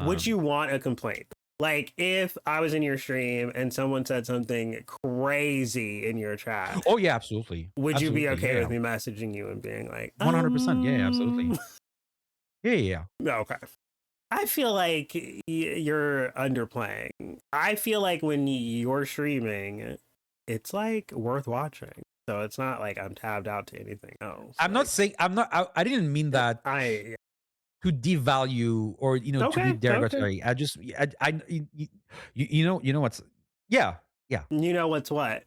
Would you want a complaint? Like if I was in your stream and someone said something crazy in your chat,
Oh yeah, absolutely.
would you be
Absolutely.
okay
Yeah.
with me messaging you and being like,
100%. Yeah, absolutely. Yeah, yeah, yeah.
okay. I feel like you're underplaying. I feel like when you're streaming, it's like worth watching. So it's not like I'm tabbed out to anything else.
I'm not saying I didn't mean that
I
to devalue or to be
okay.
derogatory. You know what's yeah, yeah.
You know what's what?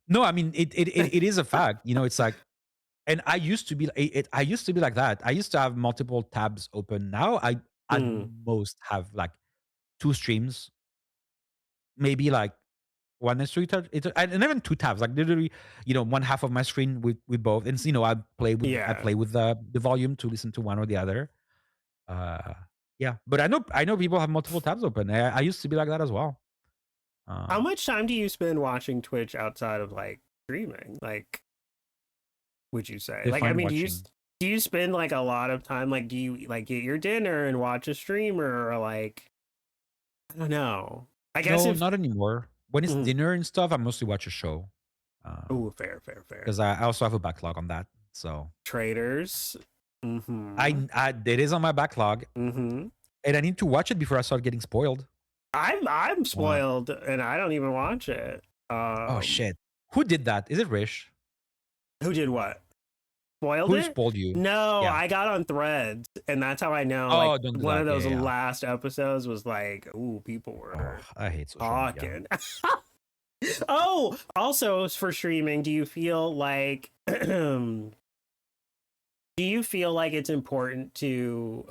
No, I mean it is a fact. It's like, and I used to be I used to be like that. I used to have multiple tabs open. Now I at
Mm,
most have like two streams, maybe like one next to and even two tabs, like literally, one half of my screen with both. And I
yeah.
play with the volume to listen to one or the other. Uh, yeah, but I know people have multiple tabs open. I used to be like that as well.
How
Um,
much time do you spend watching Twitch outside of like streaming? Like, would you say? Like, I
define
mean,
watching.
do you spend like a lot of time? Like, do you like get your dinner and watch a streamer, or like I don't know. I guess
No,
if
not anymore. When it's
mm,
dinner and stuff, I mostly watch a show.
oh, fair.
Because I also have a backlog on that. So
Traders. Mm-hmm.
I it is on my backlog,
Mm-hmm.
and I need to watch it before I start getting spoiled.
I'm
Uh,
spoiled and I don't even watch it.
oh shit! Who did that? Is it Rish?
Who did what? Spoiled
Who
it?
spoiled you?
No,
Yeah.
I got on Threads, and that's how I know. Like
Oh, don't do
one of
that. Yeah,
those
yeah, yeah.
last episodes was like, ooh, people
Oh,
were
I hate social media.
talking. Oh, also for streaming, do you feel like it's important to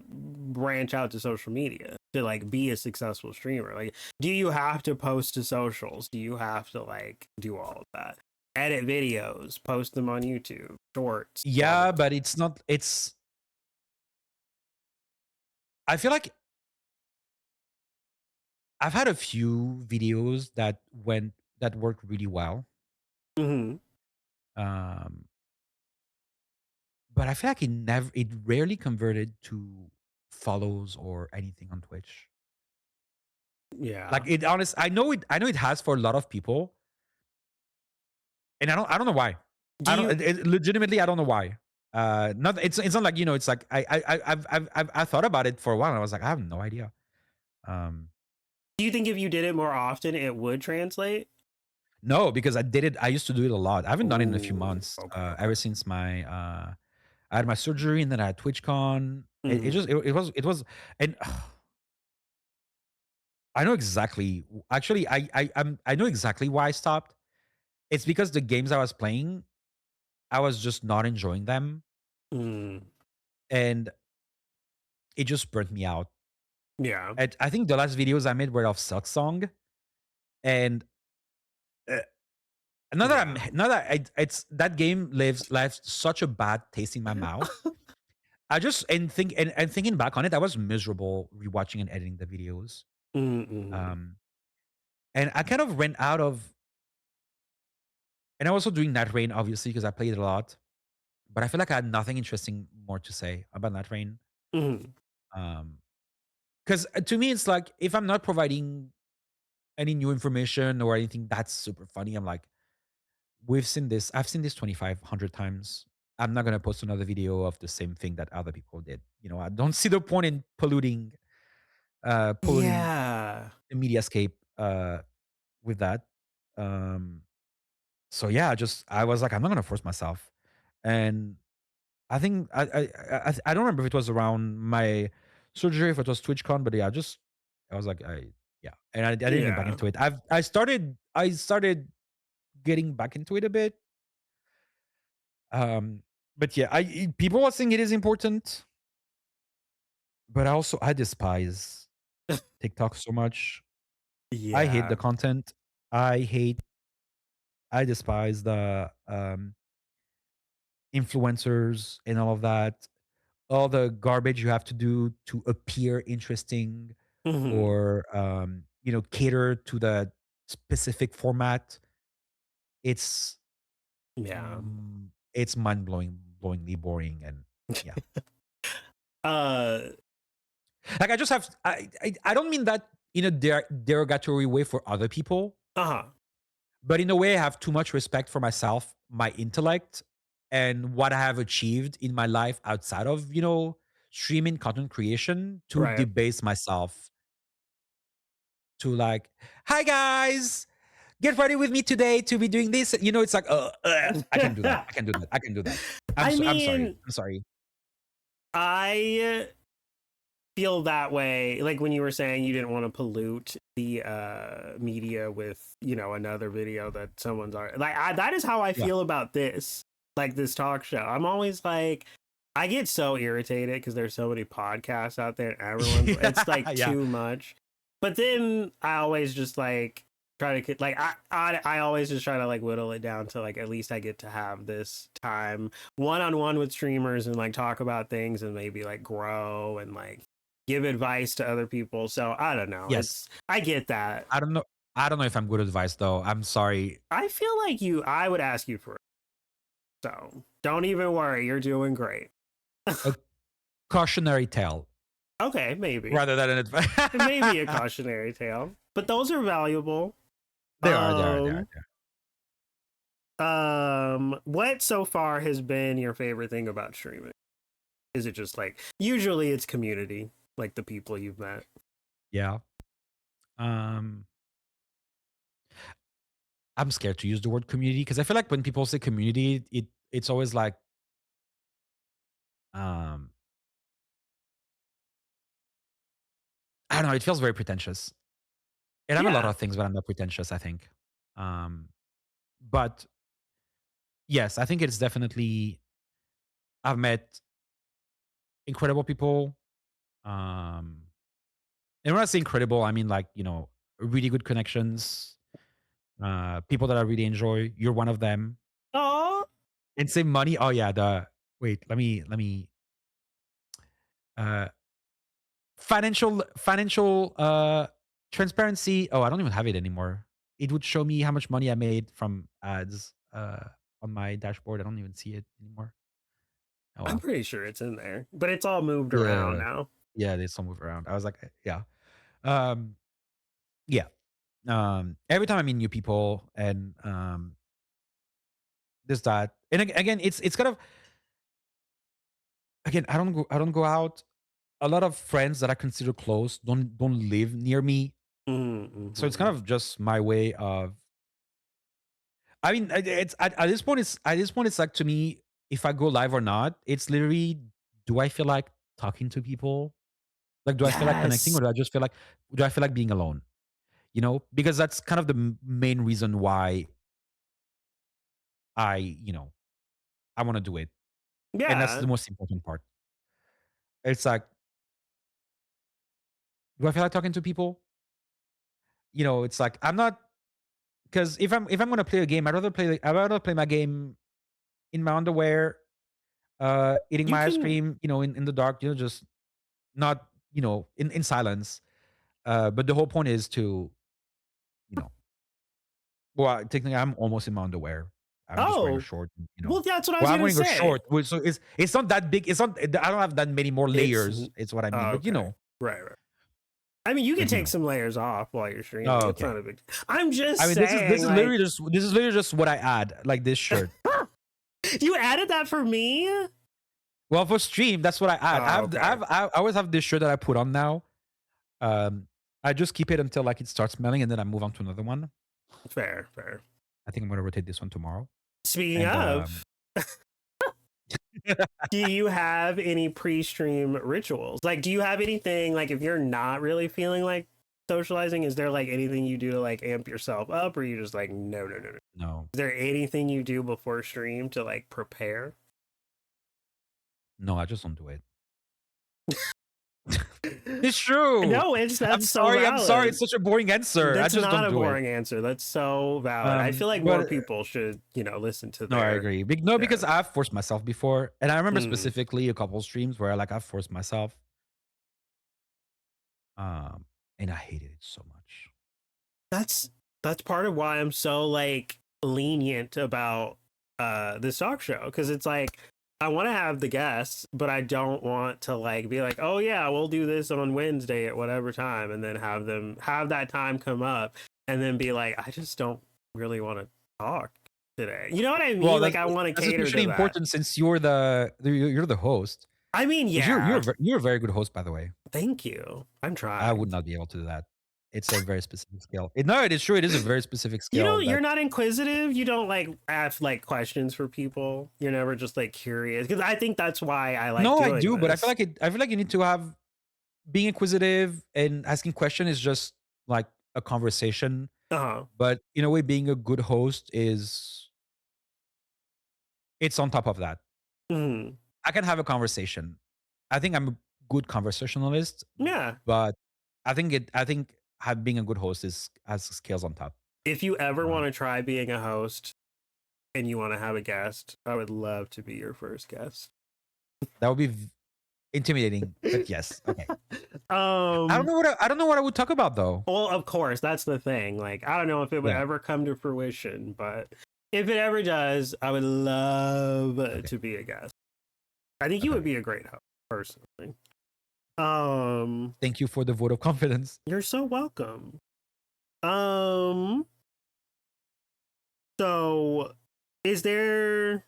branch out to social media to like be a successful streamer? Like, do you have to post to socials? Do you have to like do all of that? Edit videos, post them on YouTube, shorts, blah blah.
Yeah, but it's not. It's. I feel like I've had a few videos that worked really well.
Mm-hmm.
Um, but I feel like it rarely converted to follows or anything on Twitch.
Yeah.
Like I know it has for a lot of people, and I don't know why.
Do
I don't
you
legitimately I don't know why. Not it's not like it's like I thought about it for a while and I was like I have no idea. Um,
do you think if you did it more often, it would translate?
no, because I did it. I used to do it a lot. I haven't done it in a few
Oh,
months.
okay.
Ever since my I had my surgery and then I had TwitchCon. It
Mm-hmm.
just it was and I know exactly. Actually, I know exactly why I stopped. It's because the games I was playing, I was just not enjoying them,
Mm,
and it just burnt me out.
yeah.
And I think the last videos I made were of Silk Song, and uh,
Yeah.
now that it's that game left such a bad taste in my mouth. I just and thinking back on it, I was miserable rewatching and editing the videos.
Mm-hmm.
Um, and I kind of ran out of, and I was also doing Night Rain obviously because I played it a lot. But I feel like I had nothing interesting more to say about Night Rain.
Mm-hmm.
Um, because to me, it's like if I'm not providing any new information or anything that's super funny, I'm like, we've seen this. I've seen this 2,500 times. I'm not gonna post another video of the same thing that other people did. I don't see the point in polluting
Yeah.
the mediascape with that. Um, so yeah, I was like, I'm not gonna force myself, and I think I don't remember if it was around my surgery, if it was TwitchCon, but yeah, I was like yeah, and I didn't get back
Yeah.
into it. I started getting back into it a bit. Um, but yeah, people are saying it is important, but I despise TikTok so much. I hate the
Yeah.
content. I hate. I despise the influencers and all of that. All the garbage you have to do to appear interesting
Mm-hmm.
or cater to the specific format. it's
Yeah.
it's mind blowingly boring, and yeah. Like I just have I don't mean that in a derogatory way for other people,
uh-huh.
but in a way I have too much respect for myself, my intellect, and what I have achieved in my life outside of, streaming content creation to
Right.
debase myself to like, hi guys, get ready with me today to be doing this. It's like, I can do that. I can do that. I can do that.
I
I'm sorry.
mean,
I'm sorry.
I feel that way. Like when you were saying you didn't want to pollute the media with, another video that someone's already like, that is how I
Yeah.
feel about this, like this talk show. I'm always like, I get so irritated because there's so many podcasts out there and everyone's it's like
Yeah.
too much. But then I always just like try to like I always just try to like whittle it down to like at least I get to have this time one-on-one with streamers and like talk about things and maybe like grow and like give advice to other people. So I don't know.
Yes.
I get that.
I don't know. I don't know if I'm good advice though. I'm sorry.
I feel like I would ask you for it. So don't even worry. You're doing great.
A cautionary tale.
Okay, maybe.
Rather than an advice.
Maybe a cautionary tale. But those are valuable.
They are.
What so far has been your favorite thing about streaming? Is it just like usually it's community, like the people you've met?
Yeah. I'm scared to use the word community because I feel like when people say community, it's always like um I don't know, it feels very pretentious. And I'm a lot
Yeah.
of things, but I'm not pretentious, I think. Um but yes, I think it's definitely I've met incredible people. Um and when I say incredible, I mean like, really good connections, people that I really enjoy. You're one of them.
Oh,
And save money. Oh yeah, the wait, let me uh financial transparency. Oh, I don't even have it anymore. It would show me how much money I made from ads on my dashboard. I don't even see it anymore. Oh
I'm
well.
pretty sure it's in there, but it's all moved around
Yeah.
now.
Yeah, they still move around. I was like, yeah. Um yeah. Every time I meet new people and this that. And again, it's kind of again, I don't go out. A lot of friends that I consider close don't live near me. So it's kind
Mm-hmm.
of just my way of I mean, it's at this point. It's like to me, if I go live or not, it's literally, do I feel like talking to people? Like, do I feel like connecting,
Yes.
or do I feel like being alone? Because that's kind of the main reason why I, I want to do it, and that's
Yeah.
the most important part. It's like, do I feel like talking to people? It's like I'm not because if I'm gonna play a game, I'd rather play my game in my underwear, eating
You
my ice
can
cream, in the dark, just not, in silence. But the whole point is to, you know, well, technically, I'm almost in my underwear. I'm just wearing a
Oh,
short,
well, that's what I was
Well, I'm
gonna
wearing a
say.
short, so it's not that big. It's not. I don't have that many more
It's
layers. It's what I mean. But
okay. Right. I mean, you can
but
take some layers off while you're streaming.
oh,
It's
okay.
not a big. I'm just
I mean, this is this
saying,
is
like,
literally just what I add, like this shirt.
you added that for me.
Well, for stream, that's what I add.
Oh, okay.
I always have this shirt that I put on now. Um, I just keep it until like it starts smelling, and then I move on to another one.
Fair, fair.
I think I'm gonna rotate this one tomorrow.
Speaking
And
of, do you have any pre-stream rituals? Like, do you have anything like if you're not really feeling like socializing? Is there like anything you do to like amp yourself up, or you just like no, no, no, no?
no,
Is there anything you do before stream to like prepare?
no, I just don't do it. It's true.
No,
I'm
that's so
sorry. I'm sorry.
valid.
It's such a boring answer. I
That's
just
not
don't
a
do it.
boring answer. That's so valid. I feel like more
But
people should, listen to
no, I
their
agree.
yeah.
Because I've forced myself before, and I remember
Mm.
specifically a couple streams where I've forced myself, um, and I hated it so much.
That's part of why I'm so like lenient about this talk show, because it's like I want to have the guests, but I don't want to like be like, oh yeah, we'll do this on Wednesday at whatever time, and then have that time come up, and then be like, I just don't really want to talk today. You know what I
Well,
mean? Like I want to
that's
cater
especially
to that.
important since you're the host.
I mean,
Which
yeah.
you're a very good host, by the way.
Thank you. I'm
I
trying.
would not be able to do that. It's a very specific skill. No, it is true. It is a very specific
You
skill
don't. You're
that
not inquisitive. You don't like ask like questions for people. You're never just like curious because I think that's why I like
no, I
doing
do, but
this.
I feel like you need to have being inquisitive and asking question is just like a conversation.
Uh huh.
But in a way, being a good host is it's on top of that.
Hmm.
I can have a conversation. I think I'm a good conversationalist,
Yeah.
but I think being a good host is has skills on top.
If you ever
Uh,
want to try being a host and you want to have a guest, I would love to be your first guest.
that would be intimidating, but yes, okay.
um.
I don't know what I would talk about though.
Well, of course, that's the thing. Like, I don't know if it would
Yeah.
ever come to fruition, but if it ever does, I would love
Okay.
to be a guest. I think you
Okay.
would be a great host, personally.
Thank you for the vote of confidence.
You're so welcome. So is there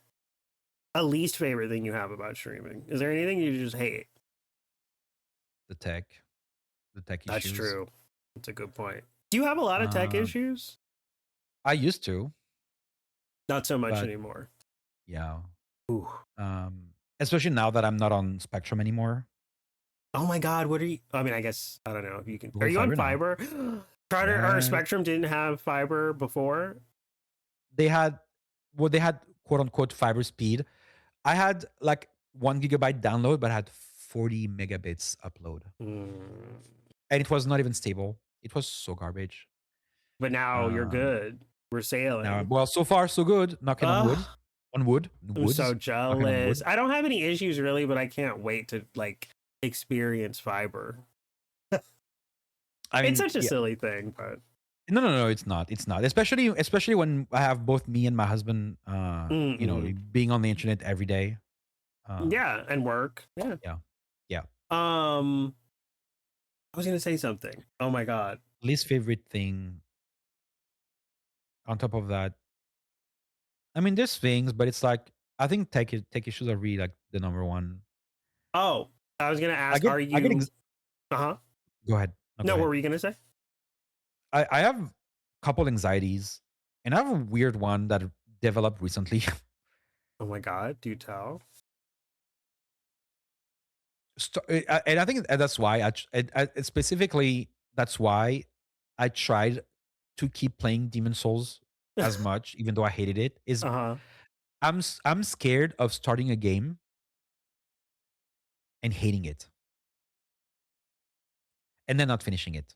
a least favorite thing you have about streaming? Is there anything you just hate?
The tech
That's
issues.
true. That's a good point. Do you have a lot of tech issues?
I used to,
Not so much
but
anymore.
yeah.
Ooh.
Especially now that I'm not on Spectrum anymore.
Oh my God, what are you? I mean, I guess I don't know if you can.
We're
Are
on
you on
fiber now.
fiber? Charter or
Yeah.
Spectrum didn't have fiber before.
They had quote unquote fiber speed. I had like 1 gigabyte download, but I had 40 megabits upload.
Mm.
And it was not even stable. It was so garbage.
But now you're
Um,
good. We're sailing.
well, so far so good. Knocking on wood.
Ugh,
On wood.
I'm so
Woods. Knocking on
jealous.
wood.
I don't have any issues really, but I can't wait to like experience fiber.
I
It's
mean,
such a
yeah.
silly thing, but
No, it's not. It's not. Especially when I have both me and my husband being on the internet every day.
Yeah, and work. Yeah.
Yeah. Yeah.
I was gonna say something. Oh my God.
Least favorite thing on top of that. I mean, there's things, but it's like I think tech issues are really like the number one.
Oh, I was gonna
I
ask,
get
are
I get
you uh-huh.
go ahead. No, go
No, what
ahead.
were you gonna say?
I have a couple anxieties, and I have a weird one that developed recently.
Oh my God, do tell.
And I think that's why specifically that's why I tried to keep playing Demon Souls as much, even though I hated it. Is
Uh-huh.
I'm scared of starting a game and hating it, and then not finishing it.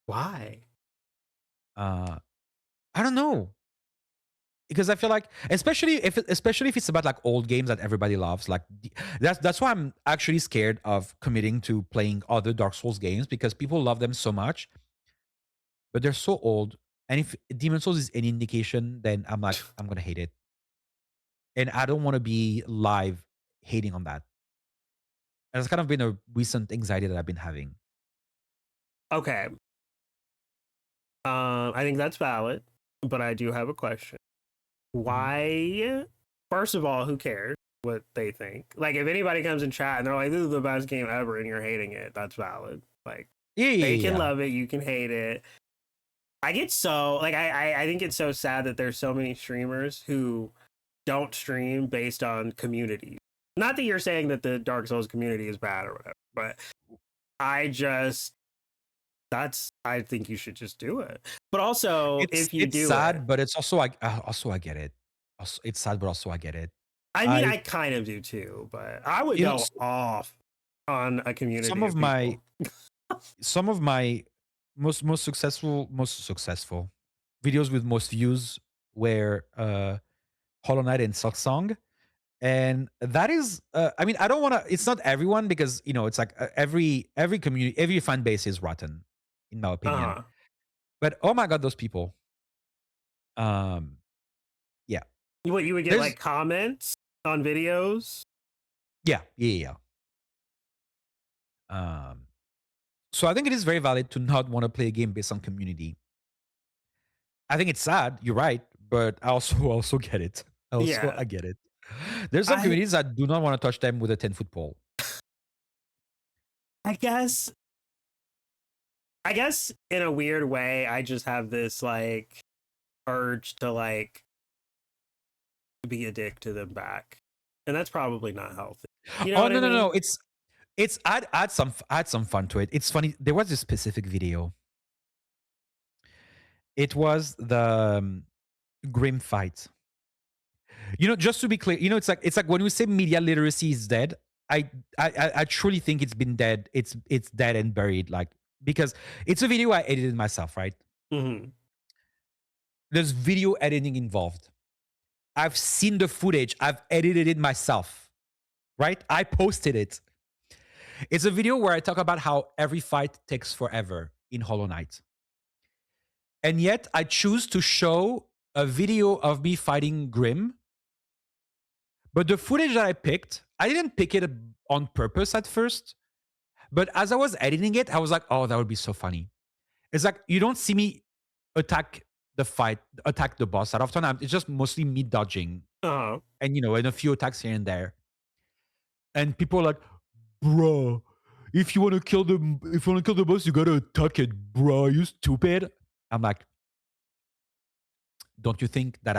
Why?
Uh, I don't know because I feel like, especially if it's about like old games that everybody loves, like that's why I'm actually scared of committing to playing other Dark Souls games because people love them so much, but they're so old. And if Demon Souls is any indication, then I'm like, I'm gonna hate it. And I don't want to be live hating on that. And it's kind of been a recent anxiety that I've been having.
Okay. I think that's valid, but I do have a question.
Mhm.
Why? First of all, who cares what they think? Like, if anybody comes in chat and they're like, "This is the best game ever," and you're hating it, that's valid. Like,
Yeah, yeah,
they
yeah,
can
yeah.
love it, you can hate it. I get so like I think it's so sad that there's so many streamers who don't stream based on community. Not that you're saying that the Dark Souls community is bad or whatever, but I just I think you should just do it. But also, if you
It's
do it,
sad, but it's also like also I get it. Also, it's sad, but also I get it.
I mean,
I
I kind of do too, but I would
you know
go off on a
some
community
of
of
my
people.
most successful videos with most views were Hollow Knight and Silksong. And that is I mean, I don't want to it's not everyone because it's like every community, every fan base is rotten in my opinion.
Uh-huh.
But oh my god, those people. Um yeah.
What you would get
There's
like comments? on videos.
Yeah. So I think it is very valid to not want to play a game based on community. I think it's sad. You're right, but I also also get it.
Yeah.
I get it. There's some
I
communities that do not want to touch them with a 10-foot pole.
I guess in a weird way, I just have this like urge to like be a dick to them back, and that's probably not healthy. You know
Oh
what I
no.
mean?
It's add some fun to it. It's funny. There was a specific video. It was the Grim fight. Just to be clear, it's like when we say media literacy is dead, I truly think it's been dead. It's dead and buried. Like, because it's a video I edited myself, right?
Mm-hmm.
There's video editing involved. I've seen the footage. I've edited it myself, right? I posted it. It's a video where I talk about how every fight takes forever in Hollow Knight. And yet I choose to show a video of me fighting Grim. But the footage that I picked, I didn't pick it on purpose at first. But as I was editing it, I was like, oh, that would be so funny. It's like, you don't see me attack the boss that often. It's just mostly me dodging
Uh-huh.
and a few attacks here and there. And people are like, bro, if you want to kill the boss, you gotta attack it, bro. You stupid. I'm like, don't you think that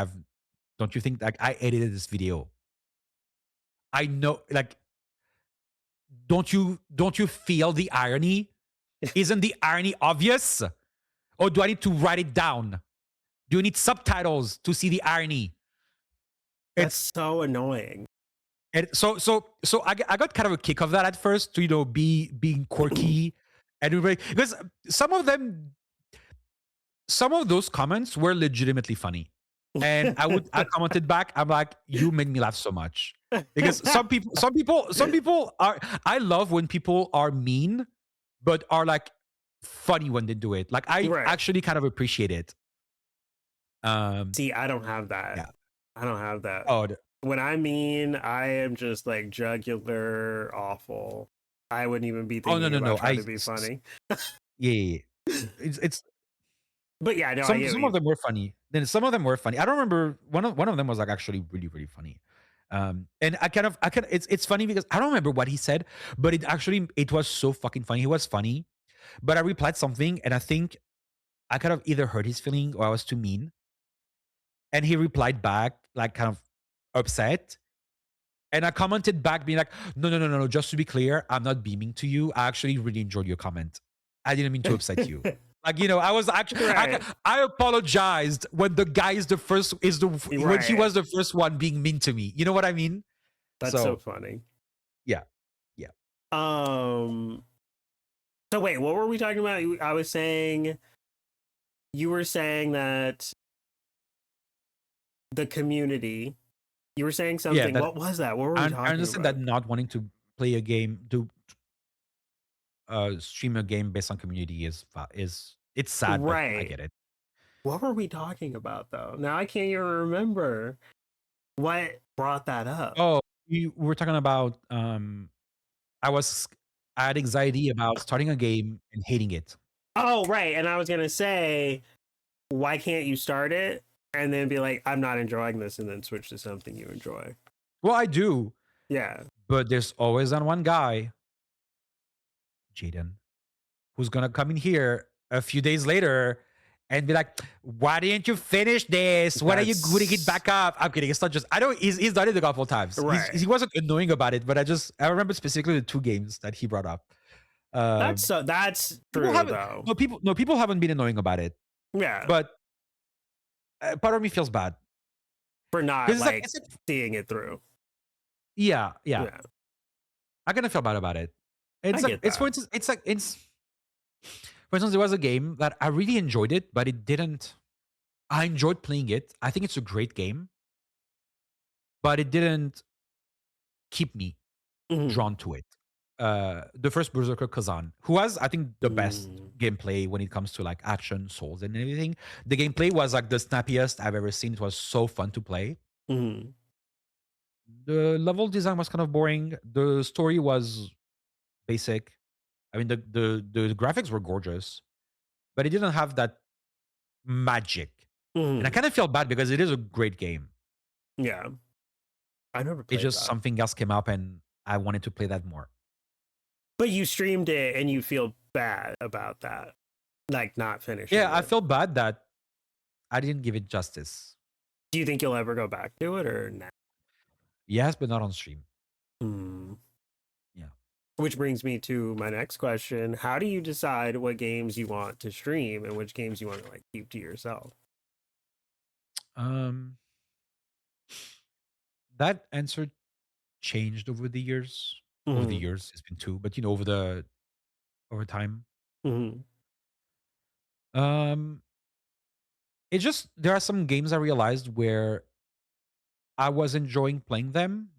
I edited this video? I know, like, don't you feel the irony? Isn't the irony obvious? Or do I need to write it down? Do you need subtitles to see the irony?
That's so annoying.
So I got kind of a kick of that at first to being quirky and because some of those comments were legitimately funny. And I commented back, I'm like, you made me laugh so much. Because some people are, I love when people are mean, but are like funny when they do it. Like, I
Right.
actually kind of appreciate it.
See, I don't have that.
Yeah.
I don't have that.
Oh,
When I mean, I am just like jugular awful. I wouldn't even be thinking about trying to be funny.
Yeah. It's
But yeah, no, I get
some
you.
of them were funny. Then some of them were funny. I don't remember one of them was like actually really really funny. And it's funny because I don't remember what he said, but it was so fucking funny. He was funny, but I replied something, and I think I kind of either hurt his feeling or I was too mean. And he replied back like kind of upset. And I commented back being like, no. Just to be clear, I'm not beaming to you. I actually really enjoyed your comment. I didn't mean to upset you. Like, I was actually,
Right.
I apologized when the guy when he
Right.
was the first one being mean to me. You know what I mean?
That's so funny.
Yeah.
So wait, what were we talking about? I was saying, you were saying that the community. You were saying something.
that-
What was that? What were we talking
I understand
about?
that not wanting to play a game, to stream a game based on community it's sad, but I
Right.
get it.
What were we talking about though? Now I can't even remember what brought that up.
Oh, we were talking about I had anxiety about starting a game and hating it.
Oh, right. And I was gonna say, why can't you start it and then be like, I'm not enjoying this, and then switch to something you enjoy?
Well, I do,
Yeah.
but there's always that one guy, Jaden, who's gonna come in here a few days later and be like, "Why didn't you finish this? When are you going to get back up?" I'm kidding. It's not just I don't. He's done it a couple of times.
Right.
He wasn't annoying about it, but I remember specifically the two games that he brought up.
That's true though.
People haven't been annoying about it,
Yeah.
but part of me feels bad.
For not
'Cause
like seeing it through.
Yeah.
Yeah.
I kind of feel bad about it. It's
I
like
get
it's for
that.
instance, for instance, there was a game that I really enjoyed it, but it didn't. I enjoyed playing it. I think it's a great game, but it didn't keep me
Mhm.
drawn to it. The first Berserker Kazan, who has, I think, the best gameplay when it comes to like action, souls, and everything. The gameplay was like the snappiest I've ever seen. It was so fun to play.
Mhm.
The level design was kind of boring. The story was basic. I mean, the graphics were gorgeous, but it didn't have that magic. And I
Mhm.
kind of feel bad because it is a great game.
Yeah. I never
It's
played
just
that.
something else came up and I wanted to play that more.
But you streamed it and you feel bad about that. Like not finishing
Yeah, I
it.
feel bad that I didn't give it justice.
Do you think you'll ever go back to it or not?
Yes, but not on stream.
Hmm.
Yeah.
Which brings me to my next question. How do you decide what games you want to stream and which games you want to like keep to yourself?
Um, that answer changed over the years. Over the
Hmm.
years, it's been two, but over time.
Hmm.
Um, it just there are some games I realized where I was enjoying playing them,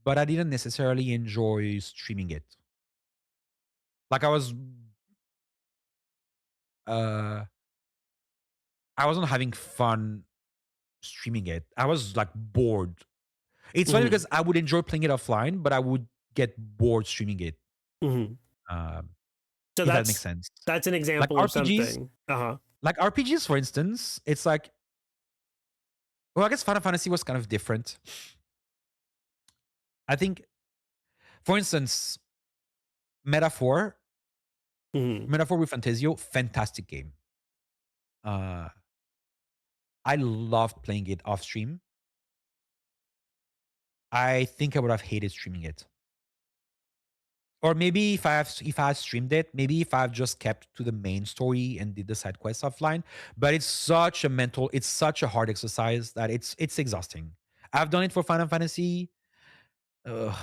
but I didn't necessarily enjoy streaming it. Like uh I wasn't having fun streaming it. I was like bored. It's funny
Hmm.
because I would enjoy playing it offline, but I would get bored streaming it.
Hmm.
Um,
So
if that makes sense.
that's an
Like
example of
RPGs,
something. Uh-huh.
for instance, it's like well, I guess Final Fantasy was kind of different. I think, for instance, Metaphor,
Hmm.
Metaphor with Fantasio, fantastic game. Uh, I loved playing it off stream. I think I would have hated streaming it. Or maybe if I had streamed it, maybe if I've just kept to the main story and did the side quests offline. But it's such a hard exercise that it's exhausting. I've done it for Final Fantasy. Ugh,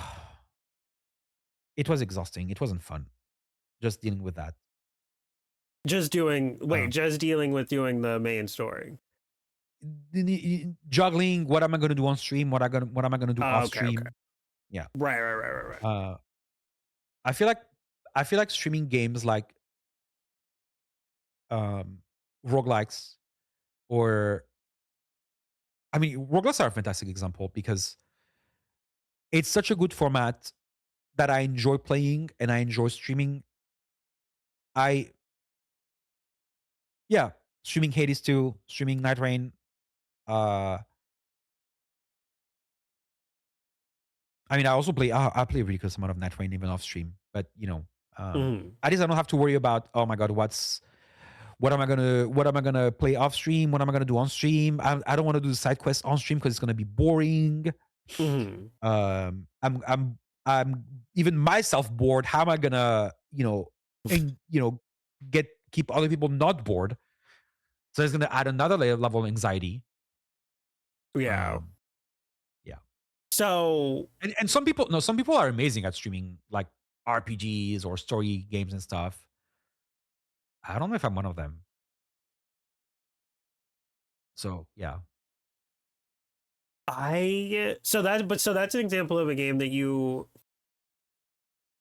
it was exhausting. It wasn't fun. Just dealing with that. Uh,
Just dealing with doing the main story.
Juggling. What am I going to do on stream? What am I going to do
Oh,
off
okay, okay.
stream? Yeah.
Right.
Uh, I feel like streaming games like um, roguelikes or I mean, roguelikes are a fantastic example because it's such a good format that I enjoy playing and I enjoy streaming. I yeah, streaming Hades 2, streaming Night Rain. Uh, I mean, I also play. I play a ridiculous amount of Night Rain even off stream, but
Hmm.
at least I don't have to worry about. Oh my god, what am I gonna play off stream? What am I gonna do on stream? I don't want to do the side quest on stream because it's gonna be boring.
Hmm.
Um, I'm I'm I'm even myself bored. How am I gonna and get keep other people not bored? So it's gonna add another level of anxiety.
Yeah.
Um, yeah,
So
and some people no, some people are amazing at streaming like RPGs or story games and stuff. I don't know if I'm one of them. So yeah,
so that's an example of a game that you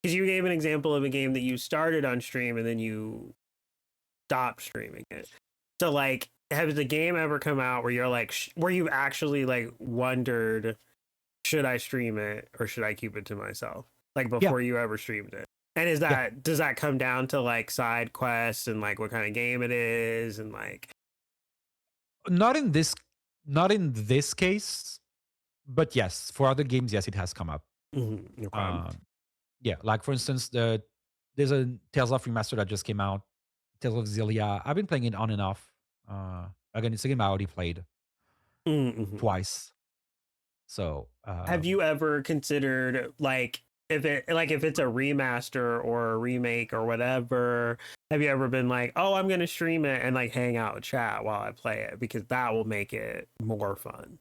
because you gave an example of a game that you started on stream and then you stopped streaming it. So like has the game ever come out where you're like where you actually like wondered should I stream it or should I keep it to myself? Like
yeah,
before you ever streamed it. And
yeah.
does that come down to like side quests and like what kind of game it is and like
Not in this, not in this case, but yes, for other games, yes, it has come up.
okay.
Um, yeah, like for instance, there's a Tales of Remaster that just came out, Tales of Xillia. I've been playing it on and off. Again, it's a game I already played
Mm-hmm.
twice. So
Have you ever considered like if it's a remaster or a remake or whatever, have you ever been like, "Oh, I'm going to stream it and like hang out chat while I play it because that will make it more fun."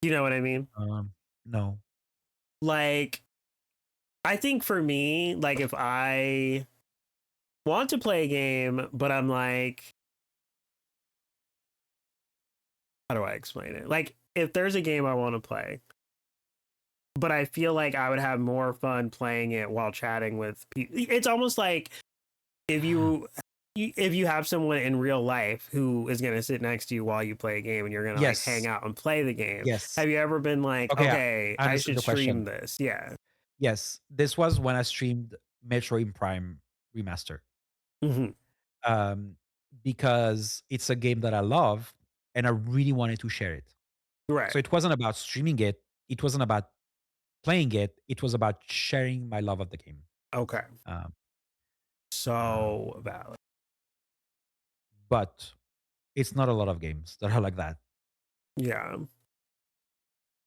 You know what I mean?
no,
Like I think for me, like if I want to play a game but I'm like how do I explain it? Like if there's a game I want to play but I feel like I would have more fun playing it while chatting with people. It's almost like if if you have someone in real life who is going to sit next to you while you play a game and you're going to like hang
Yes.
out and play the game,
Yes.
have you ever been like,
Okay,
okay,
I
I
understood
should
the
stream
question.
this? Yeah.
Yes, this was when I streamed Metroid Prime Remaster.
Hmm.
Um, because it's a game that I love and I really wanted to share it.
Right.
So it wasn't about streaming it, it wasn't about playing it, it was about sharing my love of the game.
Okay.
Um,
So valid.
but it's not a lot of games that are like that.
Yeah.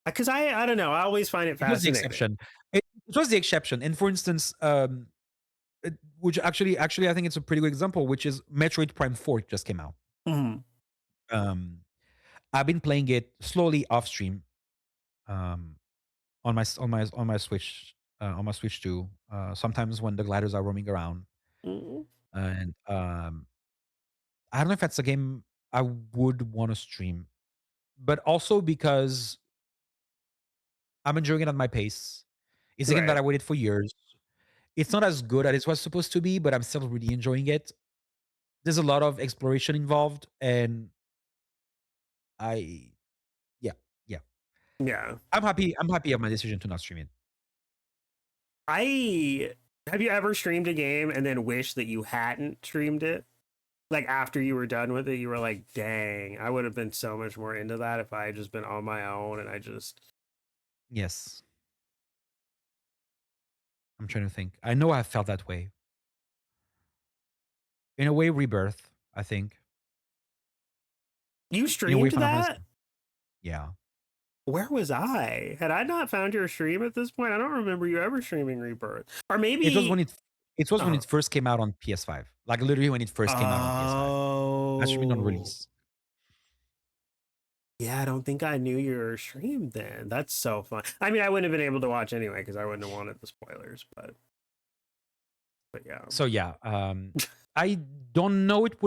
Because I don't know. I always find it
It was the
fascinating.
exception. It was the exception. And for instance, which actually I think it's a pretty good example, which is Metroid Prime 4 just came out.
Hmm.
Um, I've been playing it slowly off stream, um, on my Switch, on my Switch 2. Sometimes when the gliders are roaming around,
Hmm.
and I don't know if that's a game I would want to stream, but also because I'm enjoying it at my pace. It's a game that
Right.
I waited for years. It's not as good as it was supposed to be, but I'm still really enjoying it. There's a lot of exploration involved, and I yeah, yeah.
Yeah.
I'm happy of my decision to not stream it.
I have you ever streamed a game and then wish that you hadn't streamed it? Like after you were done with it, you were like, dang, I would have been so much more into that if I had just been on my own and I just
Yes. I'm trying to think. I know I felt that way. In a way, Rebirth, I think.
You
In a way,
streamed
Final
that?
Fantasy. Yeah.
Where was I? Had I not found your stream at this point? I don't remember you ever streaming Rebirth. Or
It was when
maybe
it
oh.
first came out on PS5. Like literally when it first came out on PS5. I streamed on
Oh.
release.
Yeah, I don't think I knew you were streamed then. That's so fun. I mean, I wouldn't have been able to watch anyway because I wouldn't have wanted the spoilers, but yeah.
So yeah, I don't know if it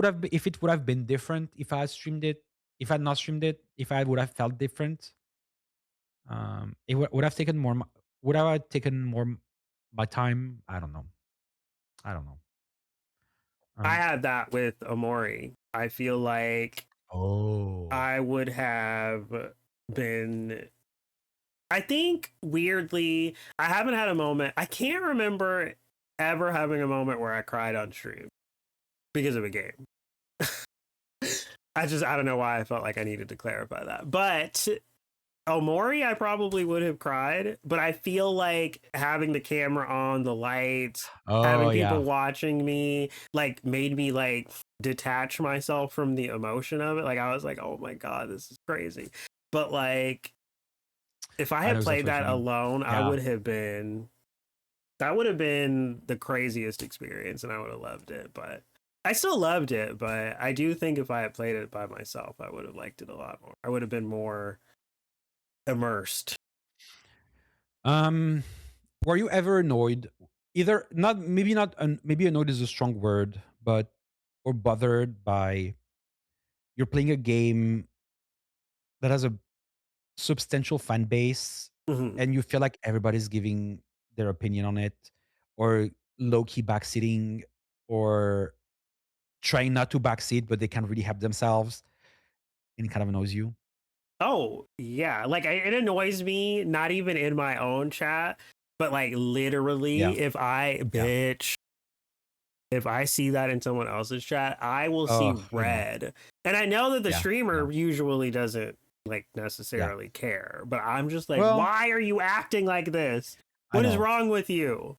would have been different if I had streamed it, if I had not streamed it, if I would have felt different. It would have taken more. Would I have taken more my time? I don't know. I don't know.
I
Um.
had that with Amori. I feel like
Oh.
I would have been. I think weirdly, I haven't had a moment. I can't remember ever having a moment where I cried on stream because of a game. I don't know why I felt like I needed to clarify that. But Omori, I probably would have cried, but I feel like having the camera on, the lights,
Oh
having people
yeah.
watching me, like made me like detach myself from the emotion of it. Like I was like, oh my God, this is crazy. But like if I
I know
had played
exactly what
that
you mean.
alone,
Yeah.
that would have been the craziest experience and I would have loved it. But I still loved it, but I do think if I had played it by myself, I would have liked it a lot more. I would have been more immersed.
Um. Were you ever annoyed? Either not, maybe not. Maybe annoyed is a strong word, but or bothered by you're playing a game that has a substantial fan base,
Mhm.
and you feel like everybody's giving their opinion on it, or low key backseating, or trying not to backseat, but they can't really help themselves, and it kind of annoys you.
Oh, yeah. Like it annoys me, not even in my own chat, but like
Yeah.
literally
Yeah.
if I see that in someone else's chat, I will see
Oh, I know.
red. And I know that the
Yeah. Yeah.
streamer usually doesn't like
Yeah.
necessarily care, but I'm just like,
Well,
why are you acting like this?
I
What is
know.
wrong with you?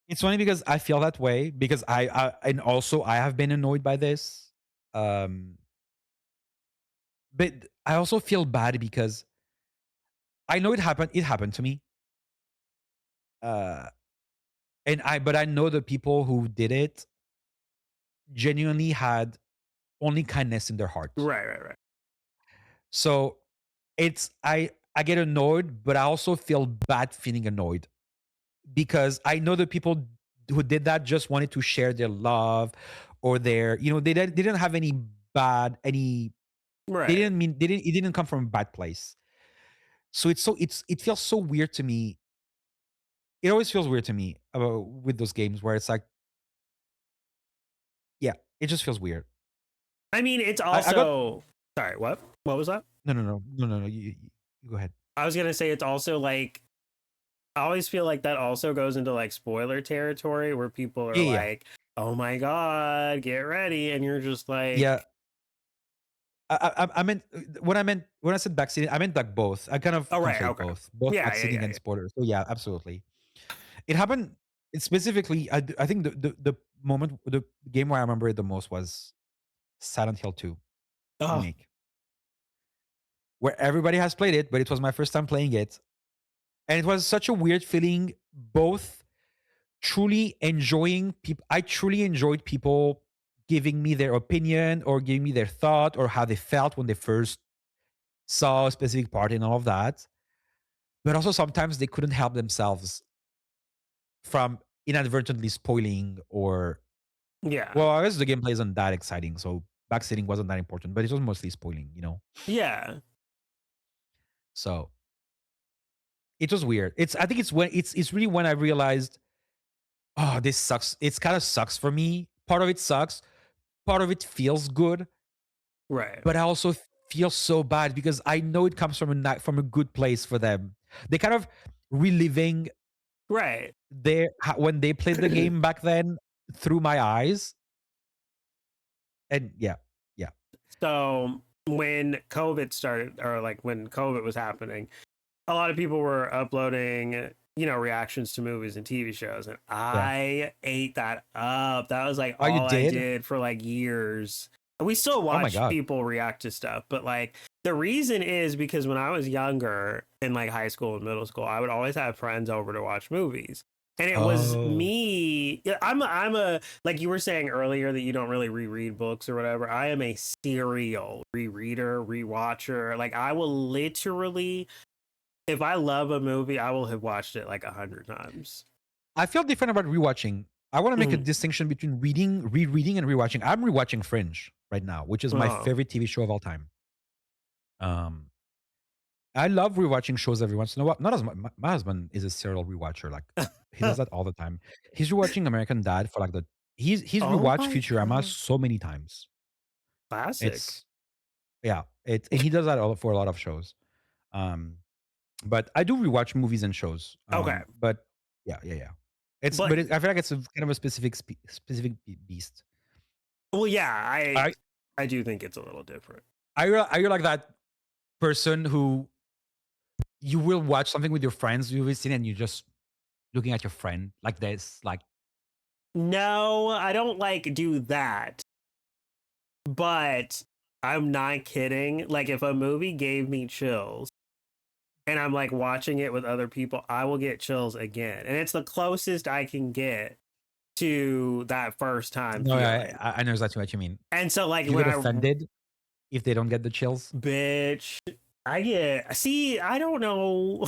It's funny because I feel that way because and also I have been annoyed by this. Um, but I also feel bad because I know it happened. It happened to me. Uh, but I know the people who did it genuinely had only kindness in their heart.
Right, right, right.
So I get annoyed, but I also feel bad feeling annoyed because I know the people who did that just wanted to share their love or their, they didn't have any bad any they
Right.
didn't mean they didn't it didn't come from a bad place. So it feels so weird to me. It always feels weird to me about with those games where it's like, yeah, It just feels weird.
I mean, it's
I got
also sorry. What was that?
no. You go ahead.
I was gonna say it's also like I always feel like that also goes into like spoiler territory where people are
Yeah.
like, "Oh my god, get ready," and you're just
Yeah.
like,
I meant when I said backseating, I meant like both. I kind of
"Oh right,
conflate
okay,
both
yeah, yeah,
backseating
yeah,
and
yeah."
spoilers. So yeah, absolutely. It happened. It specifically. I think the moment the game where I remember it the most was Silent Hill 2
Oh,
remake, where everybody has played it, but it was my first time playing it, and it was such a weird feeling. Both truly enjoying people. I truly enjoyed people giving me their opinion or giving me their thought or how they felt when they first saw a specific part and all of that. But also sometimes they couldn't help themselves from inadvertently spoiling or
yeah,
well, I guess the gameplay isn't that exciting, so backseating wasn't that important, but it was mostly spoiling.
yeah,
So it was weird. I think it's really when I realized, oh, this sucks. It's kind of sucks for me. Part of it sucks. Part of it feels good,
right,
but I also feel so bad because I know it comes from a good place for them. They kind of reliving
right.
when they played the game back then through my eyes. And yeah.
So when COVID started, or like when COVID was happening, a lot of people were uploading, reactions to movies and TV shows, and
Yeah.
I ate that up. That was like
Oh, you
all I
did?
did for like years. We still
Oh my
watch
god.
people react to stuff, but like the reason is because when I was younger in like high school and middle school, I would always have friends over to watch movies. And it was
Oh.
me. Yeah, I'm a like you were saying earlier that you don't really reread books or whatever. I am a serial rereader, rewatcher. Like I will literally, if I love a movie, I will have watched it like 100 times.
I feel different about rewatching. I want to make a
Mhm.
distinction between rereading, and rewatching. I'm rewatching Fringe right now, which is my
Oh,
favorite TV show of all time. Um, I love rewatching shows every once in a while. Not as my husband is a serial rewatcher. Like he does that all the time. He's rewatching American Dad for like he's
oh
rewatched
my
Futurama
god,
so many times.
classic.
It's yeah. And he does that all for a lot of shows. Um, but I do rewatch movies and shows.
Okay,
But yeah.
but
I feel like it's a kind of a specific beast.
well, yeah, I
I
I do think it's a little different.
are you like that person who you will watch something with your friends you've seen and you just looking at your friend like this, like
No, I don't like do that, but I'm not kidding. Like if a movie gave me chills and I'm like watching it with other people, I will get chills again. And it's the closest I can get to that first time
no,
feeling.
I know exactly what you mean.
And so like
Do you
when
get
I
offended if they don't get the chills?
bitch, I get see, I don't know.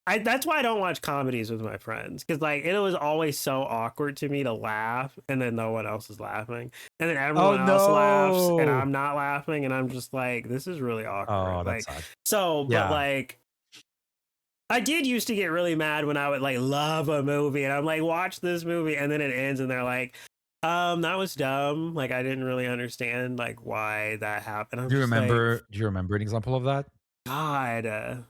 That's why I don't watch comedies with my friends because like it was always so awkward to me to laugh and then no one else is laughing and then
Oh
everyone else laughs and
no.
I'm not laughing and I'm just like this is really
Oh,
awkward.
that
Like
sucks.
so, but
Yeah.
like I did used to get really mad when I would like love a movie and I'm like watch this movie and then it ends and they're like that was dumb. Like I didn't really understand like why that happened. I'm just like
Do you remember an example of that?
God,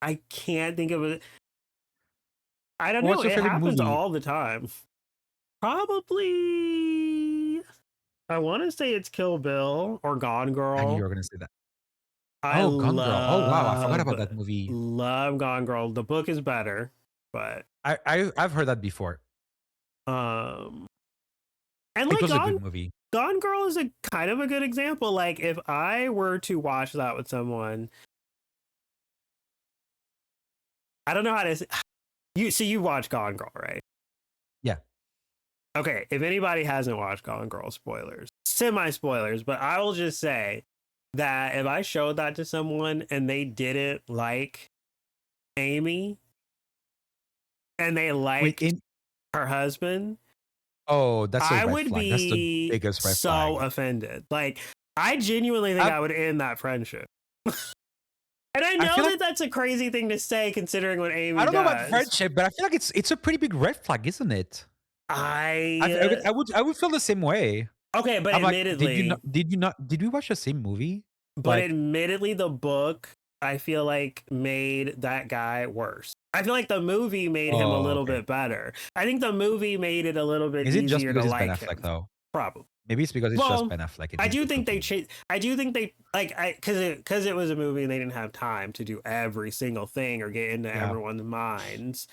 I can't think of it. I don't
Well,
know.
what's your
It
favorite
happens
movie?
all the time. Probably. I want to say it's Kill Bill or Gone
I knew you
Girl.
were gonna say that.
I
Oh, Gone Girl. Oh wow, I forgot
love
about that movie.
love Gone Girl. The book is better, but
I've heard that before.
um, and
It
like
was a good movie.
Gone Girl is a kind of a good example. Like if I were to watch that with someone, I don't know how to. You see, you watch Gone Girl, right?
Yeah.
Okay, if anybody hasn't watched Gone Girl, spoilers, semi spoilers, but I will just say that if I showed that to someone and they didn't like Amy and they
Wait,
liked
in
her husband,
oh, that's a
I
red
would
flag. That's the
be
biggest red
so
flag.
offended. Like, I genuinely think
I've
I would end that friendship. And I
I
know
feel like
that that's a crazy thing to say considering what
I
Amy
don't know about
does.
friendship, but I feel like it's a pretty big red flag, isn't it?
I
I would feel the same way.
okay, but
I'm like,
admittedly,
did we watch the same movie?
but
Like,
admittedly, the book I feel like made that guy worse. I feel like the movie made him a
oh,
little
okay.
bit better. I think the movie made it a little bit
Is it just
easier to
because it's Ben
like
Affleck
him.
though?
Probably.
Maybe it's because it's just
Well,
Ben Affleck. It
I
didn't
do
click
think
for
they
me.
I do think they like because it was a movie and they didn't have time to do every single thing or get into
Yeah.
everyone's minds.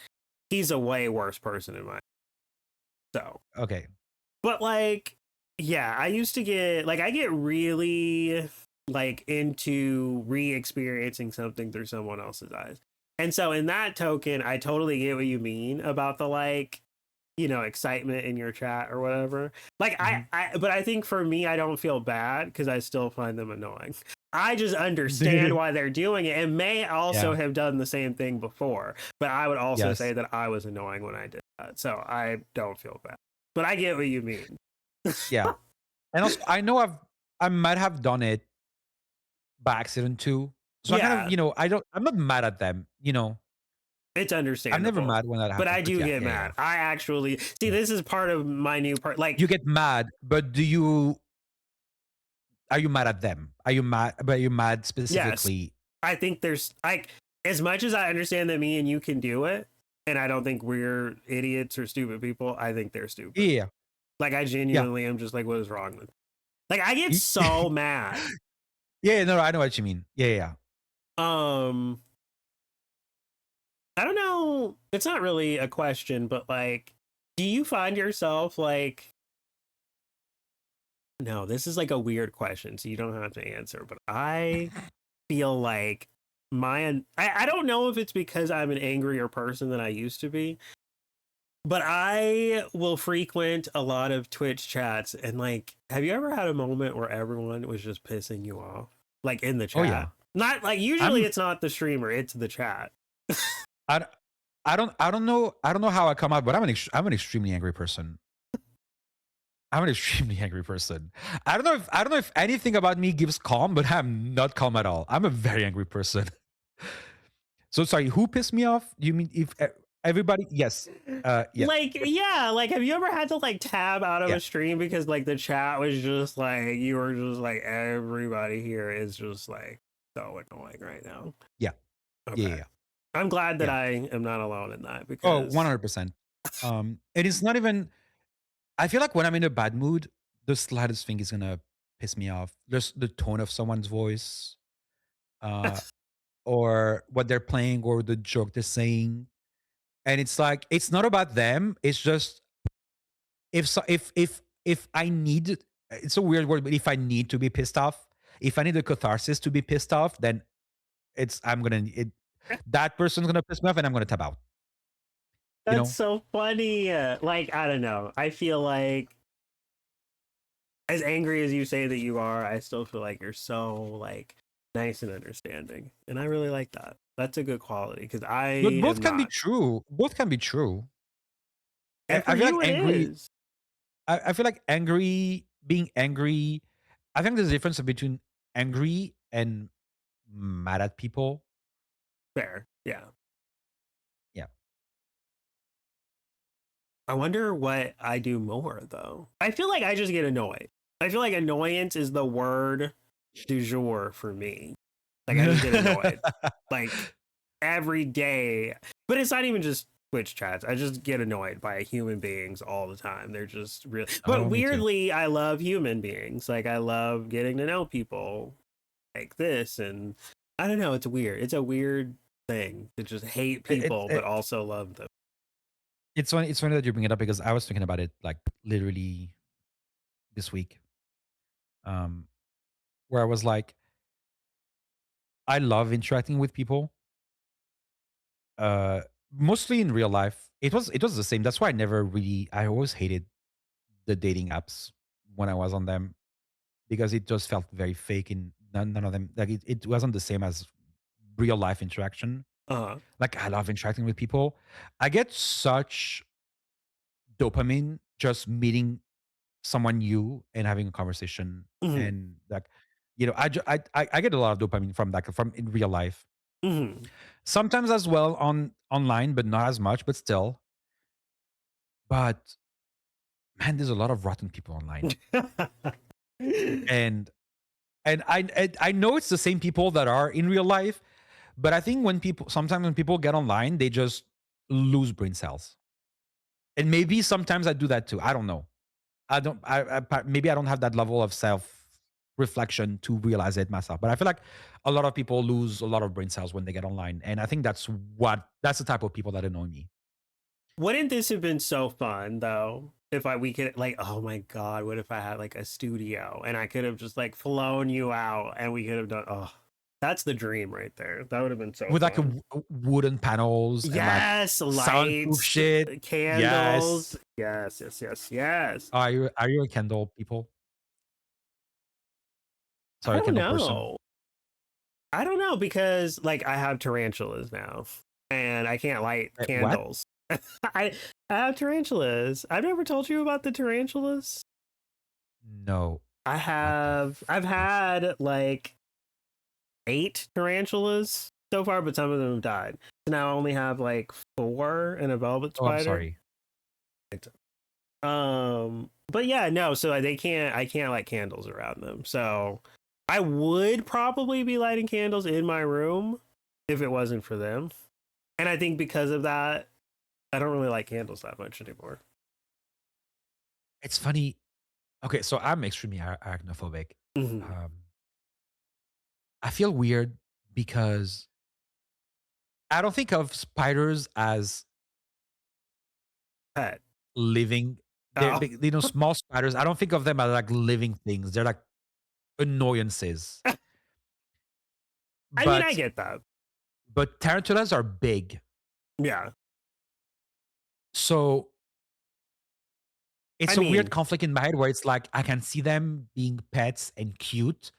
He's a way worse person in my so.
Okay.
But like, yeah, I used to get like I get really like into re-experiencing something through someone else's eyes. And so in that token, I totally get what you mean about the like, you know, excitement in your chat or whatever. Like
Mhm.
but I think for me I don't feel bad because I still find them annoying. I just understand why they're doing it and may also
Yeah.
have done the same thing before, but I would also say
Yes.
that I was annoying when I did that. So I don't feel bad. But I get what you mean.
Yeah. And also, I might have done it by accident too. So I kind of,
Yeah,
I'm not mad at them.
it's
I'm never
understandable.
mad when that
But
happens.
I
But
do
yeah,
get
yeah, yeah,
mad. I actually see
yeah.
this is part of my new part. Like,
You get mad, but are you mad at them? Are you mad
yes,
specifically?
I think there's like as much as I understand that me and you can do it, and I don't think we're idiots or stupid people, I think they're stupid.
Yeah.
Like I
Yeah.
genuinely am just like, what is wrong with like I get
Yeah.
so mad.
Yeah, no, I know what you mean. Yeah, yeah.
Um I don't know. It's not really a question, but like, do you find yourself like no, this is like a weird question, so you don't have to answer, but I feel like I don't know if it's because I'm an angrier person than I used to be, but I will frequent a lot of Twitch chats and like have you ever had a moment where everyone was just pissing you off? Like in the
Oh
chat?
yeah.
Not like usually
I'm
it's not the streamer, it's the chat.
I d- I don't know how I come out, but I'm an extremely angry person. I'm an extremely angry person. I don't know if anything about me gives calm, but I'm not calm at all. I'm a very angry person. So sorry, who pissed me off? You mean if everybody? Yes. Yeah.
Like yeah, like have you ever had to like tab out of
Yeah.
a stream because like the chat was just like you were just like everybody here is just like so annoying right now.
Yeah. Yeah.
Okay.
Yeah.
I'm glad that
Yeah.
I am not alone in that
Oh,
because
100%. It is not even I feel like when I'm in a bad mood, the slightest thing is gonna piss me off. Just the tone of someone's voice, uh, or what they're playing, or the joke they're saying. And it's like it's not about them. It's just if I need it's a weird word, but if I need to be pissed off, if I need a catharsis to be pissed off, then that person's gonna piss me off and I'm gonna tap out. You
that's
know?
so funny. Like I don't know. I feel like as angry as you say that you are, I still feel like you're so like nice and understanding, and I really like that. That's a good quality because I
But both
am
can be
not.
true. Both can be true.
And for
I feel like
you, it
angry
is
I feel like being angry, I think there's a difference between angry and mad at people.
fair. Yeah.
Yeah.
I wonder what I do more though. I feel like I just get annoyed. I feel like annoyance is the word du jour for me. Like I just get annoyed. Like every day. But it's not even just Twitch chats. I just get annoyed by human beings all the time. They're just really but
Oh, me too.
weirdly I love human beings. Like I love getting to know people like this and I don't know, it's weird. It's a weird thing to just hate
It,
people but
it,
also love them.
it's funny that you bring it up because I was thinking about it like literally this week. Um, where I was like, I love interacting with people. Mostly in real life. It was the same. That's why I always hated the dating apps when I was on them because it just felt very fake and none of them like it wasn't the same as real life interaction.
Uh-huh.
Like I love interacting with people. I get such dopamine just meeting someone new and having a conversation
Mhm.
and like I get a lot of dopamine from that from in real life.
Mm-hmm.
Sometimes as well online, but not as much, but still. But man, there's a lot of rotten people online. And I know it's the same people that are in real life, but I think sometimes when people get online, they just lose brain cells. And maybe sometimes I do that too. I don't know. Maybe I don't have that level of self reflection to realize it myself. But I feel like a lot of people lose a lot of brain cells when they get online, and I think that's the type of people that annoy me.
Wouldn't this have been so fun though? If we could like, oh my god, what if I had like a studio and I could have just like flown you out and we could have done, oh, that's the dream right there. That would have been so
With like
fun.
wooden panels and like
Yes,
soundproof
lights,
shit.
candles.
Yes.
Yes.
Are you a candle people?
I
Sorry, a
don't
candle person.
know. I don't know because like I have tarantulas now and I can't light
Wait, what?
candles. I I have tarantulas. I've never told you about the tarantulas.
No.
I've had like 8 tarantulas so far, but some of them have died. So now I only have like 4 and a velvet
Oh, I'm
spider.
sorry.
But yeah, no, so I can't light candles around them. So I would probably be lighting candles in my room if it wasn't for them. And I think because of that, I don't really like candles that much anymore.
It's funny. Okay, so I'm extremely arachnophobic.
Mm-hmm.
I feel weird because I don't think of spiders as
Pet.
living. They're
Oh.
small spiders. I don't think of them as like living things. They're like annoyances.
I mean, I
But
get that.
tarantulas are big.
Yeah.
So it's
I
a weird
mean,
conflict in my head where it's like I can see them being pets and cute,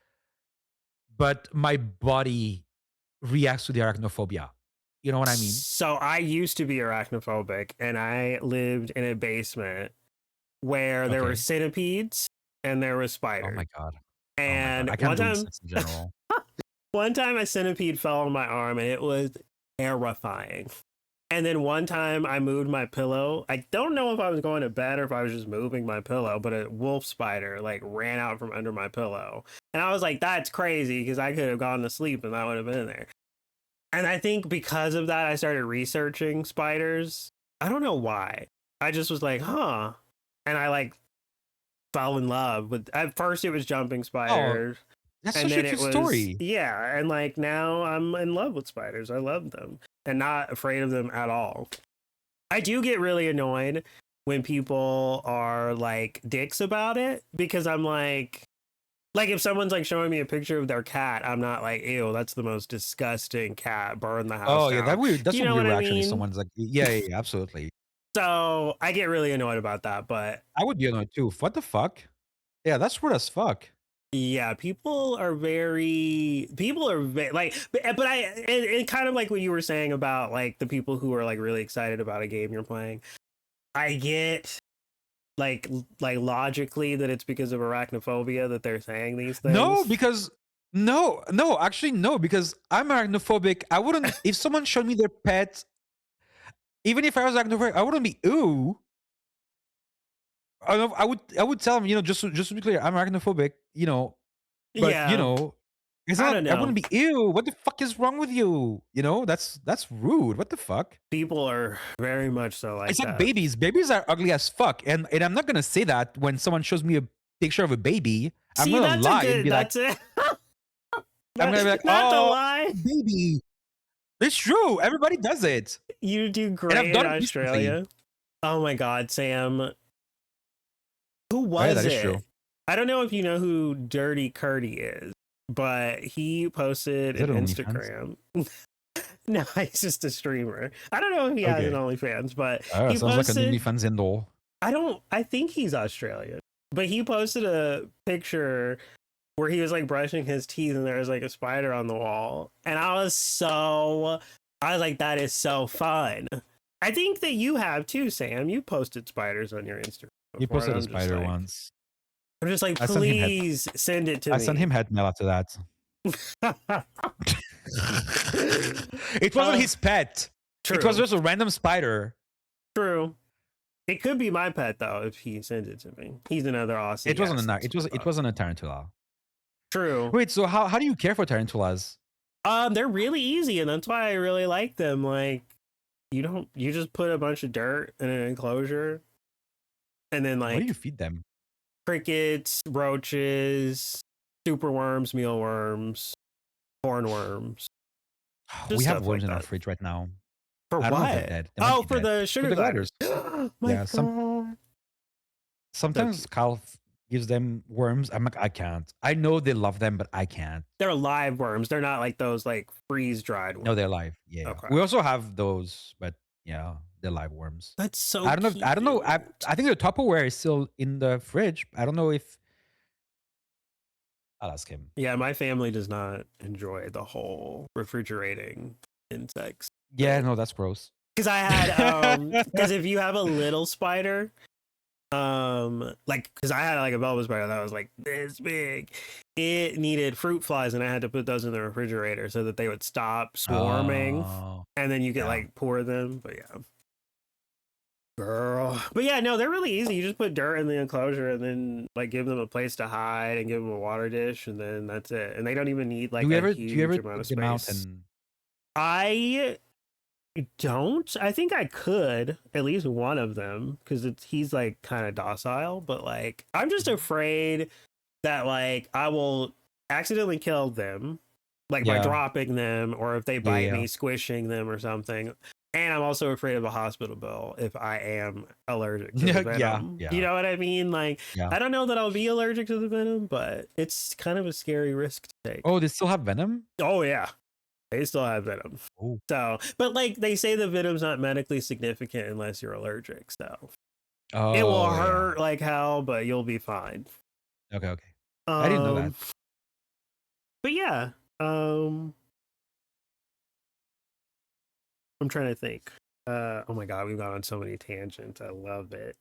but my body reacts to the arachnophobia. You know what I mean?
so I used to be arachnophobic and I lived in a basement where there were
Okay.
centipedes and there were
Oh
spiders.
my god. Oh my god.
And
I can't do insects in general.
one time a centipede fell on my arm and it was terrifying. And then one time I moved my pillow. I don't know if I was going to bed or if I was just moving my pillow, but a wolf spider like ran out from under my pillow. And I was like, that's crazy because I could have gone to sleep and that would have been there. And I think because of that, I started researching spiders. I don't know why. I just was like, huh. And I like fell in love with, at first it was jumping spiders.
That's
And
such a
then
cute
it was,
story.
yeah. And like now I'm in love with spiders. I love them and not afraid of them at all. I do get really annoyed when people are like dicks about it because I'm like if someone's like showing me a picture of their cat, I'm not like, ew, that's the most disgusting cat. Burn the house
Oh yeah,
down.
that's
You
a
know
weird
what I
reaction if
mean?
someone's like, yeah, absolutely.
So I get really annoyed about that, but
I would be annoyed too. What the fuck? Yeah, that's weird as fuck.
yeah, people are like, but and kind of like what you were saying about like the people who are like really excited about a game you're playing. I get like logically that it's because of arachnophobia that they're saying these things.
Actually no, because I'm arachnophobic. I wouldn't if someone showed me their pet, even if I was arachnophobic, I wouldn't be ooh. I would tell them, just to be clear, I'm arachnophobic, but
Yeah,
it's
I
not.
don't
I
know.
wouldn't be ew. What the fuck is wrong with you? That's rude. What the fuck?
People are very much so like
It's like
that.
babies. Babies are ugly as fuck, and I'm not gonna say that when someone shows me a picture of a baby. I'm
See,
gonna
that's a
lie and
good.
be like,
That's it.
I'm gonna be like,
Not to
oh,
lie,
baby. It's true. Everybody does it,
you do
and I've
great in
done it recently.
Australia. Oh my God, Sam. Who
Oh yeah,
was
that is
it?
true.
I don't know if you know who Dirty Curdy is, but he posted
Is
an
it OnlyFans?
Instagram. No, he's just a streamer. I don't know if he has an
Okay.
OnlyFans, but he
Sounds like an
posted.
OnlyFans indoor.
I think he's Australian, but he posted a picture where he was like brushing his teeth and there was like a spider on the wall. And I was like, that is so fun. I think that you have too, Sam. You posted spiders on your Instagram.
He
Before,
posted
and
a spider once.
I'm just like,
I sent him head.
please send it to
I
me.
sent him head mail after that. It wasn't his pet.
True.
It was just a random spider.
True. It could be my pet though if he sends it to me. He's another Aussie.
It wasn't
guest.
it wasn't a tarantula.
True.
Wait, so how do you care for tarantulas?
They're really easy, and that's why I really like them. Like, you just put a bunch of dirt in an enclosure, and then like
What do you feed them?
crickets, roaches, super worms, mealworms, hornworms.
We have
stuff
worms
like
in our
that.
fridge right now.
For
I don't know if
what?
they're dead. They might
Oh,
be
for
dead.
the sugar gliders. My
Yeah,
God.
sometimes Kyle gives them worms. I'm like, I can't. I know they love them, but I can't.
They're live worms. They're not like those like freeze dried worms.
No, they're live. Yeah.
Okay.
We also have those, but yeah, they're live worms.
That's so
I don't know.
cute.
I don't know. I think the Tupperware is still in the fridge. I don't know if I'll ask him.
Yeah, my family does not enjoy the whole refrigerating insects.
Yeah, no, that's gross.
Because I had because if you have a little spider, like because I had like a velvet spider that was like this big, it needed fruit flies, and I had to put those in the refrigerator so that they would stop swarming, and then you could like pour them. But yeah, girl. But yeah, no, they're really easy. You just put dirt in the enclosure and then like give them a place to hide and give them a water dish, and then that's it. And they don't even need like
do you ever
amount of
take them out
space.
and
I don't. I think I could at least one of them because he's like kind of docile, but like I'm just afraid that like I will accidentally kill them, like by dropping them, or if they bite me, squishing them or something. And I'm also afraid of a hospital bill if I am allergic to the venom.
Yeah.
You know what I mean? Like I don't know that I'll be allergic to the venom, but it's kind of a scary risk to take.
Oh, they still have venom?
Oh yeah. They still have venom.
Oh.
So, but like they say the venom's not medically significant unless you're allergic. So it will hurt like hell, but you'll be fine.
Okay. I didn't know that.
But yeah, I'm trying to think. Oh my God, we've gone on so many tangents. I love it.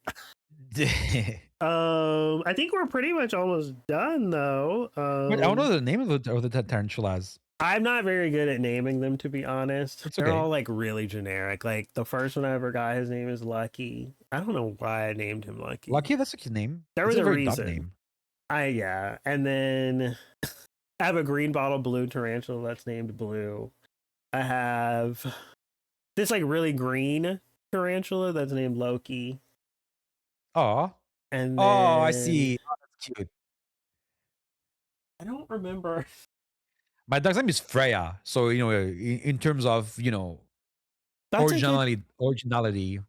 I think we're pretty much almost done though.
Wait, I don't know the name of the tarantulas.
I'm not very good at naming them, to be honest.
It's
They're
okay.
all like really generic. Like the first one I ever got, his name is Lucky. I don't know why I named him Lucky.
Lucky, that's a cute name.
There was
a very
reason.
Dumb name.
Yeah. And then I have a green bottle blue tarantula that's named Blue. I have this like really green tarantula that's named Loki.
Oh.
And then,
I see. Oh, that's cute.
I don't remember.
My dog's name is Freya. So, in terms of,
That's
originality.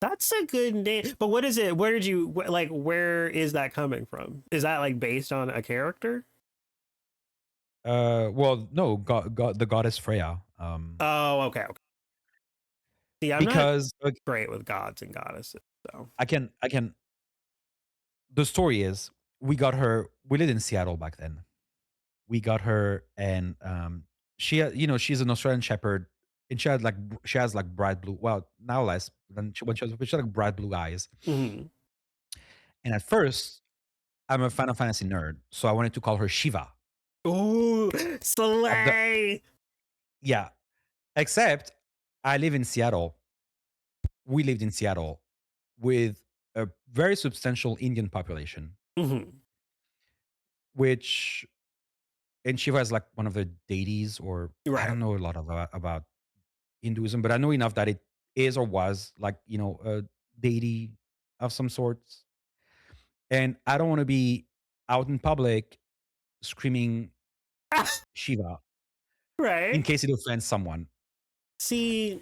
That's a good name. But what is it? Where did you like? Where is that coming from? Is that like based on a character?
Well, no, the goddess Freya.
Oh, okay. See, I'm
because
not great with gods and goddesses. So
I can. The story is we got her. We lived in Seattle back then. We got her, and she, she's an Australian Shepherd, and she has like bright blue. Well, now less than she had like bright blue eyes.
Mm-hmm.
And at first, I'm a Final Fantasy nerd, so I wanted to call her Shiva.
Ooh, slay!
Yeah, except I live in Seattle. We lived in Seattle with a very substantial Indian population, which, and Shiva is like one of the deities, or I don't know a lot about Hinduism, but I know enough that it is or was like, a deity of some sorts. And I don't want to be out in public screaming Shiva,
right?
in case it offends someone.
See,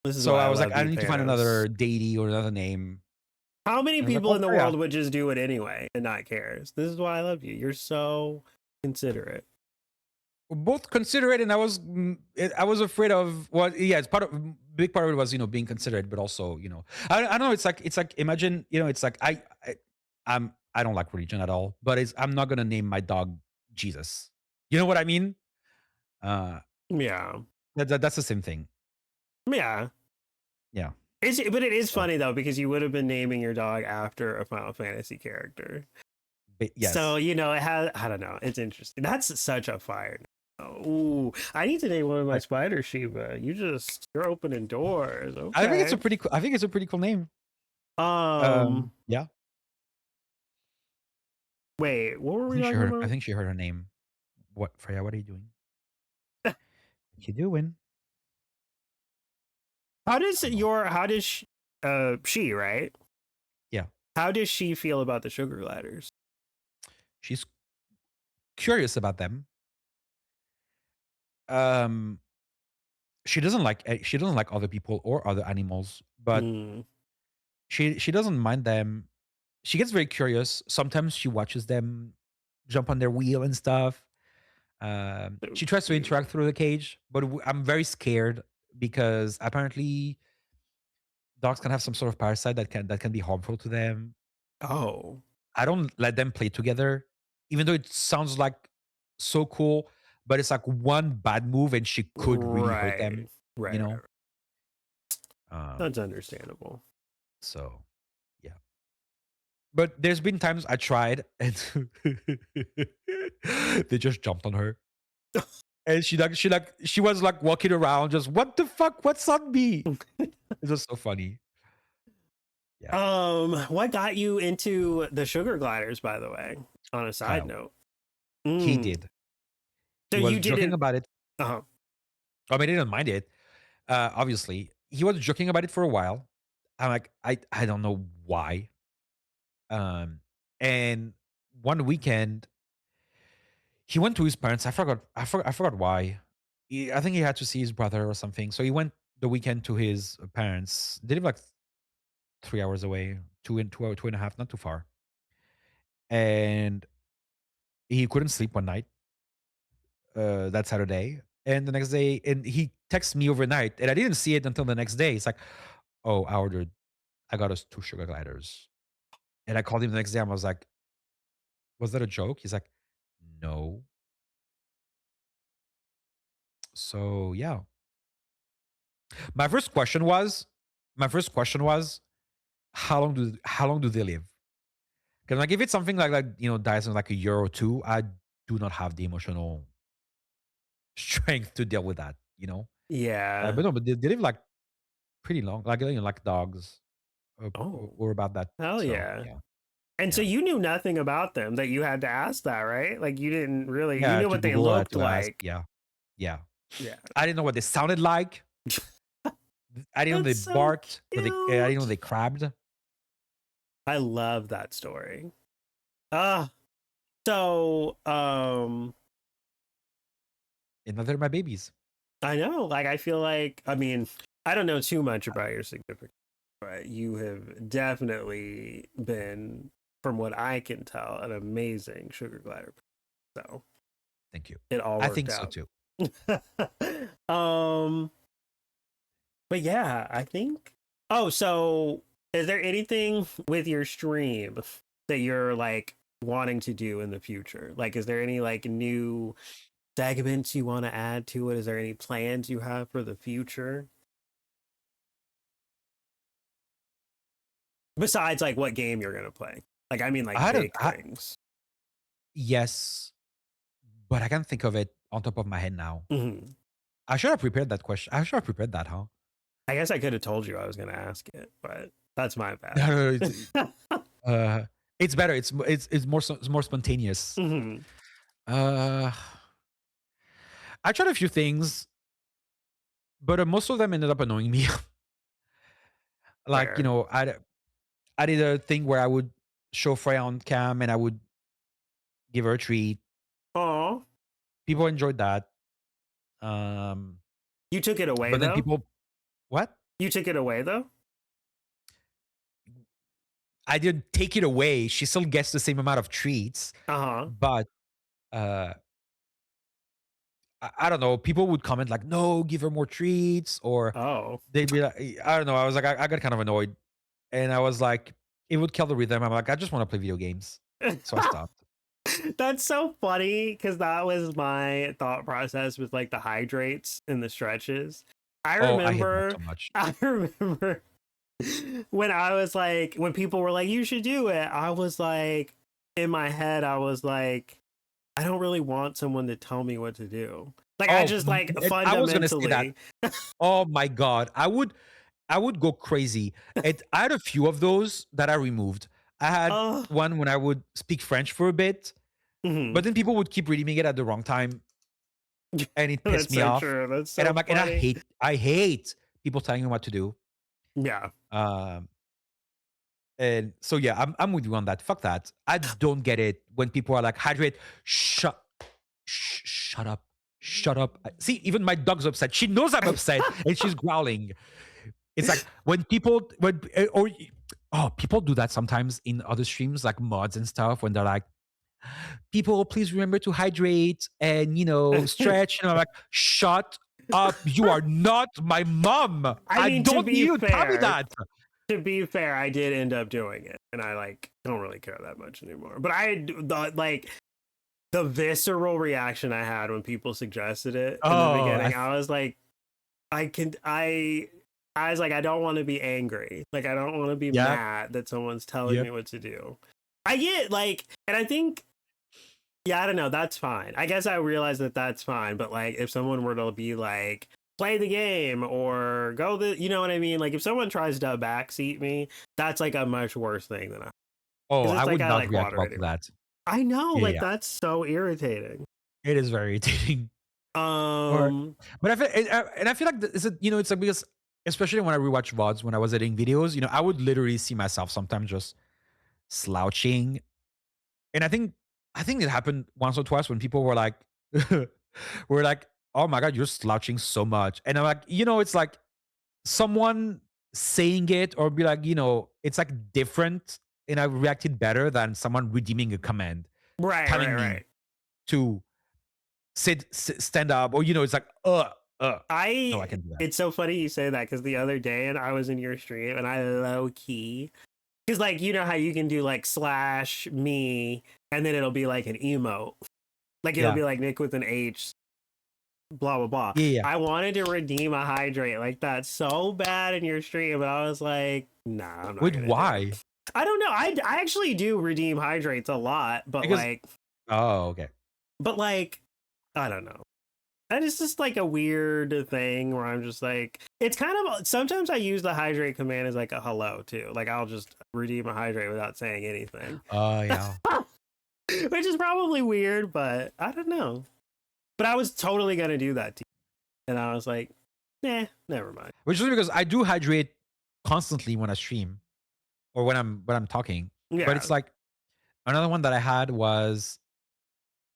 this is
so
why
I was like, I
need
need to find another deity or another name.
How many people in the world would just do it anyway and not care? This is why I love you. You're so considerate.
Both considerate, and I was afraid of it's big part of it was being considerate, but also I don't know. It's like imagine it's like I don't like religion at all, but I'm not gonna name my dog Jesus. You know what I mean?
Yeah.
That's the same thing.
Yeah.
Yeah.
But it is funny though, because you would have been naming your dog after a Final Fantasy character.
Yes.
So it has. I don't know. It's interesting. That's such a fire. Ooh, I need to name one of my
Like,
spider Shiba. You're opening doors.
I think it's a
Okay.
pretty cool. I think it's a pretty cool name.
Um,
Yeah.
wait, what were
I
we
think she
talking
heard. I
about?
think she heard her name. What, Freya? What are you doing? What you doing? I don't know.
How does she, right?
Yeah,
How does she feel about the sugar gliders?
she's curious about them. Um, she doesn't like other people or other animals, but
Mm,
she doesn't mind them. She gets very curious. Sometimes she watches them jump on their wheel and stuff.
so
She tries to
cute.
interact through the cage, but I'm very scared because apparently dogs can have some sort of parasite that can be harmful to them.
Oh,
I don't let them play together, even though it sounds like so cool. But it's like one bad move and she could really hurt
right,
them. You know.
right.
Um.
That's understandable.
So, yeah. But there's been times I tried and they just jumped on her. And she was like walking around just what the fuck? What's on me? It's just so funny. Yeah.
What got you into the sugar gliders, by the way? On a side
Kyle.
note.
He
Mm.
did.
So
He
you
was joking
didn't.
about it.
Uh-huh.
I mean, he didn't mind it. Obviously. He was joking about it for a while. I'm like, I don't know why. Um and one weekend he went to his parents. I forgot why. I think he had to see his brother or something. So he went the weekend to his parents. They live like 3 hours away, 2 and a half, not too far. And he couldn't sleep one night, that Saturday. And the next day, and he texts me overnight, and I didn't see it until the next day. It's like, oh, I got us 2 sugar gliders. And I called him the next day. I was like, was that a joke? He's like, no. So yeah. My first question was, how long do they live? Because like if it's something like that, dies in like a year or two, I do not have the emotional strength to deal with that.
Yeah.
But no, but they live like pretty long, like like dogs,
Oh,
or about that.
hell
So
yeah.
yeah,
And so
yeah,
you knew nothing about them that you had to ask that, right? Like you didn't really,
yeah.
you
I
knew
had to
what they
Google. I had
looked
to ask.
like.
Yeah, yeah.
Yeah.
I didn't know what they sounded like. I didn't know
That's
they
so
barked or I didn't know
cute.
they crabbed.
I love that story. Ah, so
And now they're my babies.
I know, like I feel like I mean, I don't know too much about your significance, but you have definitely been, from what I can tell, an amazing sugar glider. So
Thank you.
it all
I
worked
think so
out.
too.
um, but yeah, I think. Oh, so is there anything with your stream that you're like wanting to do in the future? Like, is there any like new segments you want to add to it? Is there any plans you have for the future? Besides, like, what game you're gonna play? Like, I mean,
I
like
had a
big things.
yes, but I can't think of it on top of my head now.
Hmm.
I should have prepared that question. I should have prepared that, huh?
I guess I could have told you I was gonna ask it, but that's my
No,
bad.
no, no, uh, it's better. It's more it's more spontaneous.
Hmm.
Uh, I tried a few things, but most of them ended up annoying me. Like
Fair.
I did a thing where I would show Freya on cam and I would give her a treat.
Oh,
People enjoyed that. Um,
you took it away
but then
though.
people, what?
You took it away though.
I didn't take it away. She still gets the same amount of treats,
Uh huh.
but uh, I don't know. People would comment like, "No, give her more treats," or
Oh.
they'd be like, I don't know. I was like, I got kind of annoyed, and I was like, it would kill the rhythm. I'm like, I just want to play video games, so I stopped.
That's so funny because that was my thought process with like the hydrates and the stretches. I
Oh, I hate that
remember,
so much.
I remember when I was like, when people were like, you should do it, I was like, in my head, I was like, I don't really want someone to tell me what to do. Like I
Oh,
just like
I was gonna say that.
fundamentally.
Oh my god, I would go crazy. I had a few of those that I removed. I had
Oh,
one when I would speak French for a bit, but then people would keep reading it at the wrong time, and it pissed
that's
me
so
off.
true. That's
And
so
I'm like, and
funny.
I hate people telling me what to do.
Yeah.
Um, and so yeah, I'm with you on that. Fuck that. I don't get it when people are like, hydrate. Shut up. Shut up. See, even my dog's upset. She knows I'm upset, and she's growling. It's like when people when or oh, people do that sometimes in other streams, like mods and stuff, when they're like, people, please remember to hydrate and stretch. And I'm like, shut up. You are not my mom.
I
I
mean, to
don't need
be
you to tell me
fair,
that.
I did end up doing it, and I like don't really care that much anymore. But the visceral reaction I had when people suggested it in the
Oh,
beginning, I was like, I can I was like, I don't want to be angry. Like I don't want to be
yep,
mad that someone's telling
yep.
me what to do. I get like, and I think, yeah, I don't know. That's fine. I guess I realize that that's fine. But like, if someone were to be like, play the game or go you know what I mean? Like if someone tries to backseat me, that's like a much worse thing than I.
Oh,
Because
I
it's like
would
I
not
like
react
water
well to
anyway.
that.
I know,
Yeah,
like
yeah.
that's so irritating.
It is very irritating. Or,
Um,
but I feel, and I feel like it's like because especially when I rewatch VODs when I was editing videos, I would literally see myself sometimes just slouching. And I think it happened once or twice when people were like were like, "Oh my god, you're slouching so much." And I'm like, it's like someone saying it or be like, it's like different and I reacted better than someone redeeming a command telling me
right.
to stand up or it's like, no, I can do that.
It's so funny you say that because the other day and I was in your stream and I low key because like you know how you can do like slash me and then it'll be like an emote, like it'll
Yeah.
be like Nick with an H, blah blah blah.
Yeah, yeah.
I wanted to redeem a hydrate like that so bad in your stream, but I was like, nah, I'm not
Wait,
gonna do
why?
it. I don't know. I actually do redeem hydrates a lot,
Because okay.
but like, I don't know. And it's just like a weird thing where I'm just like, it's kind of sometimes I use the hydrate command as like a hello too. Like I'll just redeem a hydrate without saying anything,
Oh, yeah.
which is probably weird, but I don't know. But I was totally gonna do that to you, and I was like, nah, never mind.
Which is because I do hydrate constantly when I stream or when I'm talking. But
Yeah,
it's like another one that I had was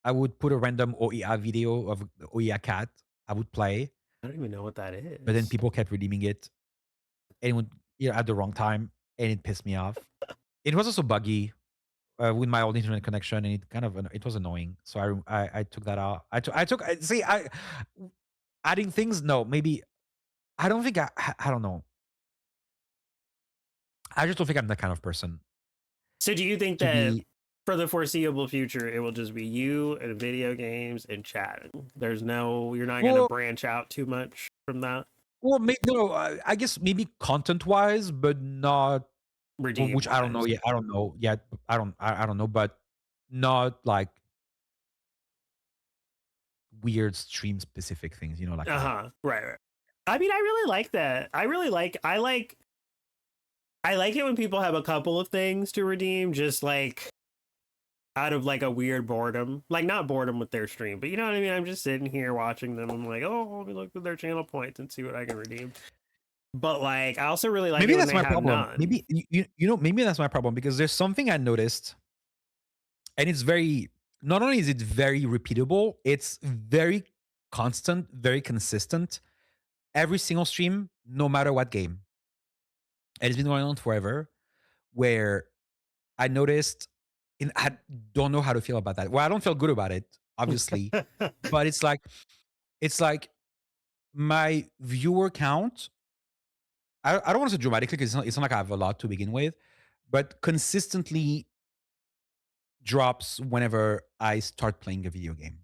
I would put a random OEA video of the OEA cat I would play,
I don't even know what that
but then
is.
people kept redeeming it and it would at the wrong time and it pissed me off. It was also buggy with my old internet connection and it was annoying. So I took that out. I took see I adding things. No, maybe I don't think I don't know. I just don't think I'm that kind of person
So do you think
to
that
be.
for the foreseeable future it will just be you and video games and chatting? You're not gonna
Well,
branch out too much from that.
no, I guess maybe content wise, but not.
Redeem
Which I don't know
wise.
yet. I don't know yet. I don't know, but not like weird stream specific things, like that.
Uh-huh. Right. I mean, I really like that. I like it when people have a couple of things to redeem, just like out of like a weird boredom. Like not boredom with their stream, but you know what I mean? I'm just sitting here watching them. I'm like, oh, let me look at their channel points and see what I can redeem. But like I also really like it
Maybe
when
that's
they
my
have
problem.
none.
Maybe maybe that's my problem because there's something I noticed, and it's very. Not only is it very repeatable, it's very constant, very consistent. Every single stream, no matter what game, and it's been going on forever. Where I noticed, and I don't know how to feel about that. Well, I don't feel good about it, obviously, but it's like my viewer count. I don't want to say dramatically because it's not like I have a lot to begin with, but consistently drops whenever I start playing a video game.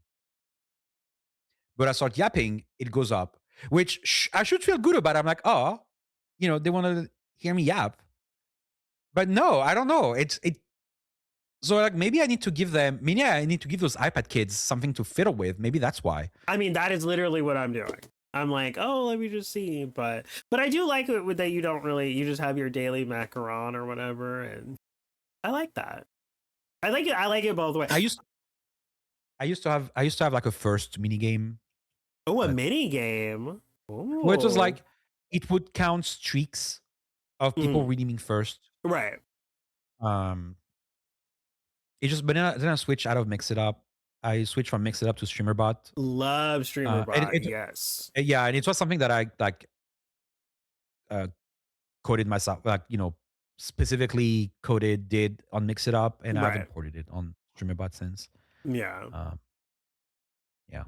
But I start yapping, it goes up, which I should feel good about. I'm like, oh, they want to hear me yap. But no, I don't know. So like maybe I need to give them. Maybe I need to give those iPad kids something to fiddle with. Maybe that's why.
I mean, that is literally what I'm doing. I'm like, oh, let me just see, but I do like it with that you don't really, you just have your daily macaron or whatever, and I like that. I like it. I like it both ways.
I used to have like a first mini game,
Oh, a
but
mini game.
where it was
Oh,
like it would count streaks of people
mm,
redeeming first.
right.
Um, it just but then I switched out of Mix It Up. I switched from Mix It Up to StreamerBot.
Love streamer
And
bot.
it
Yes.
yeah, and it was something that I like uh coded myself, like specifically coded did on Mix It Up, and I
Right.
haven't ported it on StreamerBot since.
Yeah.
Um, yeah.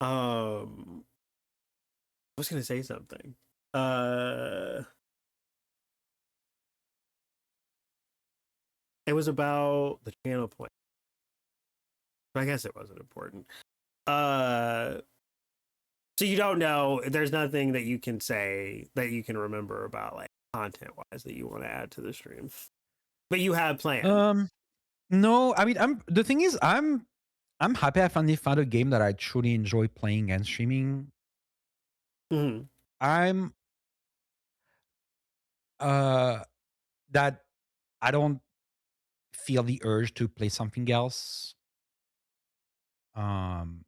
I was gonna say something. Uh, it was about the channel point. I guess it wasn't important. Uh, so you don't know. There's nothing that you can say that you can remember about like content wise that you want to add to the stream, but you have planned.
No, I mean, the thing is, I'm happy I finally found a game that I truly enjoy playing and streaming.
Mm-hmm.
I'm uh that I don't feel the urge to play something else. Um,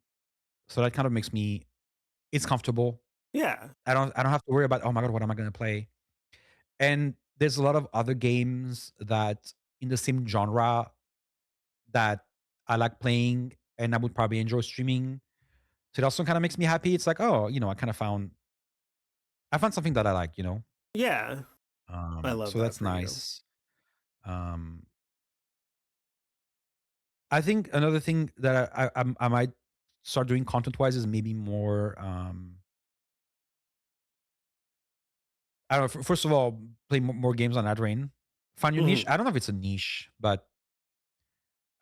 so that kind of makes me it's comfortable.
Yeah.
I don't have to worry about, oh my god, what am I gonna play? And there's a lot of other games that in the same genre that I like playing and I would probably enjoy streaming. So it also kind of makes me happy. It's like, oh, I found something that I like,
Yeah. I love
So
that
that's
for you.
nice. Um, I think another thing that I might start doing content wise is maybe more. I don't know. First of all, play more games on Adrain. Find your niche.
Mm-hmm.
I don't know if it's a niche, but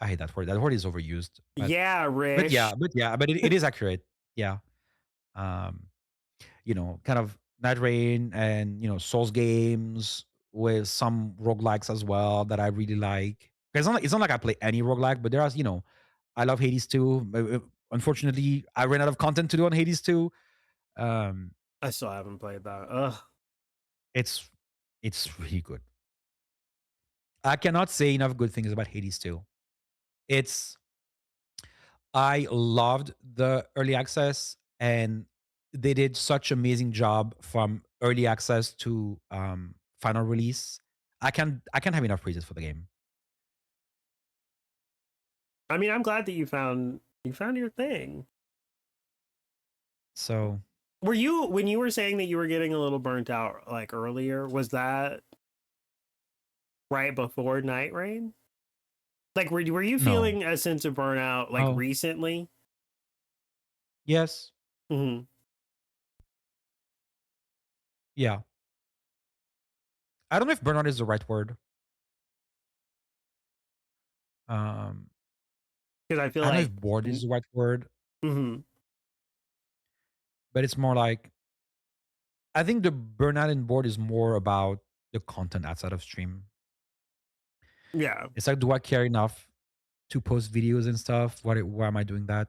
I hate that word. That word is overused.
Yeah,
But
Rish.
yeah, but it is accurate. Yeah. Um, kind of Night Rain and Souls games with some roguelikes as well that I really like. It's not like I play any roguelike, but there are, I love Hades too. Unfortunately, I ran out of content to do on Hades too. Um,
I still haven't played that. Ugh.
it's it's really good. I cannot say enough good things about Hades too. It's I loved the early access, and they did such amazing job from early access to final release. I can't have enough praises for the game.
I mean, I'm glad that you found your thing.
So
Were you when you were saying that you were getting a little burnt out like earlier? Was that right before Night Rain? Like, were you
no.
feeling a sense of burnout like
Oh,
recently?
yes.
Mm-hmm.
Yeah. I don't know if burnout is the right word. Um,
Because I feel
I don't know
like,
if bored is the right word,
mm-hmm.
but it's more like I think the burnout and bored is more about the content outside of stream.
Yeah,
It's like, do I care enough to post videos and stuff? Why am I doing that?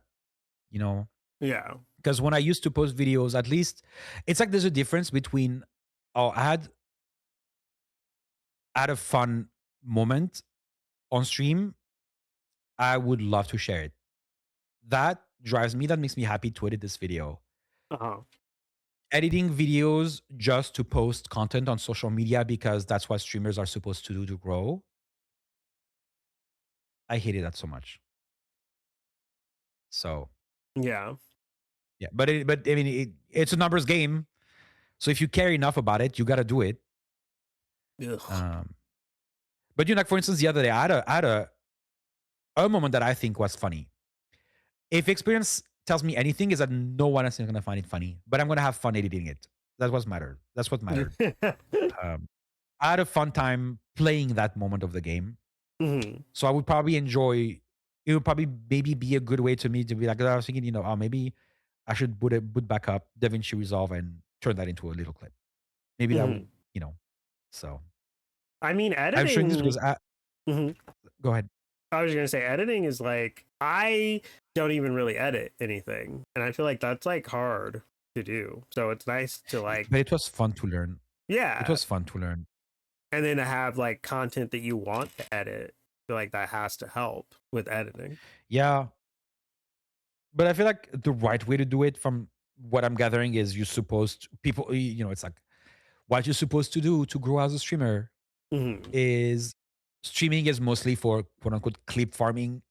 You know,
yeah,
because when I used to post videos, at least it's like there's a difference between, oh, I had a fun moment on stream. I would love to share it. That drives me. That makes me happy to edit this video.
uh-huh.
Editing videos just to post content on social media because that's what streamers are supposed to do to grow. I hated that so much. So
Yeah.
yeah, but I mean, it's a numbers game. So if you care enough about it, you got to do it.
Ugh.
Um, but like for instance, the other day, I had a moment that I think was funny. If experience tells me anything, is that no one else is going to find it funny, but I'm going to have fun editing it. That's what mattered. That's what mattered. Um, I had a fun time playing that moment of the game.
Mm-hmm.
So I would probably enjoy. It would probably maybe be a good way to me to be like, I was thinking, maybe I should boot back up DaVinci Resolve and turn that into a little clip. Maybe that would,
Mm-hmm.
you know. So
I mean,
I'm showing this because
editing. Mm-hmm.
Go ahead.
I was gonna say editing is like I don't even really edit anything, and I feel like that's like hard to do. So it's nice to like
But it was fun to learn. It
yeah,
was fun to learn.
and then to have like content that you want to edit. I feel like that has to help with editing.
Yeah, but I feel like the right way to do it, from what I'm gathering, is you're supposed to, people. It's like what you're supposed to do to grow as a streamer
Mm-hmm.
is streaming is mostly for quote unquote clip farming,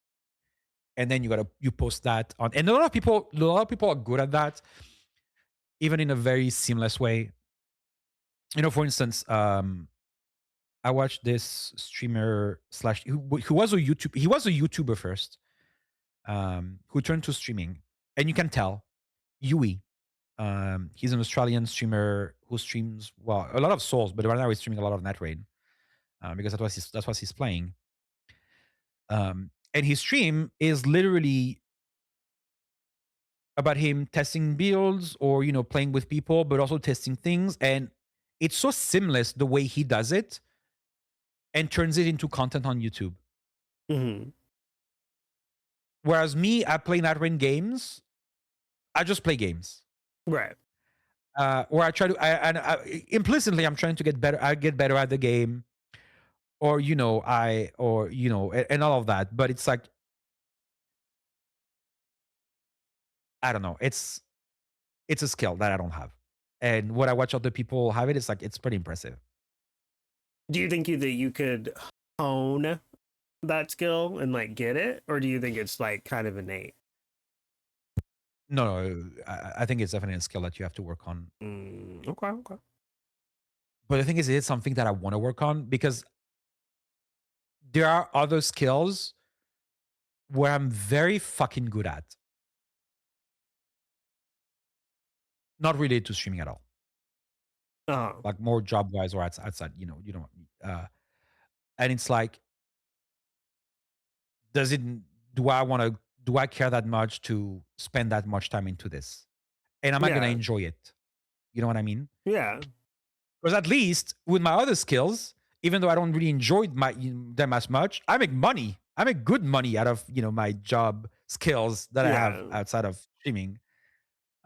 and then you post that on. And a lot of people are good at that, even in a very seamless way. For instance, I watched this streamer slash who was a YouTube. He was a YouTuber first, who turned to streaming, and you can tell Yui. He's an Australian streamer who streams, well, a lot of Souls, but right now he's streaming a lot of Netrain, because that's what he's playing. And his stream is literally about him testing builds, or playing with people, but also testing things, and it's so seamless the way he does it, and turns it into content on YouTube.
Mm-hmm.
Whereas me, I play Netrain games. I just play games.
Right.
Or I try to, implicitly, I'm trying to get better. I get better at the game, or and all of that. But it's like, I don't know. It's a skill that I don't have, and what I watch other people have it's like it's pretty impressive.
Do you think that you could hone that skill and like get it, or do you think it's like kind of innate?
No, I think it's definitely a skill that you have to work on.
Okay. Okay.
But the thing is, it's something that I want to work on, because there are other skills where I'm very fucking good at, not related to streaming at all,
Oh.
like more job wise or outside. You don't. And it's like, does it? Do I want to? Do I care that much to spend that much time into this? And am I going to
Yeah.
enjoy it? You know what I mean?
Yeah.
Because at least with my other skills, even though I don't really enjoy them as much, I make money. I make good money out of my job skills that I have
Yeah.
outside of streaming.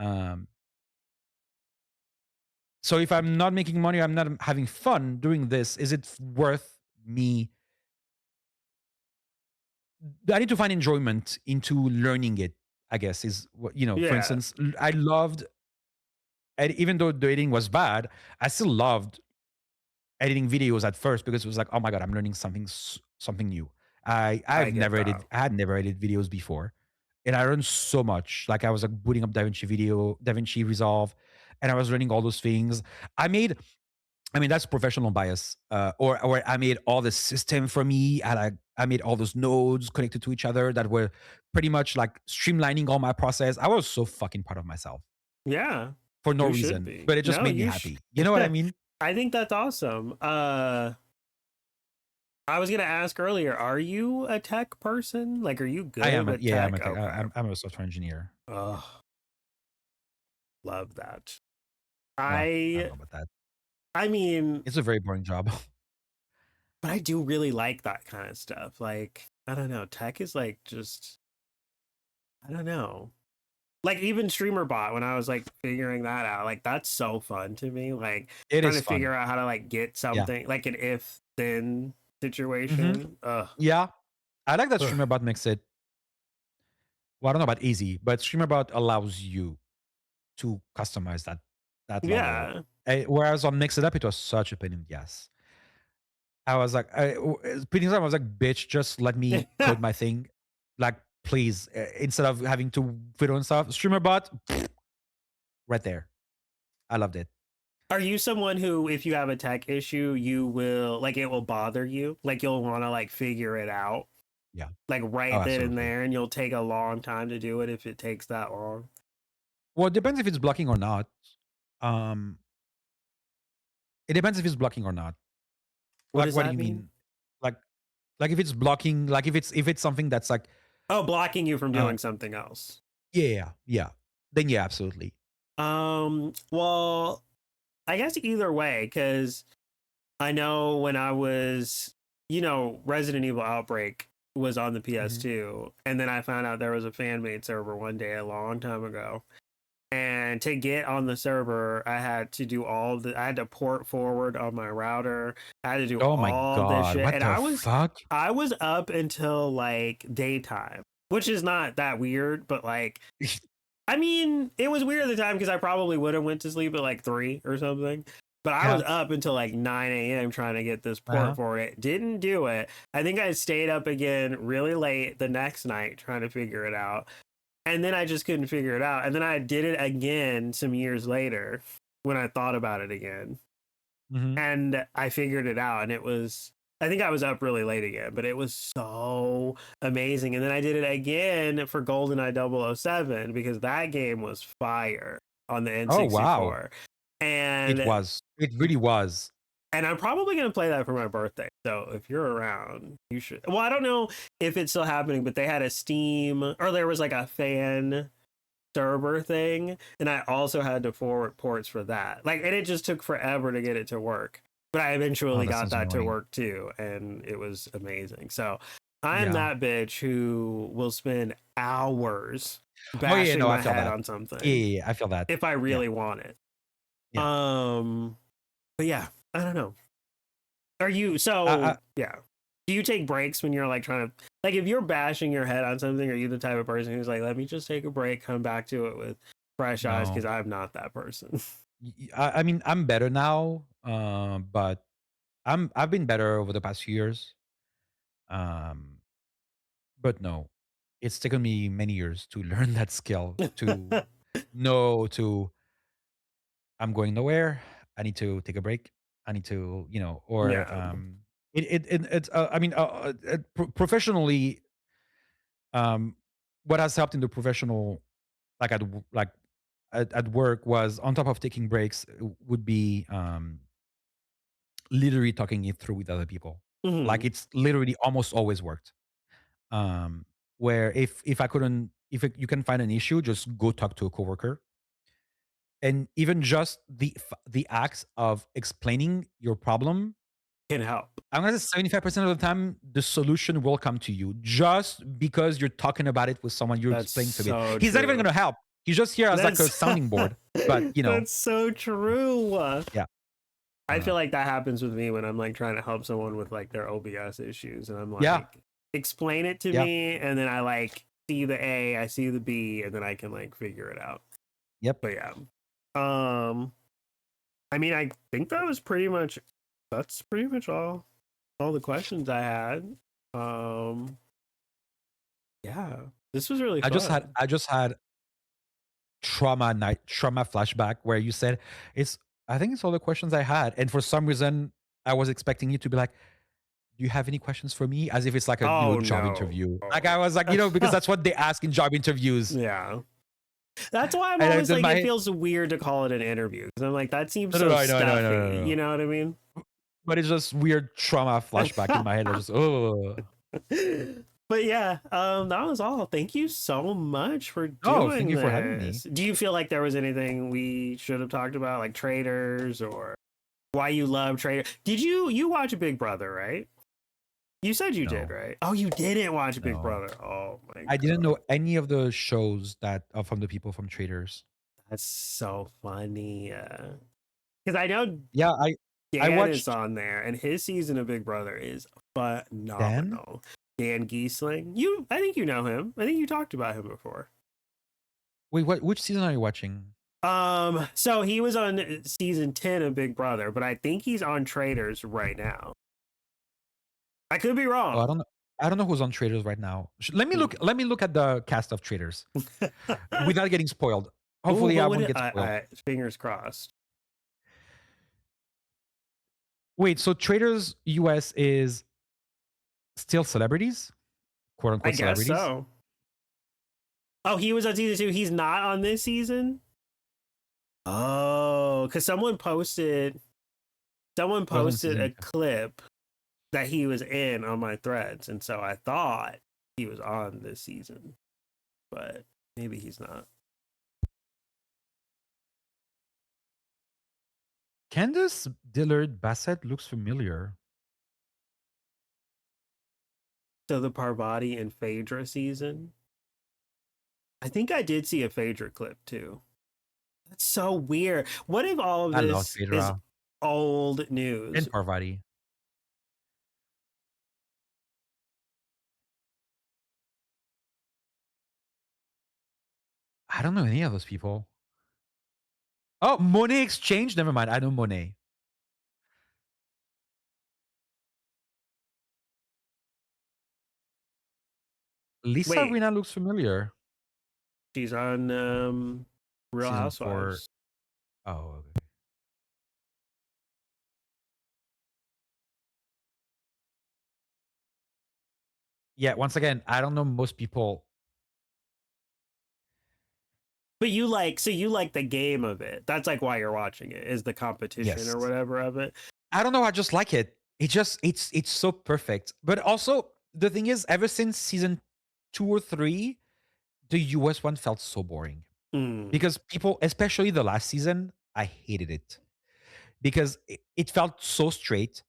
Um, so if I'm not making money, I'm not having fun doing this. Is it worth me? I need to find enjoyment into learning it. I guess is what For
Yeah.
instance, I loved, and even though the editing was bad, I still loved editing videos at first, because it was like, oh my god, I'm learning something new.
I get that.
I had never edited videos before, and I learned so much. Like, I was like booting up DaVinci Resolve, and I was learning all those things. I mean, that's professional bias. Or I made all the system for me. I made all those nodes connected to each other that were pretty much like streamlining all my process. I was so fucking proud of myself
Yeah.
for no
You should
reason,
be.
but it just
No,
made me
you
happy. You know what I mean?
I think that's awesome. I was gonna ask earlier, are you a tech person? Like, are you
I
good
am.
with
Yeah,
tech? Okay.
I'm a software engineer.
Oh, love that.
Well, I don't
I
know about that.
I mean,
It's a very boring job.
but I do really like that kind of stuff. Like, I don't know, tech is like just I don't know. Like even streamer bot when I was like figuring that out, like that's so fun to me. Like
It
trying
is
to figure
fun.
out how to like get
Yeah.
something like an if then
Hmm.
situation.
Yeah. I like that
Ugh.
StreamerBot makes it. Well, I don't know about easy, but StreamerBot allows you to customize that level.
Yeah.
Whereas on Mix It Up, it was such a pain in the ass. I was like, pretty time I was like, bitch, just let me code my thing. Like, please, instead of having to fiddle and stuff. StreamerBot, right there. I loved it.
Are you someone who, if you have a tech issue, you will like it will bother you? Like you'll want to like figure it out,
Yeah.
like
Oh,
right then and
absolutely.
there, and you'll take a long time to do it if it takes that long.
Well, it depends if it's blocking or not. Um, it depends if it's blocking or not.
What
Like,
does
what do
that
you
mean?
mean? Like, like if it's blocking, like if it's something that's like,
Oh, blocking you from
uh,
doing something else.
yeah, yeah, then yeah, absolutely.
Well, I guess either way, because I know when I was Resident Evil Outbreak was on the
Mhm.
PS2, and then I found out there was a fan made server one day a long time ago. And to get on the server, I had to do I had to port forward on my router. I had to do
Oh my
all this
god,
shit.
what
And
the fuck?
I was up until like daytime, which is not that weird, but like, I mean, it was weird at the time because I probably would have went to sleep at like 3 or something. But I was
Yeah.
up until like 9 a.m. trying to get this port
Uh-huh.
for it. Didn't do it. I think I stayed up again really late the next night trying to figure it out. And then I just couldn't figure it out. And then I did it again some years later when I thought about it again.
Mhm.
And I figured it out. And I think I was up really late again, but it was so amazing. And then I did it again for GoldenEye 007 because that game was fire on the
Oh, wow.
N64.
It
And
was. It really was.
and I'm probably going to play that for my birthday. So if you're around, you should. Well, I don't know if it's still happening, but they had a Steam, or there was like a fan server thing, and I also had to forward ports for that. Like, and it just took forever to get it to work. But I
Oh,
eventually
that
got
sounds
that to
annoying.
work too, and it was amazing. So I'm
Yeah.
that bitch who will spend hours
Oh, yeah,
bashing
no, I
my
feel
head
that.
on
Yeah,
something
yeah, yeah, I feel that.
if I
Yeah,
really want it.
yeah.
But yeah, I don't know. Are you
I
yeah? Do you take breaks when you're like trying to like if you're bashing your head on something? Are you the type of person who's like, let me just take a break, come back to it with fresh eyes? Because
no.
I'm not that person.
I mean, I'm better now, but I've been better over the past few years. Um, but no, it's taken me many years to learn that skill, to know to I'm going nowhere. I need to take a break. I need to, or
Yeah.
it's. I mean, professionally, um, what has helped in the professional, like at work, was on top of taking breaks, would be literally talking it through with other people. Like
Hmm.
it's literally almost always worked. Um, where if I couldn't, you can find an issue, just go talk to a coworker, and even just the act of explaining your problem,
Can help.
I'm gonna say 75% of the time the solution will come to you just because you're talking about it with someone you're
That's
explaining to it.
so
He's not even
true.
gonna help. He's just here as like a
That's
sounding board. But
that's so
uh,
true.
yeah,
I
uh,
feel like that happens with me when I'm like trying to help someone with like their OBS issues, and I'm
yeah,
like, explain it to
yeah,
me, and then I like see the A, I see the B, and then I can like figure it out.
yep.
But yeah, um, I mean, I think that's pretty much all the questions I had. Um, yeah, this was really fun.
I just had trauma flashback where you said it's. I think it's all the questions I had, and for some reason I was expecting you to be like, "Do you have any questions for me?" As if it's like a
Oh
job
no.
interview. Like
Oh.
I was like, because that's what they ask in job interviews.
Yeah. That's why I'm
And
always
in
like,
my
it
head,
feels weird to call it an interview because I'm like, that seems
no, no,
so
no, no, no, no,
stuffy.
no,
You
no.
know what I mean?
But it's just weird trauma flashback in my head. I just, oh,
But yeah, that was all. Thank you so much for
oh, thank
doing
you for having me.
this. Do you feel like there was anything we should have talked about, like traders or why you love traders? Did you watch Big Brother, right? You said you did,
No,
right? Oh, you didn't watch Big
no.
Brother. Oh my
I didn't know
god.
any of the shows that are from the people from Traders.
That's so funny. Because I know
Yeah, I
Dan is
watched
on there, and his season of Big Brother is
Dan.
phenomenal. Dan Giesling, I think you know him. I think you talked about him before.
Wait, what? Which season are you watching?
So he was on season 10 of Big Brother, but I think he's on Traders right now. I could be
Oh, I
wrong.
don't know. I don't know who's on Traders right now. Let me look.
Hmm.
Let me look at the cast of Traders without getting spoiled.
Oh,
Hopefully,
what
I
would
won't
it?
get spoiled.
Fingers crossed.
Wait, so Traders US is still celebrities, quote
I
unquote
guess
celebrities.
so. Oh, he was on season 2. He's not on this season. Oh, because someone
I was on
posted a
season.
clip that he was in on my threads, and so I thought he was on this season, but maybe he's not.
Candace Dillard Bassett looks familiar.
So the Parvati and Phaedra season. I think I did see a Phaedra clip too. That's so weird. What if all of
I love
this is
Phaedra
old news?
and Parvati. I don't know any of those people. Oh, Monet Exchange? Never mind. I know Monet. Lisa
Wait,
Rina looks familiar.
she's on Real
Season 4.
Housewives.
Oh, okay. Yeah, once again, I don't know most people.
But you like, so you like the game of it. That's like why you're watching it, is the competition
Yes.
or whatever of it.
I don't know. I just like it. It's so perfect. But also the thing is, ever since season 2 or 3, the US one felt so boring
Mm.
because people, especially the last season, I hated it because it felt so straight,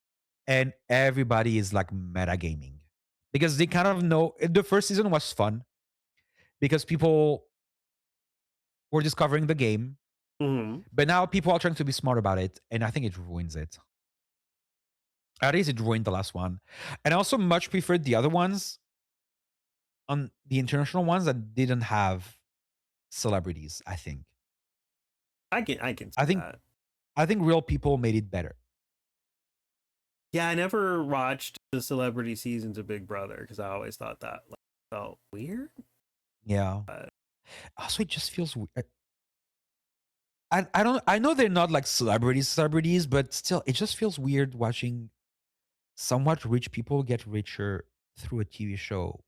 and everybody is like metagaming because they kind of know. The first season was fun because people were discovering the game,
Mm.
but now people are trying to be smart about it, and I think it ruins it. At least it ruined the last one. And I also much preferred the other ones on the international ones that didn't have celebrities, I think.
I can
I
see
think
that.
I think real people made it better.
Yeah, I never watched the celebrity seasons of Big Brother because I always thought that like, felt weird.
Yeah.
But
Also, it just feels weird. I know they're not like celebrities, but still it just feels weird watching somewhat rich people get richer through a TV show.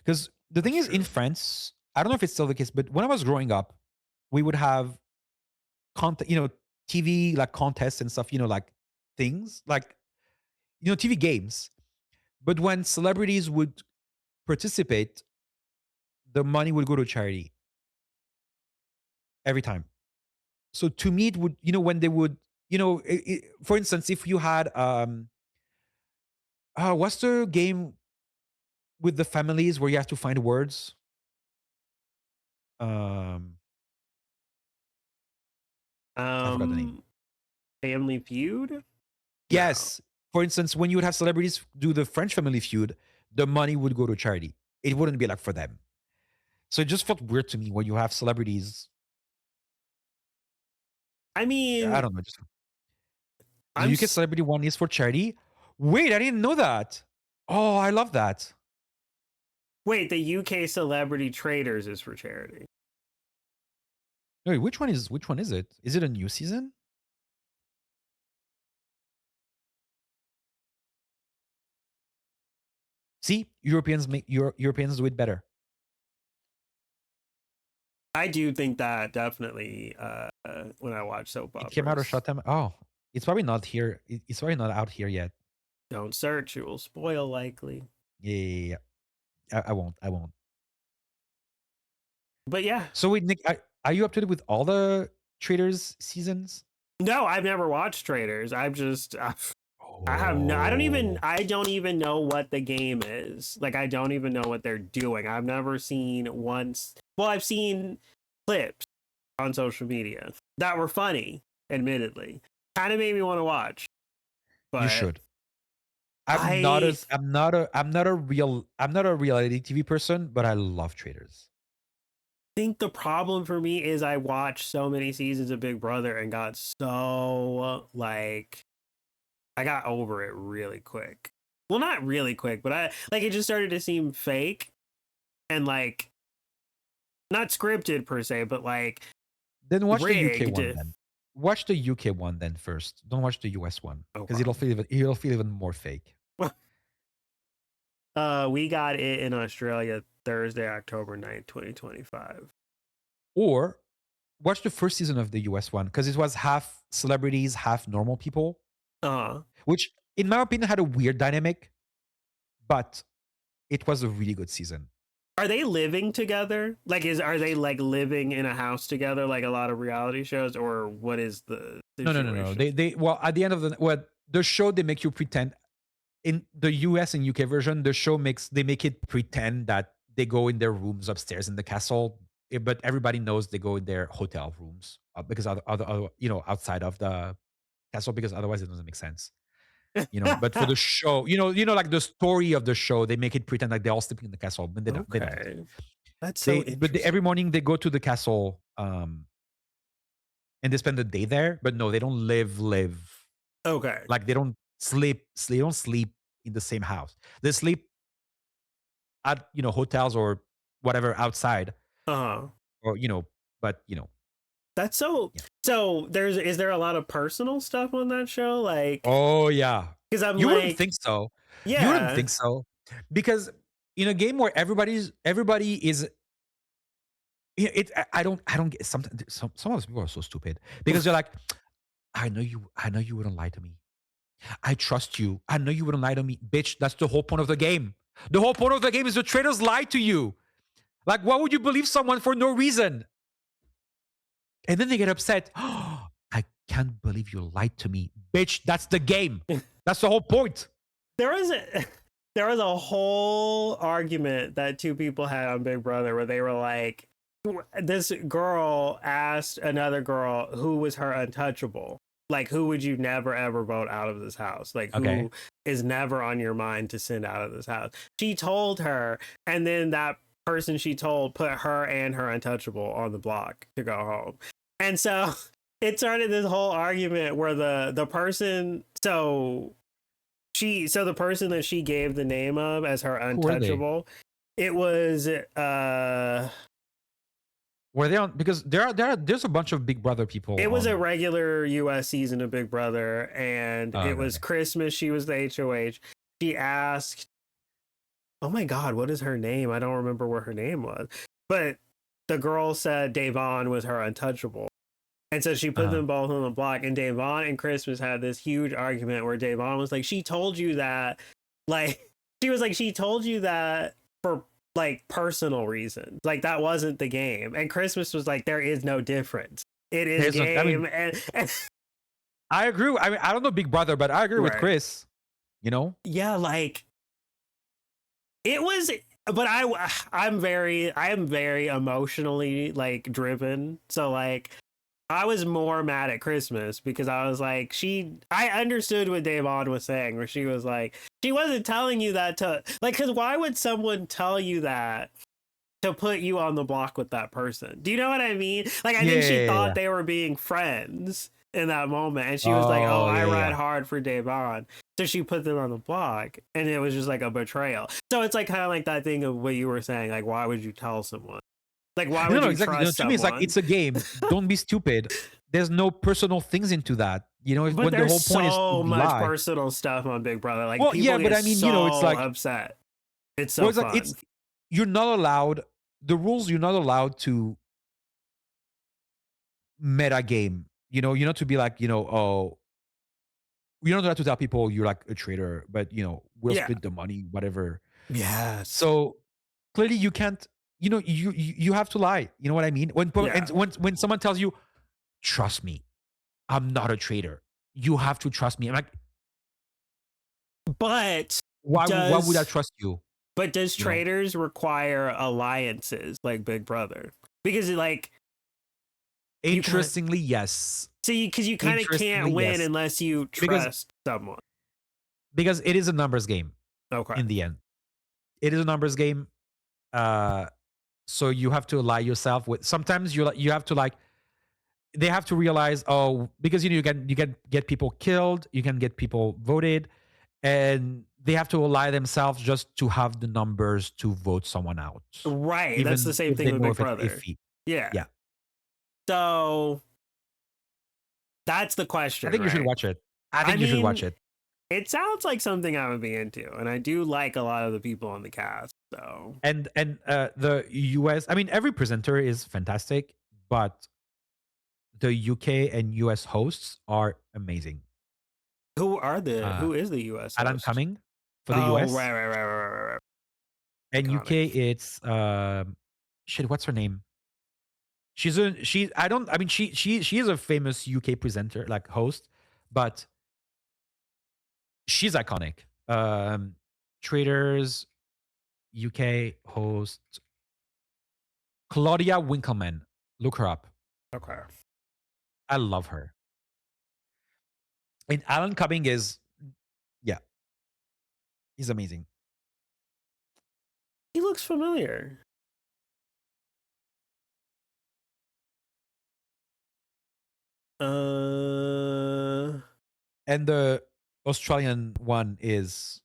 Because the thing
that's
is, in
true.
France, I don't know if it's still the case, but when I was growing up, we would have TV like contests and stuff, like things like TV games. But when celebrities would participate, the money would go to charity every time. So to me, it would, when they would, for instance, if you had, what's the game with the families where you have to find words? Um, I forgot the name.
Um, Family Feud? No.
Yes. For instance, when you would have celebrities do the French Family Feud, the money would go to charity. It wouldn't be like for them. So it just felt weird to me when you have celebrities.
I
I
mean,
don't know. Just the
I'm
UK celebrity one is for charity. Wait, I didn't know that. Oh, I love that.
wait, the UK Celebrity Traders is for charity.
Wait, which one is it? Is it a new season? See, Europeans do it better.
I do think that definitely when I watch soap
It came out a
operas.
short time. Oh, it's probably not here. It's probably not out here yet.
Don't search, it will spoil likely.
Yeah. I won't. I won't.
But yeah.
So wait, Nick, are you up to date with all the Traders seasons?
No, I've never watched Traders. I've just I have no
Oh,
I don't even know what the game is. Like I don't even know what they're doing. I've never seen once. Well, I've seen clips on social media that were funny, admittedly. Kind of made me want to watch.
you
But
should. I'm not
I
as I'm not a reality TV person, but I love Traders.
think the problem for me is I watched so many seasons of Big Brother and got so like I got over it really quick. Well, not really quick, but I like it just started to seem fake and like not scripted per se, but like
Then watch the UK
rigged.
one then. Watch the UK one then first. Don't watch the US one because
Okay.
it'll feel even more fake.
We got it in Australia Thursday, October 9th, 2025.
Or watch the first season of the US one because it was half celebrities, half normal people,
Uh,
which in my opinion had a weird dynamic, but it was a really good season.
are they living together? Like are they like living in a house together like a lot of reality shows, or what is the
No, no, no, no.
situation?
They well at the end of the show they make you pretend in the US and UK version, the show they make it pretend that they go in their rooms upstairs in the castle, but everybody knows they go in their hotel rooms because outside of the castle, because otherwise it doesn't make sense. But for the show, like the story of the show, they make it pretend like they're all sleeping in the castle, but they don't.
Okay. That's so interesting.
Every morning they go to the castle, and they spend the day there. But no, they don't live.
Okay.
Like they don't sleep. They don't sleep in the same house. They sleep at hotels or whatever outside,
Uh-huh.
or but
That's so.
yeah.
So is there a lot of personal stuff on that show? Like,
Oh yeah,
because I'm
you
like,
wouldn't think so.
yeah,
You wouldn't think so because in a game where everybody is I don't get sometimes some of those people are so stupid because they're like, I know you wouldn't lie to me. I trust you. I know you wouldn't lie to me. Bitch, that's the whole point of the game. The whole point of the game is the traitors lie to you. Like, why would you believe someone for no reason? And then they get upset. Oh, I can't believe you lied to me. Bitch, that's the game. That's the whole point.
there was a there was a whole argument that two people had on Big Brother where they were like, this girl asked another girl who was her untouchable. Like, who would you never ever vote out of this house? Like, who is never on your mind to send out of this house? She told her, and then that person she told put her and her untouchable on the block to go home. And so it started this whole argument where the person the person that she gave the name of as her untouchable, it was
were they on, because there's a bunch of Big Brother people.
It was a regular US season of Big Brother, and it was Christmas. She was the HOH. She asked, oh my God, what is her name? I don't remember what her name was. But the girl said Davon was her untouchable. And so she put them both on the block. And Davon and Christmas had this huge argument where Davon was like, she told you that. Like, she was like, she told you that for like personal reasons. Like, that wasn't the game. And Christmas was like, there is no difference. It is game. And
I agree. I mean, I don't know Big Brother, but I agree with Chris.
Yeah, like, it was, but I am very emotionally like driven. So like, I was more mad at Christmas because I was like, I understood what Davon was saying, where she was like, she wasn't telling you that to, like, because why would someone tell you that to put you on the block with that person? Do you know what I mean? Like, I think she thought they were being friends in that moment. And she was like, oh, I ride hard for Davon. So she put them on the block, and it was just like a betrayal. So it's like kind of like that thing of what you were saying, like, why would you tell someone? Like, why would you
exactly.
trust
To me, it's like, it's a game. Don't be stupid. There's no personal things into that. But
when the whole point is
so
much personal stuff on Big Brother. Like,
but I mean, it's like
upset. It's so fun.
Like, you're not allowed. The rules, you're not allowed to meta game. You're not to be like, oh, you're not allowed to tell people you're like a traitor, but we'll split the money, whatever.
Yes.
So clearly you can't. You have to lie. You know what I mean? When someone tells you, trust me, I'm not a traitor. You have to trust me. I'm like,
but
why would I trust you?
But does traitors require alliances like Big Brother? Because like,
interestingly, yes.
See, because you kind of can't win unless you trust someone.
Because it is a numbers game.
Okay.
In the end, it is a numbers game. So you have to ally yourself with. Sometimes you have to like. They have to realize, because you can get people killed, you can get people voted, and they have to ally themselves just to have the numbers to vote someone out.
Right. That's the same thing with Big Brother. Yeah. So that's the question.
I think you should watch it. I think you should watch it.
It sounds like something I would be into, and I do like a lot of the people on the cast. So
and the US, I mean, every presenter is fantastic, but the UK and US hosts are amazing.
Who is the US host?
Alan Cumming for the US.
Right.
And UK, it's what's her name? She is a famous UK presenter, like host, but she's iconic. Um, Traders UK host Claudia Winkleman. Look her up.
Okay.
I love her. And Alan Cumming is, yeah, he's amazing.
He looks familiar.
And the Australian one is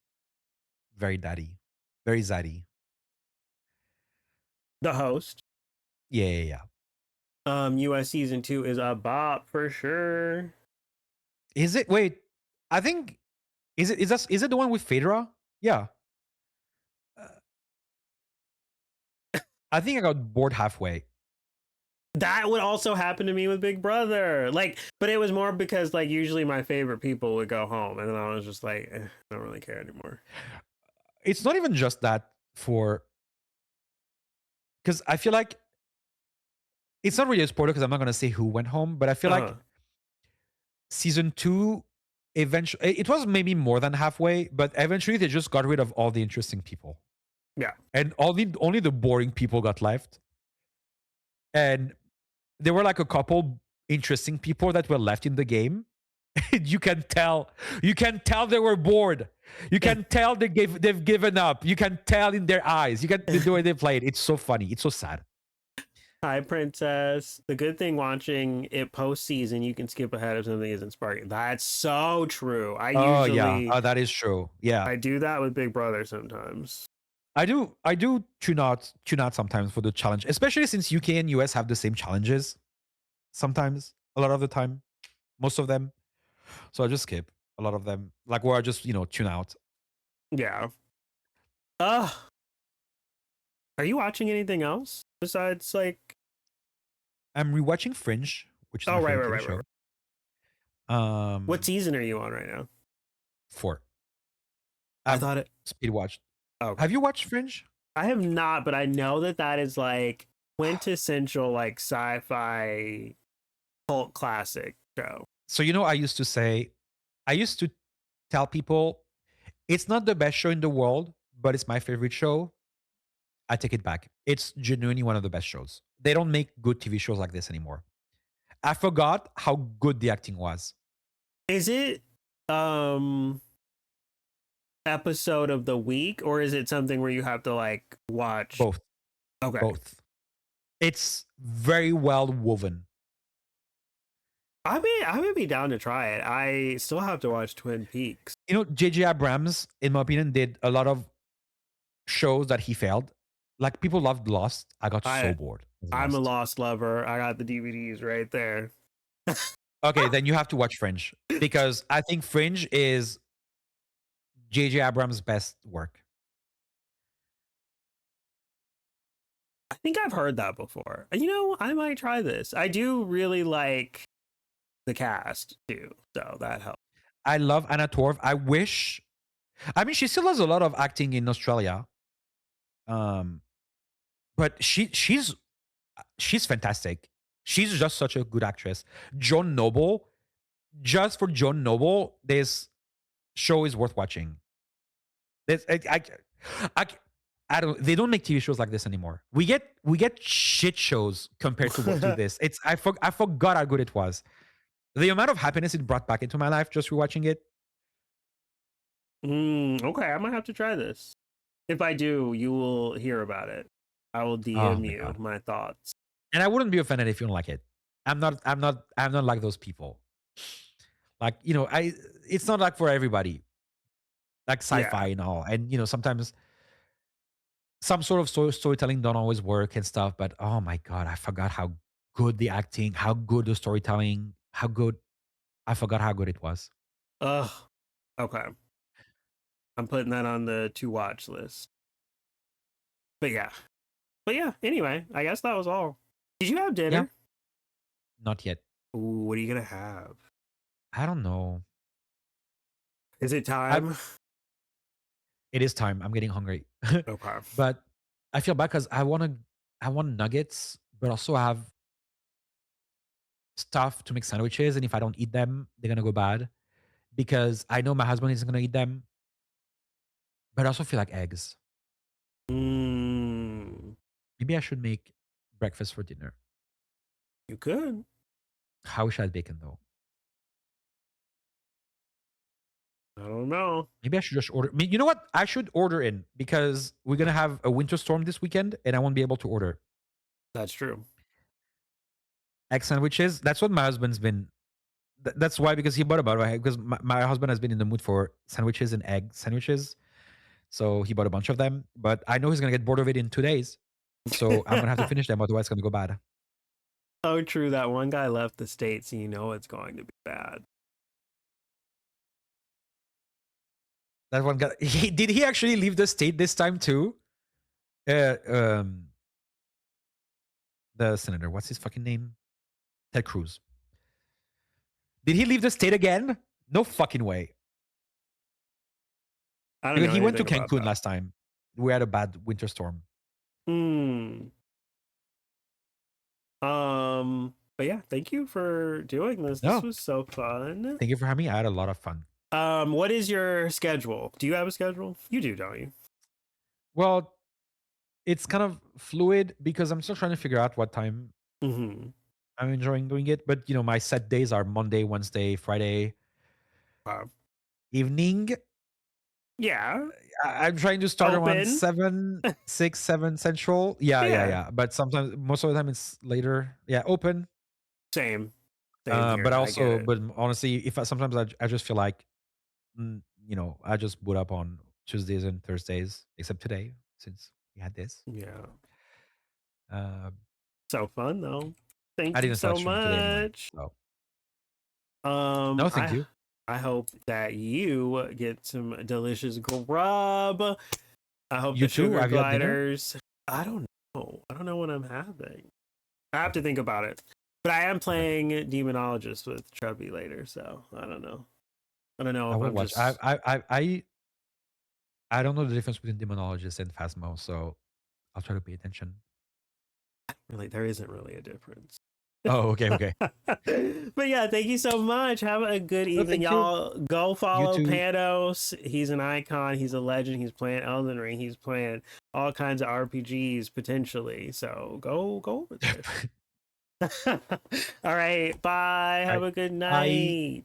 very daddy, very zaddy.
The host.
Yeah, yeah, yeah.
US season 2 is a bop for sure.
Is it? Wait, I think is it the one with Fedora? Yeah. Uh, I think I got bored halfway.
That would also happen to me with Big Brother. Like, but it was more because like usually my favorite people would go home, and then I was just like, I don't really care anymore.
It's not even just that for because I feel like it's not really a spoiler because I'm not going to say who went home, but I feel like season 2 eventually it was maybe more than halfway, but eventually they just got rid of all the interesting people.
Yeah.
And only the boring people got left. And there were like a couple interesting people that were left in the game. You can tell they were bored. You can tell they've given up. You can tell in their eyes. You can the way they played. It's so funny. It's so sad.
Hi, Princess. The good thing watching it post season, you can skip ahead if something isn't sparking. That's so true.
Oh yeah, that is true. Yeah,
I do that with Big Brother sometimes.
I do tune out sometimes for the challenge, especially since UK and US have the same challenges. Sometimes, a lot of the time, most of them. So I just skip a lot of them, like where I just tune out.
Yeah. Are you watching anything else besides like?
I'm rewatching Fringe, which is
Oh,
my
right,
favorite
right,
TV
right, right,
show.
right. What season are you on right now?
4.
I
I've
thought it.
speed watched.
Oh,
Have you watched Fringe?
I have not, but I know that that is like quintessential like sci-fi cult classic show.
So I used to tell people it's not the best show in the world, but it's my favorite show. I take it back. It's genuinely one of the best shows. They don't make good TV shows like this anymore. I forgot how good the acting was.
Is it episode of the week, or is it something where you have to like watch?
Both.
Okay.
Both. It's very well woven.
I may be down to try it. I still have to watch Twin Peaks.
J.J. Abrams, in my opinion, did a lot of shows that he failed. Like people loved Lost. I got so bored.
I'm a Lost lover. I got the DVDs right there.
Okay, then you have to watch Fringe because I think Fringe is J.J. Abrams' best work.
I think I've heard that before. I might try this. I do really like the cast too, so that helps.
I love Anna Torv. I mean, she still has a lot of acting in Australia. But she's fantastic. She's just such a good actress. Joan Noble, just for Joan Noble, this show is worth watching. This, I, I don't. They don't make TV shows like this anymore. We get shit shows compared to this. I forgot how good it was. The amount of happiness it brought back into my life just rewatching it.
Okay, I might have to try this. If I do, you will hear about it. I will DM you
God.
my thoughts.
And I wouldn't be offended if you don't like it. I'm not like those people. Like, it's not like for everybody. Like sci-fi and all. And sometimes some sort of storytelling don't always work and stuff, but oh my god, I forgot how good the acting, how good the storytelling, how good I forgot how good it was.
Ugh. Okay. I'm putting that on the to watch list. But yeah. Anyway, I guess that was all. Did you have dinner?
Yeah. Not yet.
Ooh, what are you gonna have?
I don't know.
Is it time?
It is time. I'm getting hungry.
Okay.
But I feel bad because I want nuggets, but also I have stuff to make sandwiches, and if I don't eat them, they're gonna go bad. Because I know my husband isn't gonna eat them. But I also feel like eggs.
Mm,
Maybe I should make breakfast for dinner.
you could.
How should I add bacon though?
I don't know.
Maybe I should just order. You know what? I should order in because we're gonna have a winter storm this weekend, and I won't be able to order
That's true.
egg sandwiches. That's what my husband's been. That's why, because he bought about it, because my husband has been in the mood for sandwiches and egg sandwiches, so he bought a bunch of them. But I know he's gonna get bored of it in 2 days, so I'm gonna have to finish them, otherwise it's gonna go bad.
Oh, true. That one guy left the state, so you know it's going to be bad.
That one guy. Did he actually leave the state this time too? Uh, um, the senator. What's his fucking name? Ted Cruz. Did he leave the state again? No fucking way.
I don't
Because
know
he went to
anything about
Cancun
that.
last time. We had a bad winter storm.
But yeah, thank you for doing this. This
No.
was so fun.
Thank you for having me. I had a lot of fun.
What is your schedule? Do you have a schedule? You do, don't you?
Well, it's kind of fluid because I'm still trying to figure out what time
Mm-hmm.
I'm enjoying doing it. But my set days are Monday, Wednesday, Friday
Wow.
evening.
Yeah.
I'm trying to start around
Open.
7, 6, 7 central. Yeah.
Yeah.
But sometimes, most of the time, it's later. Yeah, open.
Same here.
But
I get
also,
it.
but honestly, if sometimes I just feel like, I just boot up on Tuesdays and Thursdays, except today since we had this.
Yeah.
Uh,
So fun though.
I
Thank you
didn't feel
so
like streaming today anyway.
much.
So no, thank you.
I hope that you get some delicious grub. I hope
You
the
too?
sugar
Have you had dinner?
gliders. I don't know. I don't know what I'm having. I have to think about it. But I am playing Demonologist with Chubby later, so I don't know. I don't know
I
if
will
I'm
watch.
just
I don't know the difference between Demonologist and Phasmo, so I'll try to pay attention.
really. There isn't really a difference.
Oh, okay.
But yeah, thank you so much. Have a good evening,
thank you.
y'all. Go follow
too.
Panos. He's an icon. He's a legend. He's playing Elden Ring. He's playing all kinds of RPGs potentially. So go over there. All right. Bye. Have a good
Bye.
night.